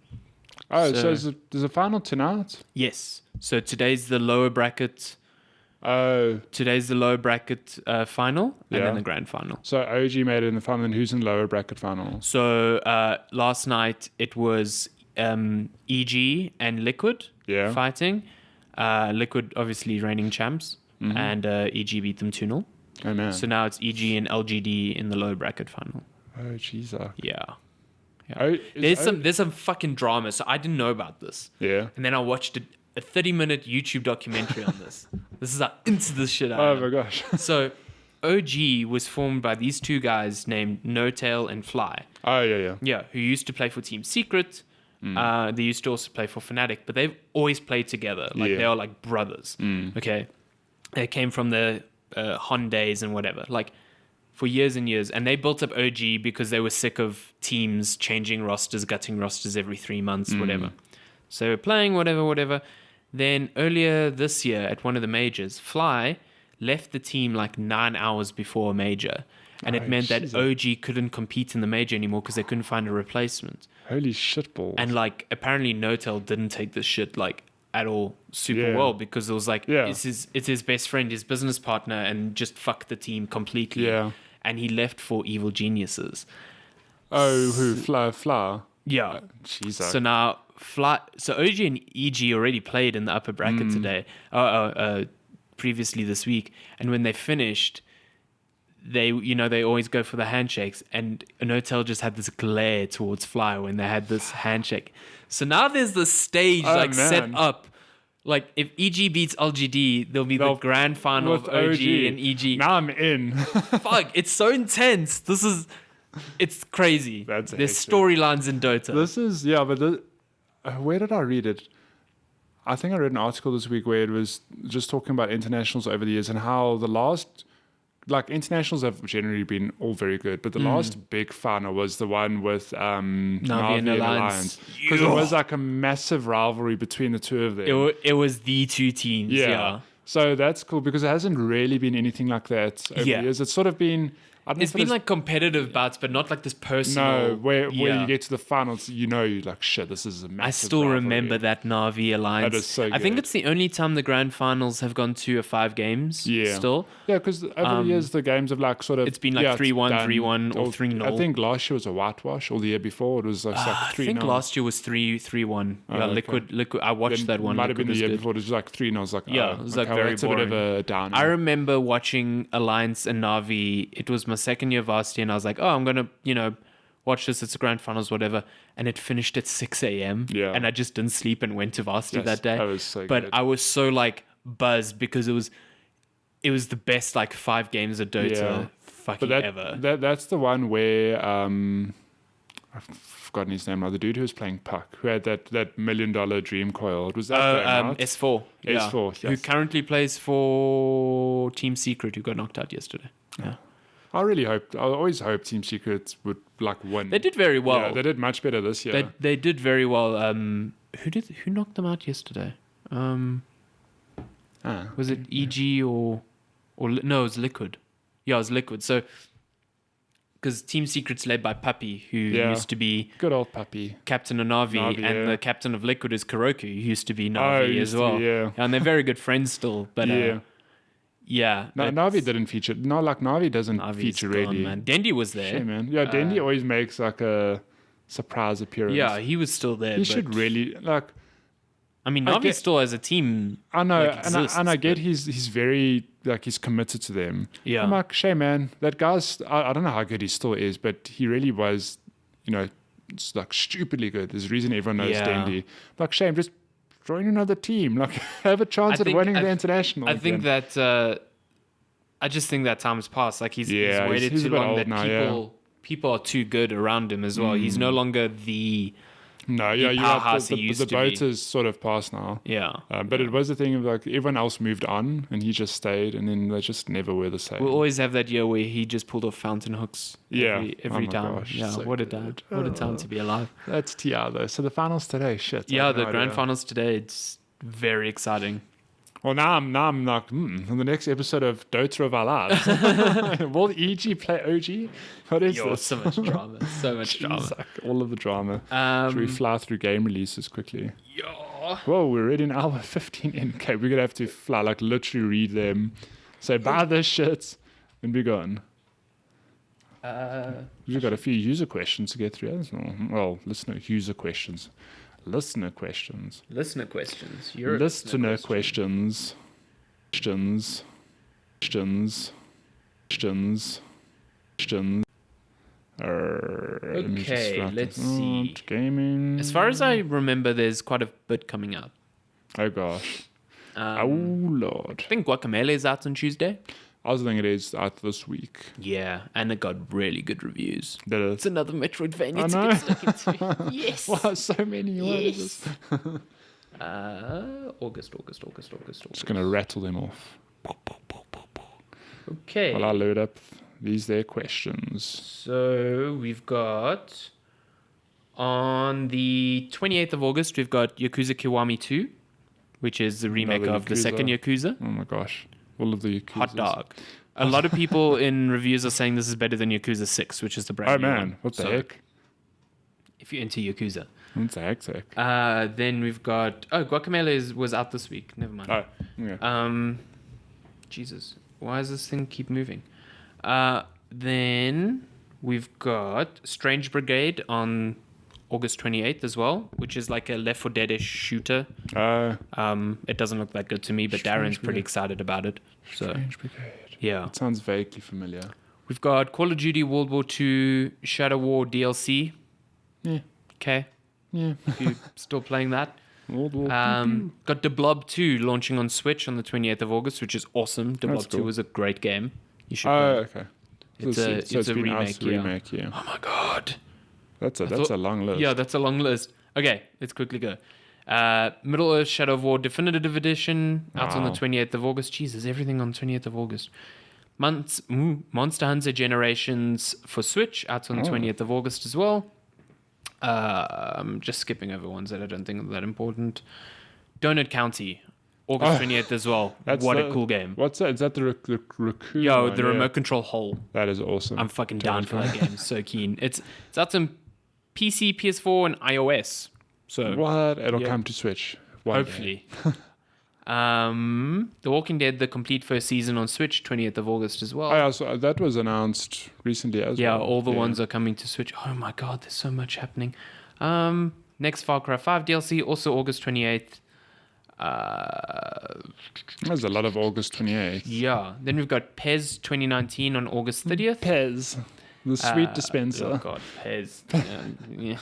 [SPEAKER 2] Oh,
[SPEAKER 1] So-
[SPEAKER 2] so there's a final tonight?
[SPEAKER 1] Yes. So today's the lower bracket.
[SPEAKER 2] Oh,
[SPEAKER 1] Today's the lower bracket final and
[SPEAKER 2] Yeah.
[SPEAKER 1] then the grand final.
[SPEAKER 2] so OG made it in the final, and who's in lower bracket final?
[SPEAKER 1] So last night it was EG and Liquid
[SPEAKER 2] Yeah.
[SPEAKER 1] fighting. Liquid obviously reigning champs, and EG beat them 2-0.
[SPEAKER 2] Oh, man.
[SPEAKER 1] So now it's EG and LGD in the lower bracket final.
[SPEAKER 2] Oh, jeez.
[SPEAKER 1] Yeah.
[SPEAKER 2] Oh,
[SPEAKER 1] There's some fucking drama. So I didn't know about this.
[SPEAKER 2] Yeah.
[SPEAKER 1] And then I watched a 30-minute YouTube documentary on this. This is how into this shit I
[SPEAKER 2] Oh,
[SPEAKER 1] am.
[SPEAKER 2] my gosh.
[SPEAKER 1] So OG was formed by these 2 guys named No Tail and Fly.
[SPEAKER 2] Oh, yeah.
[SPEAKER 1] Yeah, who used to play for Team Secret. They used to also play for Fnatic, but they've always played together. Like
[SPEAKER 2] Yeah.
[SPEAKER 1] they are like brothers. Okay, they came from the Hon days and whatever. Like for years and years, and they built up OG because they were sick of teams changing rosters, gutting rosters every 3 months, whatever. So they were playing whatever. Then earlier this year at one of the majors, Fly left the team like 9 hours before a major. And it meant that OG couldn't compete in the major anymore because they couldn't find a replacement.
[SPEAKER 2] Holy shitballs.
[SPEAKER 1] And like apparently No-Tail didn't take this shit like at all super
[SPEAKER 2] Yeah.
[SPEAKER 1] well because it was like
[SPEAKER 2] Yeah.
[SPEAKER 1] it's his best friend, his business partner, and just fucked the team completely.
[SPEAKER 2] Yeah.
[SPEAKER 1] And he left for Evil Geniuses.
[SPEAKER 2] Oh, who? Fla.
[SPEAKER 1] Yeah.
[SPEAKER 2] Jesus.
[SPEAKER 1] So now so OG and EG already played in the upper bracket today. Previously this week, and when they finished, they always go for the handshakes, and No-Tail just had this glare towards Fly when they had this handshake. So now there's this stage set up. Like if EG beats LGD, there'll be the grand final of
[SPEAKER 2] with
[SPEAKER 1] OG and EG.
[SPEAKER 2] Now I'm in.
[SPEAKER 1] Fuck, it's so intense. It's crazy.
[SPEAKER 2] That's
[SPEAKER 1] There's
[SPEAKER 2] hectic.
[SPEAKER 1] storylines in Dota.
[SPEAKER 2] This is, where did I read it? I think I read an article this week where it was just talking about internationals over the years and how the last, like internationals have generally been all very good, but the last big final was the one with Navi and Alliance. Because it was like a massive rivalry between the 2 of them.
[SPEAKER 1] It was the 2 teams. Yeah.
[SPEAKER 2] So that's cool because it hasn't really been anything like that over the years. It's sort of been...
[SPEAKER 1] It's been like competitive bouts, but not like this personal.
[SPEAKER 2] No, where you get to the finals, you're like, shit, this is a massive
[SPEAKER 1] I still
[SPEAKER 2] rivalry.
[SPEAKER 1] remember that Navi Alliance.
[SPEAKER 2] That is so
[SPEAKER 1] I think
[SPEAKER 2] good.
[SPEAKER 1] it's the only time the grand finals have gone to a 5 games.
[SPEAKER 2] Yeah.
[SPEAKER 1] Still.
[SPEAKER 2] Yeah, because over the years, the games have like sort of...
[SPEAKER 1] It's been like 3-1,
[SPEAKER 2] done.
[SPEAKER 1] 3-1, or 3-0.
[SPEAKER 2] I think last year was a whitewash, or the year before it was like 3-0.
[SPEAKER 1] I think last year was 3-1. Yeah,
[SPEAKER 2] okay.
[SPEAKER 1] Liquid. I watched that one.
[SPEAKER 2] Might have been
[SPEAKER 1] Liquid
[SPEAKER 2] the year
[SPEAKER 1] was good.
[SPEAKER 2] before. It was like 3-0. I was like,
[SPEAKER 1] Yeah, it was like very
[SPEAKER 2] it's a bit of a down.
[SPEAKER 1] I remember watching Alliance and Navi. It was my second year varsity, and I was like, oh, I'm going to, watch this. It's a grand finals, whatever. And it finished at 6 a.m.
[SPEAKER 2] Yeah.
[SPEAKER 1] And I just didn't sleep and went to varsity
[SPEAKER 2] Yes,
[SPEAKER 1] that day.
[SPEAKER 2] that was so
[SPEAKER 1] but
[SPEAKER 2] good.
[SPEAKER 1] I was so like buzzed because it was the best like 5 games of Dota fucking ever.
[SPEAKER 2] That's the one where I've forgotten his name now. The dude who was playing Puck, who had that $1 million dream coil. Was that game out?
[SPEAKER 1] S4. Yeah.
[SPEAKER 2] S4,
[SPEAKER 1] Who
[SPEAKER 2] yes.
[SPEAKER 1] currently plays for Team Secret, who got knocked out yesterday. Yeah.
[SPEAKER 2] I always hoped Team Secret would like win.
[SPEAKER 1] They did very well.
[SPEAKER 2] Yeah, they did much better this year.
[SPEAKER 1] They did very well. Who knocked them out yesterday? Was it EG or no? It was Liquid. Yeah, it was Liquid. So because Team Secret's led by Puppy, who
[SPEAKER 2] Yeah.
[SPEAKER 1] used to be
[SPEAKER 2] Good old puppy.
[SPEAKER 1] Captain of Navi,
[SPEAKER 2] Navi,
[SPEAKER 1] and
[SPEAKER 2] yeah.
[SPEAKER 1] the captain of Liquid is Kuroku, who used to be
[SPEAKER 2] Oh,
[SPEAKER 1] Navi
[SPEAKER 2] he
[SPEAKER 1] as
[SPEAKER 2] used to
[SPEAKER 1] well.
[SPEAKER 2] be, yeah.
[SPEAKER 1] And they're very good friends still. But
[SPEAKER 2] Yeah.
[SPEAKER 1] yeah.
[SPEAKER 2] No,
[SPEAKER 1] it's-
[SPEAKER 2] Navi didn't feature. No, like Navi doesn't
[SPEAKER 1] Navi's
[SPEAKER 2] feature
[SPEAKER 1] gone,
[SPEAKER 2] really.
[SPEAKER 1] man. Dendi was there.
[SPEAKER 2] Shame, man. Yeah, Dendi always makes like a surprise appearance.
[SPEAKER 1] Yeah, he was still there.
[SPEAKER 2] he
[SPEAKER 1] but,
[SPEAKER 2] should really like.
[SPEAKER 1] I mean,
[SPEAKER 2] I
[SPEAKER 1] Navi
[SPEAKER 2] get-
[SPEAKER 1] still as a team.
[SPEAKER 2] I know,
[SPEAKER 1] like, exists,
[SPEAKER 2] and I get
[SPEAKER 1] but-
[SPEAKER 2] he's very like he's committed to them.
[SPEAKER 1] Yeah.
[SPEAKER 2] I'm like, shame, man. That guy's. I don't know how good he still is, but he really was. You know, it's like stupidly good. There's a reason everyone knows
[SPEAKER 1] Yeah.
[SPEAKER 2] Dendi. Like, shame, just join another team. Like, have a chance at winning the international.
[SPEAKER 1] I think
[SPEAKER 2] again.
[SPEAKER 1] that I just think that time has passed. Like he's
[SPEAKER 2] Yeah,
[SPEAKER 1] waited
[SPEAKER 2] he's a
[SPEAKER 1] too
[SPEAKER 2] bit
[SPEAKER 1] long
[SPEAKER 2] old
[SPEAKER 1] that
[SPEAKER 2] now, yeah.
[SPEAKER 1] people are too good around him as well. He's no longer the
[SPEAKER 2] No, yeah, you're
[SPEAKER 1] powerhouse
[SPEAKER 2] right.
[SPEAKER 1] he used
[SPEAKER 2] The
[SPEAKER 1] to
[SPEAKER 2] boat
[SPEAKER 1] be.
[SPEAKER 2] is sort of past now.
[SPEAKER 1] yeah.
[SPEAKER 2] But it was the thing of like everyone else moved on and he just stayed, and then they just never were the same.
[SPEAKER 1] We'll always have that year where he just pulled off fountain hooks.
[SPEAKER 2] Yeah.
[SPEAKER 1] every
[SPEAKER 2] Oh my
[SPEAKER 1] time.
[SPEAKER 2] gosh,
[SPEAKER 1] Yeah,
[SPEAKER 2] so
[SPEAKER 1] what a
[SPEAKER 2] good.
[SPEAKER 1] time! What a time to be alive.
[SPEAKER 2] That's TR though. So the finals today, shit. I
[SPEAKER 1] Yeah,
[SPEAKER 2] have
[SPEAKER 1] the
[SPEAKER 2] no
[SPEAKER 1] grand
[SPEAKER 2] idea.
[SPEAKER 1] finals today. It's very exciting.
[SPEAKER 2] Well, now I'm like, on the next episode of Dota of Our Lives. Will EG play OG? What is
[SPEAKER 1] Yo,
[SPEAKER 2] this?
[SPEAKER 1] so much drama. So much drama.
[SPEAKER 2] Jeez, like, all of the drama. Should we fly through game releases quickly?
[SPEAKER 1] Yo.
[SPEAKER 2] Whoa, we're already an hour 15 in. Okay, we're gonna have to fly, like literally read them, say buy this shit, and be gone. We've got a few user questions to get through. Well, user questions. Listener questions.
[SPEAKER 1] Listener questions. You're a
[SPEAKER 2] Listener questions. Questions. Let me just
[SPEAKER 1] Okay,
[SPEAKER 2] write
[SPEAKER 1] let's
[SPEAKER 2] this
[SPEAKER 1] see.
[SPEAKER 2] out. Gaming.
[SPEAKER 1] As far as I remember, there's quite a bit coming out.
[SPEAKER 2] Oh gosh. Oh lord.
[SPEAKER 1] I think Guacamelee is out on Tuesday.
[SPEAKER 2] I was thinking it is out this week.
[SPEAKER 1] Yeah, and it got really good reviews.
[SPEAKER 2] Did it?
[SPEAKER 1] It's another Metroidvania
[SPEAKER 2] I
[SPEAKER 1] to
[SPEAKER 2] know.
[SPEAKER 1] get stuck into. Yes.
[SPEAKER 2] Wow, so many. What is this?
[SPEAKER 1] August.
[SPEAKER 2] Just gonna rattle them off
[SPEAKER 1] Okay.
[SPEAKER 2] while I load up these their questions.
[SPEAKER 1] So we've got on the 28th of August, we've got Yakuza Kiwami 2, which is the remake
[SPEAKER 2] Another
[SPEAKER 1] of the
[SPEAKER 2] Yakuza.
[SPEAKER 1] second Yakuza.
[SPEAKER 2] Oh my gosh, all of the Yakuzas.
[SPEAKER 1] Hot dog. A lot of people in reviews are saying this is better than Yakuza 6, which is the brand
[SPEAKER 2] Oh
[SPEAKER 1] new
[SPEAKER 2] man,
[SPEAKER 1] one.
[SPEAKER 2] what the
[SPEAKER 1] So,
[SPEAKER 2] heck?
[SPEAKER 1] If you're into Yakuza.
[SPEAKER 2] What's the heck?
[SPEAKER 1] Then we've got... Oh, Guacamelee was out this week. Never mind.
[SPEAKER 2] Oh, yeah.
[SPEAKER 1] Jesus. Why does this thing keep moving? Then we've got Strange Brigade on August 28th as well, which is like a Left 4 Dead-ish shooter. It doesn't look that good to me, but
[SPEAKER 2] Strange
[SPEAKER 1] Darren's pretty
[SPEAKER 2] Brigade.
[SPEAKER 1] excited about it. So,
[SPEAKER 2] Strange Brigade.
[SPEAKER 1] yeah.
[SPEAKER 2] It sounds vaguely familiar.
[SPEAKER 1] We've got Call of Duty World War II Shadow War DLC.
[SPEAKER 2] Yeah.
[SPEAKER 1] Okay.
[SPEAKER 2] Yeah.
[SPEAKER 1] If you're still playing that.
[SPEAKER 2] World War
[SPEAKER 1] Got The Blob 2 launching on Switch on the 28th of August, which is awesome. The
[SPEAKER 2] That's
[SPEAKER 1] Blob 2
[SPEAKER 2] cool.
[SPEAKER 1] was a great game. You should
[SPEAKER 2] Oh,
[SPEAKER 1] play it.
[SPEAKER 2] okay.
[SPEAKER 1] It's
[SPEAKER 2] So
[SPEAKER 1] a-
[SPEAKER 2] it's
[SPEAKER 1] it's a
[SPEAKER 2] been out,
[SPEAKER 1] remake, yeah.
[SPEAKER 2] remake, yeah.
[SPEAKER 1] Oh my god.
[SPEAKER 2] That's a
[SPEAKER 1] thought-
[SPEAKER 2] a long list.
[SPEAKER 1] Yeah, that's a long list. Okay, let's quickly go. Middle Earth Shadow of War Definitive Edition out on the
[SPEAKER 2] Wow.
[SPEAKER 1] 28th of August. Jesus, everything on 28th of August. Monster Hunter Generations for Switch out on the 20th of August as well. I'm just skipping over ones that I don't think are that important. Donut County, August 28th as well.
[SPEAKER 2] That's
[SPEAKER 1] What
[SPEAKER 2] the-
[SPEAKER 1] a cool game.
[SPEAKER 2] What's that? Is that the raccoon?
[SPEAKER 1] Yo,
[SPEAKER 2] one?
[SPEAKER 1] the
[SPEAKER 2] Yeah.
[SPEAKER 1] remote control hole.
[SPEAKER 2] That is awesome.
[SPEAKER 1] I'm fucking down for that game. So keen. It's out on PC, PS4, and iOS. So
[SPEAKER 2] What? It'll
[SPEAKER 1] Yeah.
[SPEAKER 2] come to Switch. One day.
[SPEAKER 1] hopefully. The Walking Dead, the complete first season on Switch, 20th of August as well.
[SPEAKER 2] Oh, yeah, so that was announced recently as
[SPEAKER 1] Yeah,
[SPEAKER 2] well.
[SPEAKER 1] all the ones are coming to Switch. Oh my god, there's so much happening. Next Far Cry 5 DLC, also August 28th.
[SPEAKER 2] There's a lot of August 28th.
[SPEAKER 1] Yeah. Then we've got Pez 2019 on August 30th.
[SPEAKER 2] Pez, the sweet dispenser.
[SPEAKER 1] Oh god, Pez. Yeah.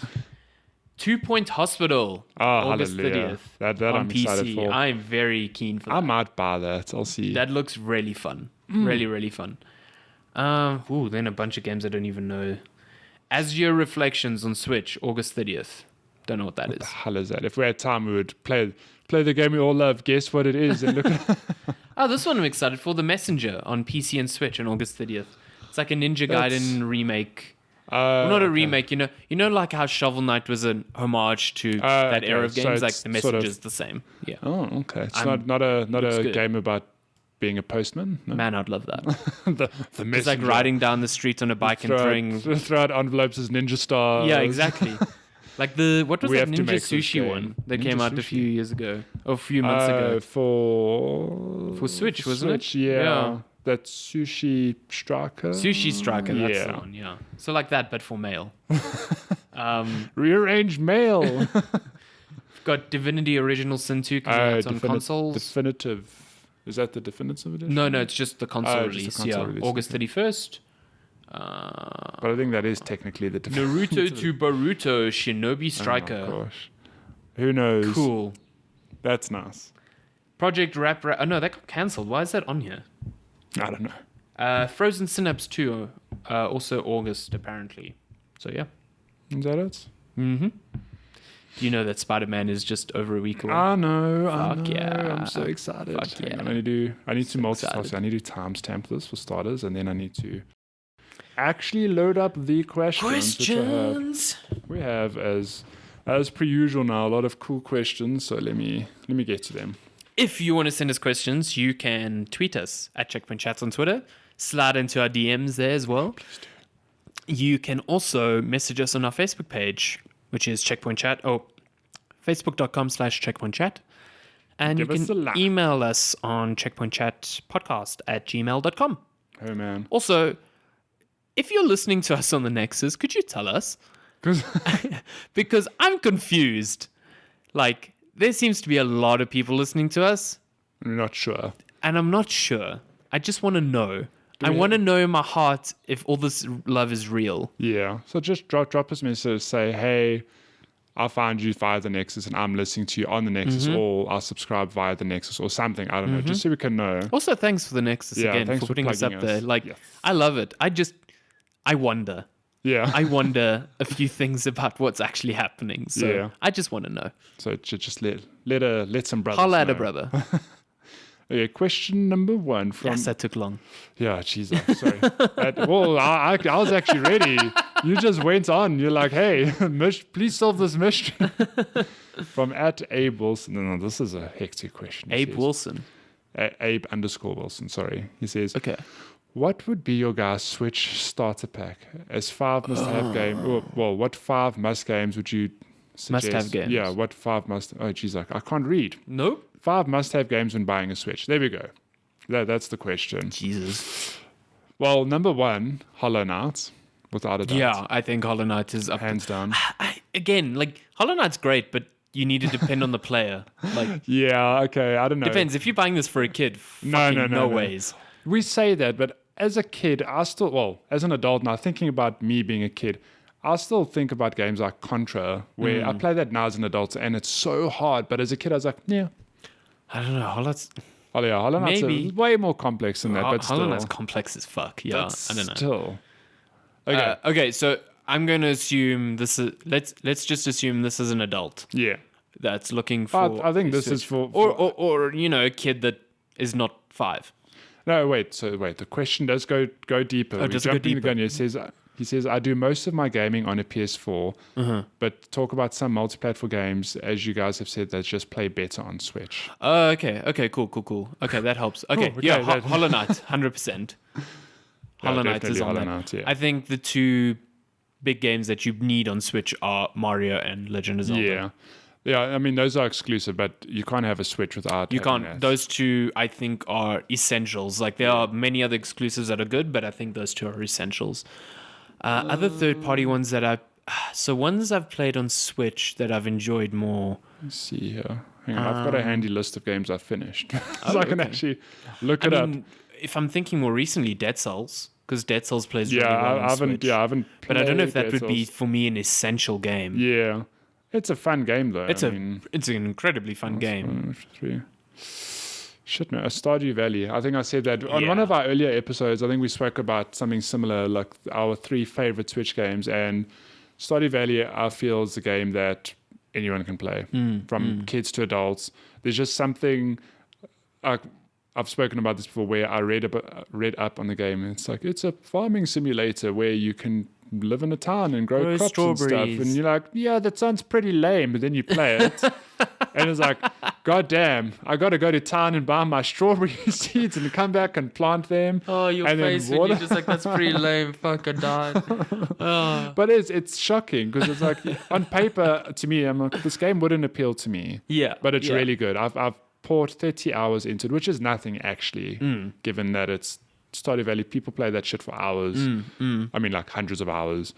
[SPEAKER 1] 2 Point Hospital,
[SPEAKER 2] Oh,
[SPEAKER 1] August
[SPEAKER 2] hallelujah.
[SPEAKER 1] 30th.
[SPEAKER 2] That
[SPEAKER 1] on
[SPEAKER 2] I'm excited
[SPEAKER 1] PC.
[SPEAKER 2] for.
[SPEAKER 1] I'm very keen for
[SPEAKER 2] I
[SPEAKER 1] that.
[SPEAKER 2] might buy that. I'll see.
[SPEAKER 1] That looks really fun. Really, really fun. Then a bunch of games I don't even know. Azure Reflections on Switch, August 30th. Don't know what that
[SPEAKER 2] What the
[SPEAKER 1] is.
[SPEAKER 2] hell is that? If we had time, we would play the game we all love. Guess what it is? And look at
[SPEAKER 1] Oh, this one I'm excited for. The Messenger on PC and Switch on August 30th. It's like a Ninja
[SPEAKER 2] That's-
[SPEAKER 1] Gaiden remake. Well, not a
[SPEAKER 2] okay.
[SPEAKER 1] remake, you know, like how Shovel Knight was an homage to that
[SPEAKER 2] okay,
[SPEAKER 1] era of
[SPEAKER 2] so
[SPEAKER 1] games. Like
[SPEAKER 2] it's
[SPEAKER 1] the
[SPEAKER 2] sort of-
[SPEAKER 1] Messenger's the same. Yeah.
[SPEAKER 2] Oh, okay. It's
[SPEAKER 1] I'm-
[SPEAKER 2] not a
[SPEAKER 1] looks good.
[SPEAKER 2] game about being a postman. No?
[SPEAKER 1] Man, I'd love that.
[SPEAKER 2] the
[SPEAKER 1] It's like
[SPEAKER 2] messenger.
[SPEAKER 1] riding down the street on a bike and throwing.
[SPEAKER 2] throw out envelopes as ninja stars.
[SPEAKER 1] Yeah, exactly. Like what was
[SPEAKER 2] We
[SPEAKER 1] that
[SPEAKER 2] have to
[SPEAKER 1] Ninja
[SPEAKER 2] make this
[SPEAKER 1] Sushi
[SPEAKER 2] game.
[SPEAKER 1] one that
[SPEAKER 2] Ninja
[SPEAKER 1] came out a
[SPEAKER 2] Sushi?
[SPEAKER 1] few years ago, or a few months ago?
[SPEAKER 2] For
[SPEAKER 1] Switch, wasn't it?
[SPEAKER 2] Yeah.
[SPEAKER 1] Yeah.
[SPEAKER 2] That Sushi Striker.
[SPEAKER 1] Sushi Striker, that's the
[SPEAKER 2] Yeah.
[SPEAKER 1] one, yeah. So like that, but for mail.
[SPEAKER 2] Rearranged mail.
[SPEAKER 1] We've got Divinity Original Sin 2 coming out on consoles.
[SPEAKER 2] Definitive. Is that the definitive edition?
[SPEAKER 1] No, it's just the console
[SPEAKER 2] just the
[SPEAKER 1] release.
[SPEAKER 2] console
[SPEAKER 1] Yeah,
[SPEAKER 2] release,
[SPEAKER 1] August 31st.
[SPEAKER 2] But I think that is technically the
[SPEAKER 1] Naruto to Boruto Shinobi Striker.
[SPEAKER 2] Oh gosh. Who knows?
[SPEAKER 1] Cool.
[SPEAKER 2] That's nice.
[SPEAKER 1] Project Rap. Oh no, that got cancelled. Why is that on here?
[SPEAKER 2] I don't know.
[SPEAKER 1] Frozen Synapse 2, also August apparently. So yeah.
[SPEAKER 2] Is that it?
[SPEAKER 1] Mm-hmm. You know that Spider-Man is just over a week away.
[SPEAKER 2] I know.
[SPEAKER 1] Fuck yeah.
[SPEAKER 2] I'm so excited.
[SPEAKER 1] Fuck
[SPEAKER 2] Hang
[SPEAKER 1] yeah.
[SPEAKER 2] on, I need to multitask.
[SPEAKER 1] excited.
[SPEAKER 2] I need to timestamp this for starters, and then I need to actually load up the questions. Which we have as per usual now a lot of cool questions. So let me get to them.
[SPEAKER 1] If you want to send us questions, you can tweet us at Checkpoint Chats on Twitter. Slide into our DMs there as well. You can also message us on our Facebook page, which is Checkpoint Chat. Facebook.com/Checkpoint Chat. And
[SPEAKER 2] Give
[SPEAKER 1] you
[SPEAKER 2] us a
[SPEAKER 1] can
[SPEAKER 2] like.
[SPEAKER 1] email us on checkpointchatpodcast@gmail.com.
[SPEAKER 2] Oh man.
[SPEAKER 1] Also, if you're listening to us on the Nexus, could you tell us? Because I'm confused. Like, there seems to be a lot of people listening to us,
[SPEAKER 2] I'm not sure.
[SPEAKER 1] and I'm not sure. I just want to know. I want to know in my heart if all this love is real.
[SPEAKER 2] Yeah. So just drop us a message, say, hey, I found you via the Nexus and I'm listening to you on the Nexus, or I'll subscribe via the Nexus or something. I don't know. Just so we can know.
[SPEAKER 1] Also, thanks for the Nexus
[SPEAKER 2] Yeah,
[SPEAKER 1] again
[SPEAKER 2] thanks
[SPEAKER 1] for
[SPEAKER 2] for
[SPEAKER 1] putting us up
[SPEAKER 2] plugging
[SPEAKER 1] there.
[SPEAKER 2] us.
[SPEAKER 1] Like,
[SPEAKER 2] Yes.
[SPEAKER 1] I love it. I wonder.
[SPEAKER 2] Yeah.
[SPEAKER 1] I wonder a few things about what's actually happening. So
[SPEAKER 2] Yeah.
[SPEAKER 1] I just want to know.
[SPEAKER 2] So just let some brothers
[SPEAKER 1] Holla at
[SPEAKER 2] know.
[SPEAKER 1] a brother.
[SPEAKER 2] Okay, question number 1 from...
[SPEAKER 1] Yes, that took long.
[SPEAKER 2] Yeah, Jesus, sorry. I was actually ready. You just went on. You're like, hey, please solve this mystery. From @Abe Wilson. No, this is a hectic question. He
[SPEAKER 1] Abe
[SPEAKER 2] says.
[SPEAKER 1] Wilson.
[SPEAKER 2] Abe_Wilson, sorry. He says,
[SPEAKER 1] Okay.
[SPEAKER 2] what would be your guys' Switch starter pack? As 5 must-have game. Well, what 5 must games would you suggest?
[SPEAKER 1] Must-have games.
[SPEAKER 2] Yeah, what 5 must... Oh, geez, I can't read.
[SPEAKER 1] Nope.
[SPEAKER 2] 5 must-have games when buying a Switch. There we go. That's the question.
[SPEAKER 1] Jesus.
[SPEAKER 2] Well, number 1, Hollow Knight, without a doubt.
[SPEAKER 1] Yeah, I think Hollow Knight is up.
[SPEAKER 2] Hands down.
[SPEAKER 1] Again, like, Hollow Knight's great, but you need to depend on the player. Like,
[SPEAKER 2] Yeah, okay, I don't know.
[SPEAKER 1] depends. If you're buying this for a kid,
[SPEAKER 2] No,
[SPEAKER 1] no ways.
[SPEAKER 2] We say that, but as a kid, as an adult now, thinking about me being a kid, I still think about games like Contra, where I play that now as an adult, and it's so hard. But as a kid, I was like, yeah.
[SPEAKER 1] I don't know. Hollow Knight's
[SPEAKER 2] Maybe. Way more complex than that, but still.
[SPEAKER 1] Hollow Knight's complex as fuck. Yeah, I don't know.
[SPEAKER 2] Still. Okay.
[SPEAKER 1] Okay, so I'm going to assume this is. Let's just assume this is an adult
[SPEAKER 2] Yeah.
[SPEAKER 1] that's looking for.
[SPEAKER 2] But I think
[SPEAKER 1] a
[SPEAKER 2] this is
[SPEAKER 1] Switch.
[SPEAKER 2] for-
[SPEAKER 1] or a kid that is not 5.
[SPEAKER 2] No, wait. The question does go deeper.
[SPEAKER 1] Oh, does it go
[SPEAKER 2] jumping the
[SPEAKER 1] deeper?
[SPEAKER 2] gun. He says, I do most of my gaming on a PS4, but talk about some multi-platform games, as you guys have said, that just play better on Switch.
[SPEAKER 1] Oh, okay. Okay, cool. Okay, that helps. Okay,
[SPEAKER 2] Cool,
[SPEAKER 1] yeah,
[SPEAKER 2] okay, that-
[SPEAKER 1] Hollow Knight, 100%. Hollow Knight is
[SPEAKER 2] definitely
[SPEAKER 1] on
[SPEAKER 2] Hollow
[SPEAKER 1] that.
[SPEAKER 2] Knight, yeah.
[SPEAKER 1] I think the 2 big games that you need on Switch are Mario and Legend of Zelda.
[SPEAKER 2] Yeah. Yeah, I mean, those are exclusive, but you can't have a Switch without
[SPEAKER 1] You
[SPEAKER 2] having
[SPEAKER 1] can't.
[SPEAKER 2] that.
[SPEAKER 1] Those 2, I think, are essentials. Like, there are many other exclusives that are good, but I think those 2 are essentials. Other third-party ones that ones I've played on Switch that I've enjoyed more.
[SPEAKER 2] Let's see here. Hang on, I've got a handy list of games I've finished. So I can actually look it up.
[SPEAKER 1] If I'm thinking more recently, Dead Cells, because Dead Cells plays really well on
[SPEAKER 2] I haven't.
[SPEAKER 1] Switch.
[SPEAKER 2] Yeah, I haven't.
[SPEAKER 1] But I don't know if that
[SPEAKER 2] played
[SPEAKER 1] would be,
[SPEAKER 2] Dead
[SPEAKER 1] for me, an essential game.
[SPEAKER 2] Cells. Yeah, it's a fun game though.
[SPEAKER 1] It's an incredibly fun game.
[SPEAKER 2] 3. Shit, no, a Stardew Valley. I think I said that on
[SPEAKER 1] Yeah.
[SPEAKER 2] one of our earlier episodes. I think we spoke about something similar, like our 3 favorite Switch games, and Stardew Valley, I feel, is a game that anyone can play, from kids to adults. There's just something. I I've spoken about this before, where I read up on the game. And it's like, it's a farming simulator where you can live in a town and grow crops and stuff. And you're like, yeah, that sounds pretty lame. But then you play it. And it's like, God damn, I got to go to town and buy my strawberry seeds and come back and plant them.
[SPEAKER 1] Oh, your face when you're just like, that's pretty lame. Fuck, I died. Oh.
[SPEAKER 2] But it's shocking because it's like, on paper, to me, I'm like, this game wouldn't appeal to me.
[SPEAKER 1] Yeah.
[SPEAKER 2] But it's really good. I've poured 30 hours into it, which is nothing actually, given that it's Stardew Valley. People play that shit for hours. I mean, like hundreds of hours.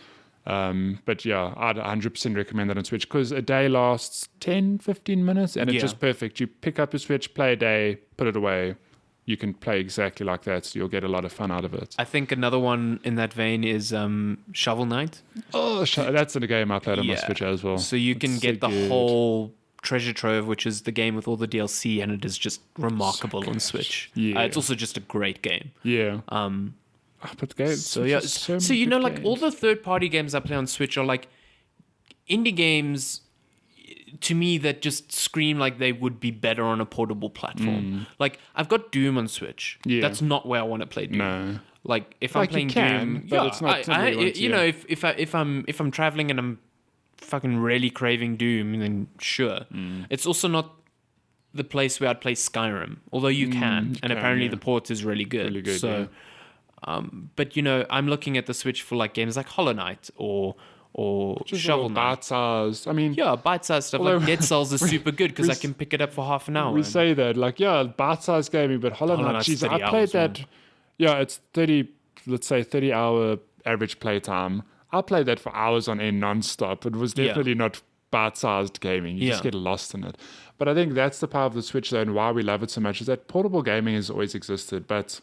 [SPEAKER 2] But yeah, I'd 100% recommend that on Switch because a day lasts 10, 15 minutes and it's just perfect. You pick up your Switch, play a day, put it away. You can play exactly like that, so you'll get a lot of fun out of it.
[SPEAKER 1] I think another one in that vein is Shovel Knight.
[SPEAKER 2] Oh, that's in a game I played on my Switch as well.
[SPEAKER 1] So you can get the whole treasure trove, which is the game with all the DLC, and it is just remarkable on Switch.
[SPEAKER 2] Yeah.
[SPEAKER 1] It's also just a great game.
[SPEAKER 2] Yeah. But the game,
[SPEAKER 1] so you know, like
[SPEAKER 2] games.
[SPEAKER 1] all the third-party games I play on Switch are like indie games to me that just scream like they would be better on a portable platform. Like I've got Doom on Switch.
[SPEAKER 2] Yeah.
[SPEAKER 1] That's not where I want to play Doom.
[SPEAKER 2] No.
[SPEAKER 1] Like if I'm playing Doom,
[SPEAKER 2] but it's not
[SPEAKER 1] you know, if I'm traveling and I'm fucking really craving Doom, then sure. It's also not the place where I'd play Skyrim, although you can, and apparently the port is really good.
[SPEAKER 2] Really good.
[SPEAKER 1] So, but you know, I'm looking at the Switch for like games like Hollow Knight or
[SPEAKER 2] just
[SPEAKER 1] Shovel Knight.
[SPEAKER 2] bite-sized. I mean,
[SPEAKER 1] bite-sized stuff. Like Dead Cells is super good because I can pick it up for half an hour.
[SPEAKER 2] We say that, like, bite-sized gaming, but Hollow Knight, geez, I played that. Yeah, it's 30-hour average playtime. I played that for hours on end non-stop. It was definitely not bite-sized gaming. You just get lost in it. But I think that's the power of the Switch, though, and why we love it so much, is that portable gaming has always existed. But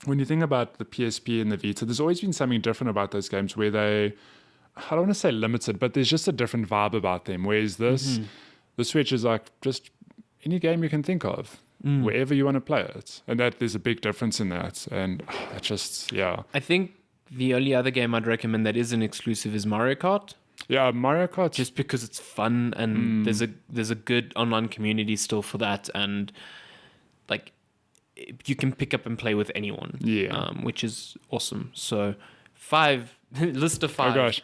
[SPEAKER 2] when you think about the PSP and the Vita, there's always been something different about those games where they, I don't want to say limited, but there's just a different vibe about them. Whereas this, the Switch is like just any game you can think of, wherever you want to play it. And that there's a big difference in that. And it's just,
[SPEAKER 1] I think the only other game I'd recommend that isn't exclusive is Mario Kart.
[SPEAKER 2] Yeah, Mario Kart.
[SPEAKER 1] Just because it's fun and there's a good online community still for that. And like you can pick up and play with anyone. Yeah. Which is awesome. So list of 5.
[SPEAKER 2] Oh gosh.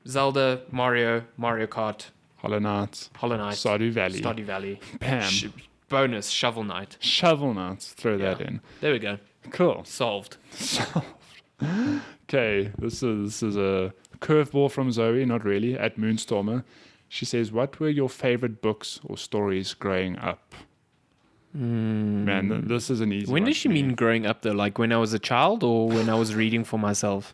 [SPEAKER 1] Zelda, Mario Kart,
[SPEAKER 2] Hollow Knight, Stardew Valley. Bam.
[SPEAKER 1] Bonus, Shovel Knight.
[SPEAKER 2] Throw that in.
[SPEAKER 1] There we go.
[SPEAKER 2] Cool.
[SPEAKER 1] Solved.
[SPEAKER 2] Okay, this is a curveball from Zoe, not really, at Moonstormer. She says, what were your favorite books or stories growing up? Man, this is an easy one.
[SPEAKER 1] When does she mean growing up, though? Like when I was a child or when I was reading for myself?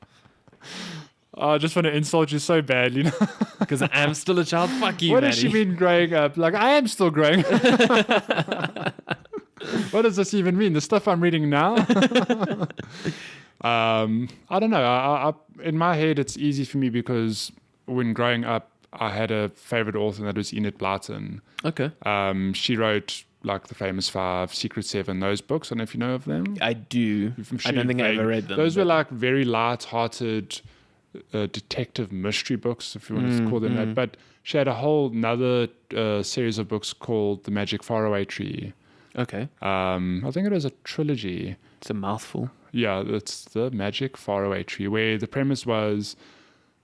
[SPEAKER 2] I just want to insult you so badly.
[SPEAKER 1] Because I am still a child. Fuck you,
[SPEAKER 2] What does she mean growing up? Like, I am still growing up. What does this even mean? The stuff I'm reading now? I don't know. I in my head, it's easy for me because when growing up, I had a favorite author, and that was Enid Blyton.
[SPEAKER 1] Okay.
[SPEAKER 2] She wrote like The Famous Five, Secret Seven, those books. I don't know if you know of them.
[SPEAKER 1] I do. I don't think I ever read them.
[SPEAKER 2] Those were like very light-hearted detective mystery books, if you want to call them that. But she had a whole another series of books called The Magic Faraway Tree.
[SPEAKER 1] Okay.
[SPEAKER 2] I think it was a trilogy.
[SPEAKER 1] It's a mouthful.
[SPEAKER 2] Yeah, it's The Magic Faraway Tree, where the premise was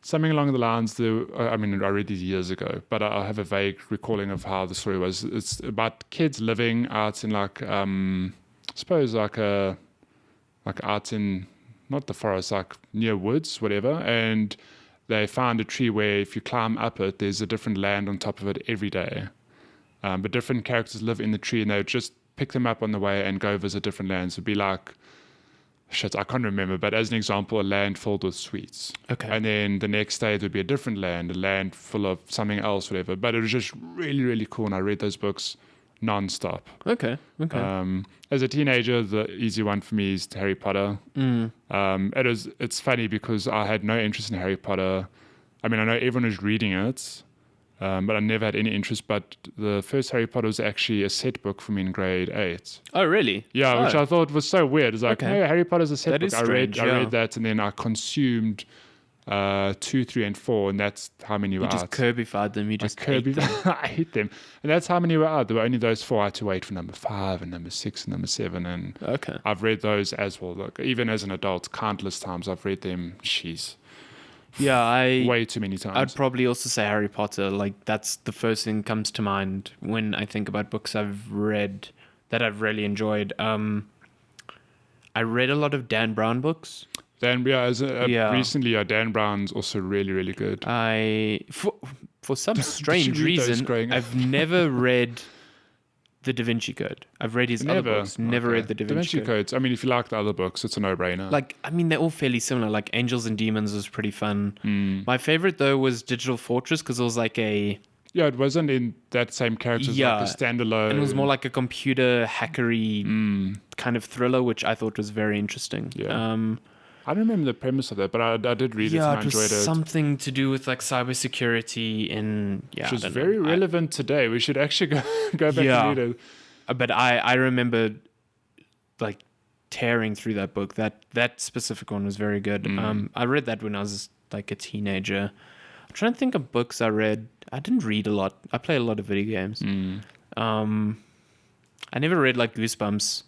[SPEAKER 2] something along the lines, I read these years ago, but I have a vague recalling of how the story was. It's about kids living out in like out in, not the forest, like near woods, whatever, and they found a tree where if you climb up it, there's a different land on top of it every day. But different characters live in the tree, and they would just pick them up on the way and go visit different lands. It would be like, I can't remember, but as an example, a land filled with sweets.
[SPEAKER 1] Okay.
[SPEAKER 2] And then the next day, there would be a different land, a land full of something else, whatever. But it was just really, really cool, and I read those books non-stop.
[SPEAKER 1] Okay.
[SPEAKER 2] As a teenager, the easy one for me is Harry Potter. It's funny because I had no interest in Harry Potter. I mean, I know everyone was reading it, but I never had any interest. But the first Harry Potter was actually a set book for me in grade 8.
[SPEAKER 1] Oh, really?
[SPEAKER 2] Yeah, which I thought was so weird. It's like, hey, Harry Potter's a set book.
[SPEAKER 1] Is strange,
[SPEAKER 2] I read that, and then I consumed 2, 3, and 4, and that's how many were
[SPEAKER 1] You just
[SPEAKER 2] out.
[SPEAKER 1] Kirby-fied them. You just ate them.
[SPEAKER 2] I hate them, and that's how many were out. There were only those 4. I had to wait for number 5 and number 6 and number 7, and
[SPEAKER 1] Okay.
[SPEAKER 2] I've read those as well. Look, even as an adult, countless times I've read them. Jeez,
[SPEAKER 1] Yeah,
[SPEAKER 2] way too many
[SPEAKER 1] I'd
[SPEAKER 2] times.
[SPEAKER 1] probably also say Harry Potter. Like, that's the first thing that comes to mind when I think about books I've read that I've really enjoyed. I read a lot of Dan Brown books.
[SPEAKER 2] Dan,
[SPEAKER 1] Yeah.
[SPEAKER 2] recently, Dan Brown's also really, really good.
[SPEAKER 1] For some strange
[SPEAKER 2] you read those
[SPEAKER 1] reason,
[SPEAKER 2] growing up?
[SPEAKER 1] I've never read The Da Vinci Code. I've read his other books. Never read The Da Vinci Code.
[SPEAKER 2] Codes. I mean, if you like the other books, it's a no-brainer.
[SPEAKER 1] Like, I mean, they're all fairly similar. Like, Angels and Demons was pretty fun. My favorite, though, was Digital Fortress because it was like a...
[SPEAKER 2] yeah, it wasn't in that same character. It was like a standalone.
[SPEAKER 1] And it was more like a computer hackery kind of thriller, which I thought was very interesting.
[SPEAKER 2] Yeah. I don't remember the premise of that, but I did read it and I
[SPEAKER 1] it was
[SPEAKER 2] enjoyed it.
[SPEAKER 1] something to do with like cybersecurity and
[SPEAKER 2] Which is very relevant today. We should actually go back and read it.
[SPEAKER 1] But I remember like tearing through that book. That specific one was very good. I read that when I was like a teenager. I'm trying to think of books I read. I didn't read a lot. I played a lot of video games. I never read like Goosebumps.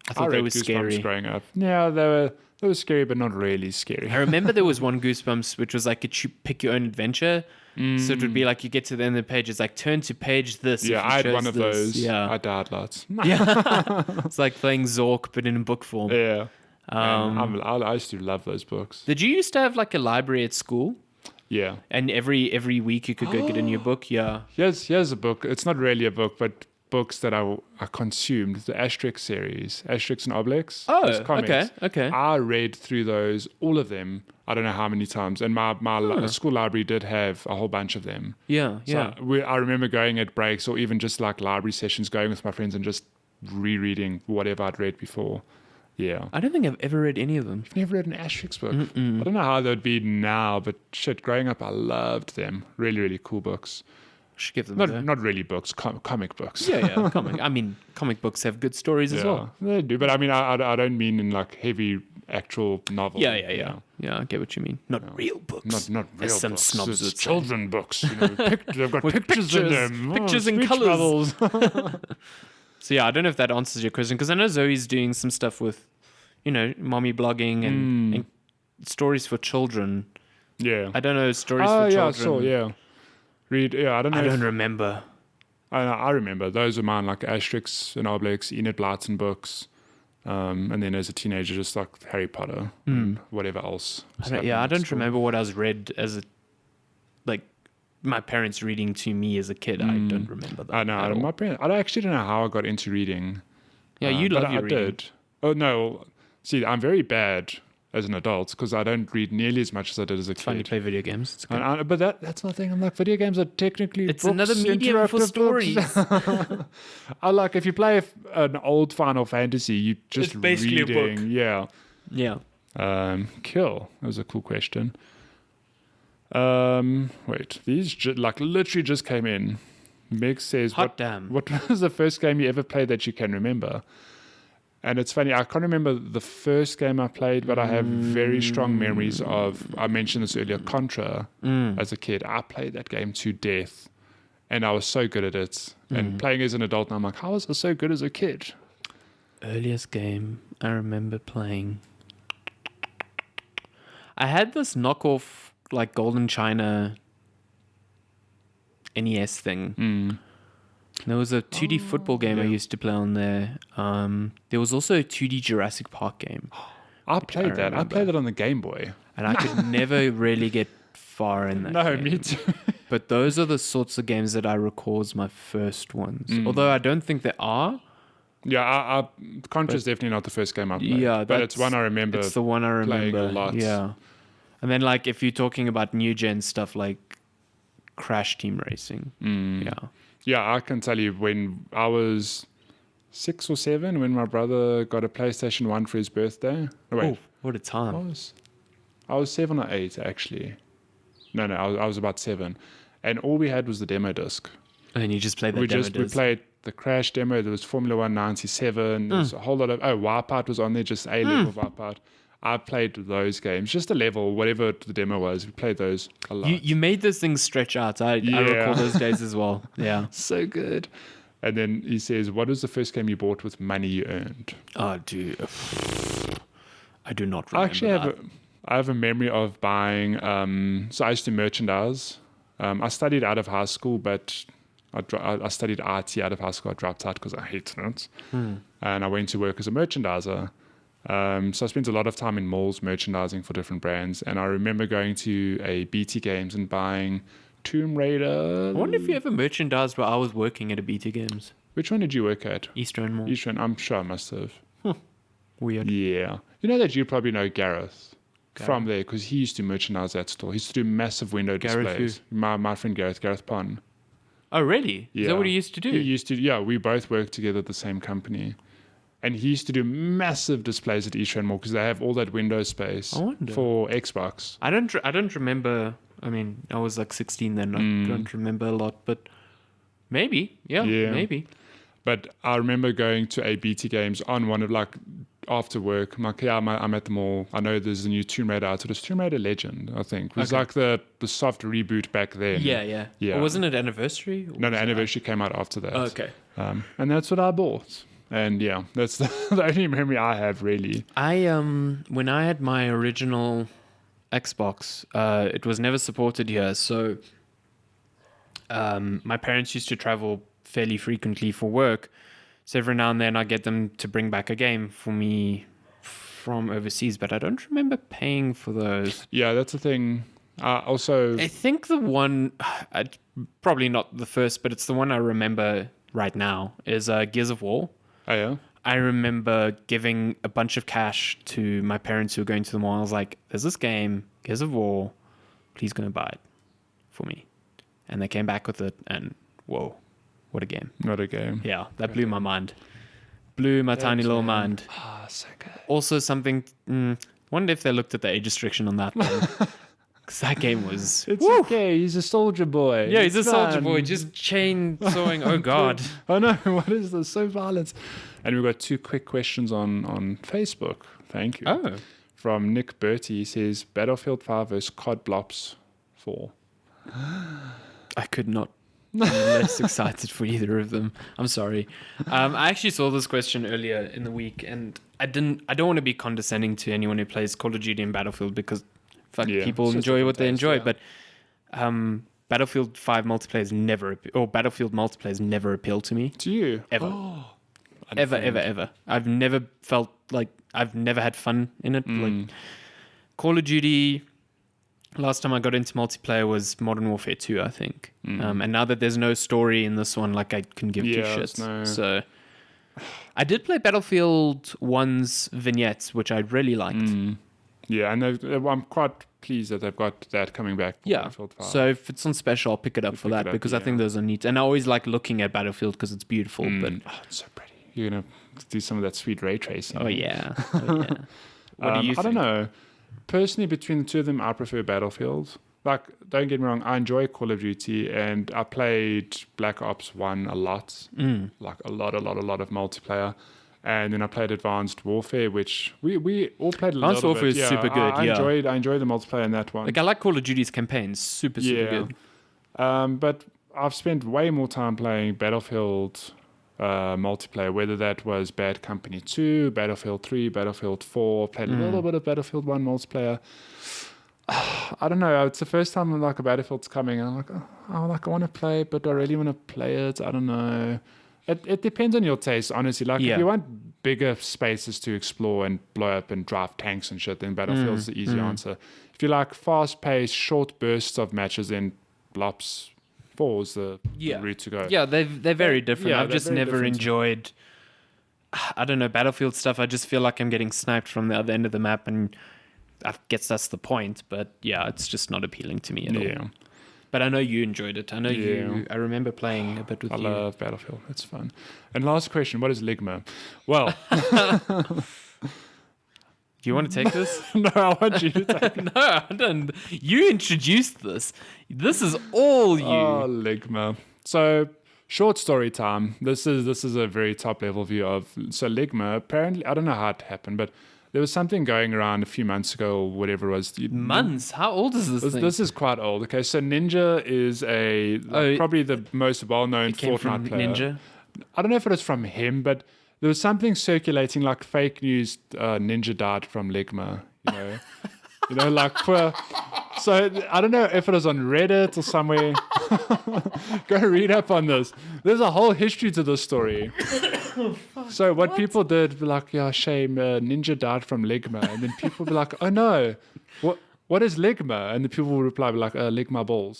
[SPEAKER 1] I thought they were scary.
[SPEAKER 2] Growing up. Yeah, they were scary, but not really scary.
[SPEAKER 1] I remember there was one Goosebumps which was like a pick your own adventure. So it would be like you get to the end of the page, it's like turn to page this.
[SPEAKER 2] Yeah, I had one of those.
[SPEAKER 1] Yeah,
[SPEAKER 2] I died lots.
[SPEAKER 1] Yeah, it's like playing Zork but in book form.
[SPEAKER 2] Yeah, I used to love those books.
[SPEAKER 1] Did you used to have like a library at school?
[SPEAKER 2] Yeah,
[SPEAKER 1] and every week you could go get a new book. Yeah,
[SPEAKER 2] here's a book. It's not really a book, but books that I consumed, the Asterix series, Asterix and Obelix.
[SPEAKER 1] Oh,
[SPEAKER 2] comics.
[SPEAKER 1] okay.
[SPEAKER 2] I read through those, all of them. I don't know how many times. And my school library did have a whole bunch of them.
[SPEAKER 1] Yeah,
[SPEAKER 2] so I remember going at breaks or even just like library sessions, going with my friends and just rereading whatever I'd read before. Yeah.
[SPEAKER 1] I don't think I've ever read any of them.
[SPEAKER 2] You've never read an Asterix book? I don't know how they'd be now, but shit, growing up, I loved them. Really, really cool books.
[SPEAKER 1] Should give them
[SPEAKER 2] not really books, comic books.
[SPEAKER 1] Yeah, comic. I mean, comic books have good stories as well.
[SPEAKER 2] They do, but I mean, I don't mean in like heavy actual novels.
[SPEAKER 1] Yeah. I get what you mean. Not real books.
[SPEAKER 2] Not real
[SPEAKER 1] some
[SPEAKER 2] books.
[SPEAKER 1] snobs
[SPEAKER 2] It's children books. You know, they've got pictures in them.
[SPEAKER 1] Pictures and colours. So yeah, I don't know if that answers your question because I know Zoe's doing some stuff with, mommy blogging and stories for children.
[SPEAKER 2] Yeah.
[SPEAKER 1] I don't know stories for children.
[SPEAKER 2] I don't know.
[SPEAKER 1] I don't remember.
[SPEAKER 2] I remember. Those are mine, like Asterix and Obelix, Enid Blyton books. And then as a teenager, just like Harry Potter and whatever else.
[SPEAKER 1] I don't remember what I was read as my parents reading to me as a kid. I don't remember that.
[SPEAKER 2] I know. My parents. I actually don't know how I got into reading.
[SPEAKER 1] Yeah, you love your reading.
[SPEAKER 2] I did. Oh no! See, I'm very bad as an adult because I don't read nearly as much as I did as a kid.
[SPEAKER 1] Fun to play video games. It's good.
[SPEAKER 2] But that's my thing. I'm like, video games are technically
[SPEAKER 1] it's
[SPEAKER 2] books,
[SPEAKER 1] another medium for stories.
[SPEAKER 2] I like if you play an old Final Fantasy, you just
[SPEAKER 1] it's basically
[SPEAKER 2] reading.
[SPEAKER 1] A book.
[SPEAKER 2] Yeah. Cool. That was a cool question. Wait, these literally just came in. Meg says,
[SPEAKER 1] damn.
[SPEAKER 2] What was the first game you ever played that you can remember? And it's funny, I can't remember the first game I played, but I have very strong memories of, I mentioned this earlier, Contra as a kid. I played that game to death, and I was so good at it. And playing as an adult, now I'm like, how was I so good as a kid?
[SPEAKER 1] Earliest game I remember playing. I had this knockoff, like Golden China NES thing. There was a 2D football game I used to play on there. There was also a 2D Jurassic Park game.
[SPEAKER 2] I played that. I played it on the Game Boy.
[SPEAKER 1] And I could never really get far in that game.
[SPEAKER 2] Me too.
[SPEAKER 1] But those are the sorts of games that I recall as my first ones. Although I don't think there are.
[SPEAKER 2] Yeah, Contra's definitely not the first game I played. Yeah, but it's one I remember.
[SPEAKER 1] It's the one I remember.
[SPEAKER 2] Playing a lot.
[SPEAKER 1] Yeah. And then like if you're talking about new gen stuff like Crash Team Racing. Yeah.
[SPEAKER 2] Yeah, I can tell you when I was 6 or 7, when my brother got a PlayStation 1 for his birthday. Oh, wait.
[SPEAKER 1] What a time.
[SPEAKER 2] I was 7 or 8, actually. No, I was about 7. And all we had was the demo disc.
[SPEAKER 1] And you just played the demo disc?
[SPEAKER 2] We played the Crash demo. There was Formula 1 97. There was a whole lot of... Wipeout was on there, just A-level Wipeout. I played those games, just a level, whatever the demo was. We played those a lot.
[SPEAKER 1] You made those things stretch out. I recall those days as well. Yeah.
[SPEAKER 2] So good. And then he says, what was the first game you bought with money you earned?
[SPEAKER 1] Oh, dude. I do not remember
[SPEAKER 2] I have a memory of buying, so I used to merchandise. I studied out of high school, but I studied IT out of high school. I dropped out because I hated it. And I went to work as a merchandiser. So I spent a lot of time in malls merchandising for different brands. And I remember going to a BT Games and buying Tomb Raider.
[SPEAKER 1] I wonder if you ever merchandised while I was working at a BT Games.
[SPEAKER 2] Which one did you work at?
[SPEAKER 1] Eastern Mall.
[SPEAKER 2] Eastern, I'm sure I must have.
[SPEAKER 1] Weird.
[SPEAKER 2] Yeah. You know that you probably know Gareth from there because he used to merchandise that store. He used to do massive window displays. My friend Gareth Pond.
[SPEAKER 1] Oh, really?
[SPEAKER 2] Yeah.
[SPEAKER 1] Is that what he used to do?
[SPEAKER 2] He used to, yeah, we both worked together at the same company. And he used to do massive displays at Eastern Mall because they have all that window space for Xbox.
[SPEAKER 1] I don't remember. I mean, I was like 16 then. I don't remember a lot, but maybe. Yeah, maybe.
[SPEAKER 2] But I remember going to a BT Games on one of like after work. I'm like, yeah, I'm at the mall. I know there's a new Tomb Raider out. It was Tomb Raider Legend, I think. It was like the soft reboot back then.
[SPEAKER 1] Yeah. Or wasn't it Anniversary?
[SPEAKER 2] No, Anniversary came out after that.
[SPEAKER 1] Oh, okay.
[SPEAKER 2] And that's what I bought. And yeah, that's the only memory I have really.
[SPEAKER 1] When I had my original Xbox, it was never supported here. So my parents used to travel fairly frequently for work. So every now and then I get them to bring back a game for me from overseas, but I don't remember paying for those.
[SPEAKER 2] Yeah, that's the thing. Also,
[SPEAKER 1] I think the one, probably not the first, but it's the one I remember right now, is Gears of War.
[SPEAKER 2] Oh, yeah?
[SPEAKER 1] I remember giving a bunch of cash to my parents who were going to the mall. I was like, there's this game, Gears of War, please go and buy it for me. And they came back with it, and whoa, what a game.
[SPEAKER 2] Not a game.
[SPEAKER 1] Yeah, that blew my mind. Blew my tiny little mind.
[SPEAKER 2] Ah, so good.
[SPEAKER 1] Also something, wonder if they looked at the age restriction on that thing. Because that game was...
[SPEAKER 2] It's okay, he's a soldier boy.
[SPEAKER 1] Yeah, he's a soldier boy, just chainsawing. Oh, God.
[SPEAKER 2] Oh, no, what is this? So violent. And we've got 2 quick questions on Facebook. Thank you.
[SPEAKER 1] Oh.
[SPEAKER 2] From Nick Bertie, he says, Battlefield 5 versus COD Blops 4.
[SPEAKER 1] I could not be less excited for either of them. I'm sorry. I actually saw this question earlier in the week, and I don't want to be condescending to anyone who plays Call of Duty and Battlefield because people enjoy what they enjoy, but Battlefield 5 multiplayer Battlefield multiplayer never appealed to me.
[SPEAKER 2] To you?
[SPEAKER 1] Ever.
[SPEAKER 2] Oh,
[SPEAKER 1] ever. I've never felt like I've never had fun in it. Like Call of Duty, last time I got into multiplayer was Modern Warfare 2, I think. And now that there's no story in this one, like I couldn't give two shits. So I did play Battlefield 1's vignettes, which I really liked.
[SPEAKER 2] Yeah, and I'm quite pleased that they've got that coming back.
[SPEAKER 1] Yeah, so if it's on special, I'll pick it up for that because I think those are neat. And I always like looking at Battlefield because it's beautiful. But
[SPEAKER 2] it's so pretty. You're going to do some of that sweet ray tracing.
[SPEAKER 1] Oh, yeah. What do you think?
[SPEAKER 2] I don't know. Personally, between the two of them, I prefer Battlefield. Like, don't get me wrong, I enjoy Call of Duty, and I played Black Ops 1 a lot. Like, a lot of multiplayer. And then I played Advanced Warfare, which we all played a
[SPEAKER 1] Advanced
[SPEAKER 2] little
[SPEAKER 1] Warfare
[SPEAKER 2] bit.
[SPEAKER 1] is super good,
[SPEAKER 2] I enjoyed the multiplayer in that one.
[SPEAKER 1] Like, I like Call of Duty's campaigns. Super good.
[SPEAKER 2] But I've spent way more time playing Battlefield multiplayer, whether that was Bad Company 2, Battlefield 3, Battlefield 4, played a little bit of Battlefield 1 multiplayer. I don't know. It's the first time like a Battlefield's coming. And I'm like, I want to play it, but do I really want to play it? I don't know. It depends on your taste, honestly. Like, if you want bigger spaces to explore and blow up and drive tanks and shit, then Battlefield's the easy answer. If you like fast-paced, short bursts of matches, then Blops 4 is the route to go.
[SPEAKER 1] Yeah, they're very different.
[SPEAKER 2] Yeah,
[SPEAKER 1] I've just never enjoyed, I don't know, Battlefield stuff. I just feel like I'm getting sniped from the other end of the map, and I guess that's the point. But yeah, it's just not appealing to me at all. But I know you enjoyed it. I know I remember playing a bit with you.
[SPEAKER 2] I love Battlefield. It's fun. And last question, what is Ligma? Well...
[SPEAKER 1] Do you want to take this?
[SPEAKER 2] No, I want you to take it.
[SPEAKER 1] No, I don't. You introduced this. This is all you.
[SPEAKER 2] Oh, Ligma. So, short story time. This is a very top level view of... So, Ligma, apparently, I don't know how it happened, but there was something going around a few months ago or whatever it was.
[SPEAKER 1] Months? How old is this thing?
[SPEAKER 2] This is quite old. Okay, so Ninja is probably the most well-known
[SPEAKER 1] Came
[SPEAKER 2] Fortnite
[SPEAKER 1] from
[SPEAKER 2] player.
[SPEAKER 1] Ninja.
[SPEAKER 2] I don't know if it was from him, but there was something circulating like fake news. Ninja died from Ligma. So I don't know if it was on Reddit or somewhere. Go read up on this. There's a whole history to this story. So what people did, like, yeah, shame, Ninja died from Ligma. And then people be like, oh no, what is Ligma? And the people will reply, like, Ligma balls.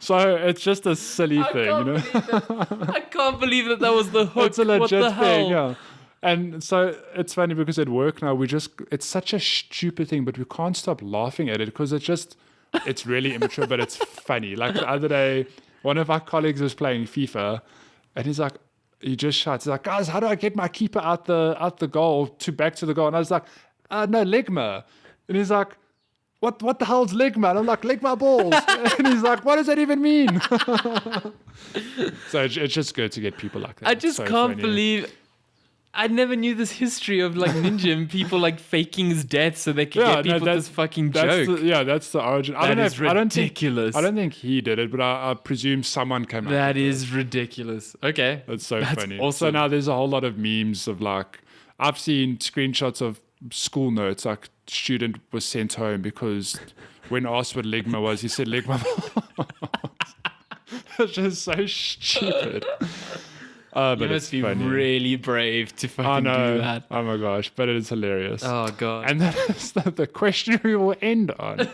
[SPEAKER 2] So it's just a silly thing,
[SPEAKER 1] I can't believe that was the hook.
[SPEAKER 2] It's a legit
[SPEAKER 1] what the
[SPEAKER 2] thing,
[SPEAKER 1] hell?
[SPEAKER 2] yeah. And so it's funny because at work now, it's such a stupid thing, but we can't stop laughing at it because it's really immature, but it's funny. Like the other day, one of our colleagues was playing FIFA and he just shouts, he's like, guys, how do I get my keeper out the goal back to the goal? And I was like, no, Ligma. And he's like, what the hell's Ligma? And I'm like, Ligma balls. And he's like, what does that even mean? So it's just good to get people like that.
[SPEAKER 1] I just can't believe... I never knew this history of like Ninja and people like faking his death so they could get people this fucking joke.
[SPEAKER 2] That's the origin. I
[SPEAKER 1] That is ridiculous.
[SPEAKER 2] I don't think he did it, but I presume someone came up.
[SPEAKER 1] That is ridiculous. Okay.
[SPEAKER 2] That's so funny.
[SPEAKER 1] Awesome.
[SPEAKER 2] So now there's a whole lot of memes of like, I've seen screenshots of school notes, like student was sent home because when asked what Ligma was, he said Ligma. It's just so stupid. But
[SPEAKER 1] You must be
[SPEAKER 2] funny.
[SPEAKER 1] really brave to fucking do that.
[SPEAKER 2] Oh my gosh, but it is hilarious.
[SPEAKER 1] Oh god.
[SPEAKER 2] And that is the question we will end on.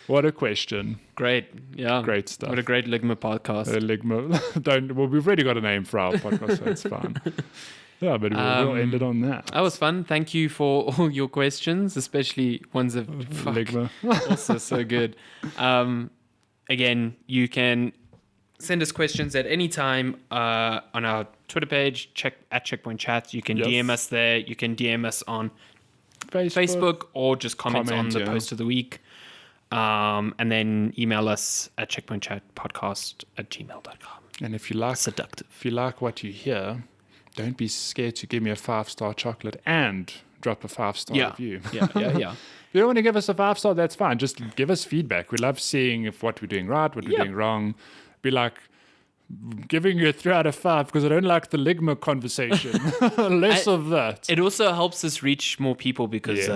[SPEAKER 2] What a question.
[SPEAKER 1] Great. Yeah.
[SPEAKER 2] Great stuff.
[SPEAKER 1] What a great Ligma podcast.
[SPEAKER 2] Ligma. We've already got a name for our podcast, so it's fine. Yeah, but we'll end it on that.
[SPEAKER 1] That was fun. Thank you for all your questions, especially ones of
[SPEAKER 2] Ligma.
[SPEAKER 1] also so good. Again, you can send us questions at any time on our Twitter page, at Checkpoint Chat. You can DM us there. You can DM us on Facebook or just comment on the post of the week. And then email us at checkpointchatpodcast@gmail.com.
[SPEAKER 2] And if you like what you hear, don't be scared to give me a 5-star chocolate and drop a 5-star review.
[SPEAKER 1] Yeah.
[SPEAKER 2] If you don't want to give us a 5-star, that's fine. Just give us feedback. We love seeing what we're doing right, what we're doing wrong. Be like giving you a 3 out of 5 because I don't like the Ligma conversation. Less of that.
[SPEAKER 1] It also helps us reach more people because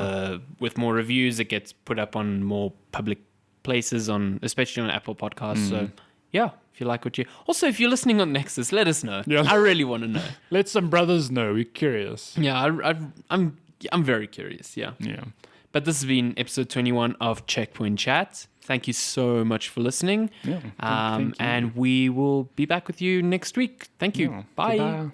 [SPEAKER 1] with more reviews, it gets put up on more public places, especially on Apple Podcasts. So yeah, if you like what you... Also, if you're listening on Nexus, let us know. Yeah. I really want to know.
[SPEAKER 2] Let some brothers know. We're curious.
[SPEAKER 1] Yeah, I'm very curious. Yeah.
[SPEAKER 2] Yeah.
[SPEAKER 1] But this has been episode 21 of Checkpoint Chat. Thank you so much for listening.
[SPEAKER 2] Yeah, thank you.
[SPEAKER 1] And we will be back with you next week. Thank you.
[SPEAKER 2] Yeah.
[SPEAKER 1] Bye.
[SPEAKER 2] Goodbye.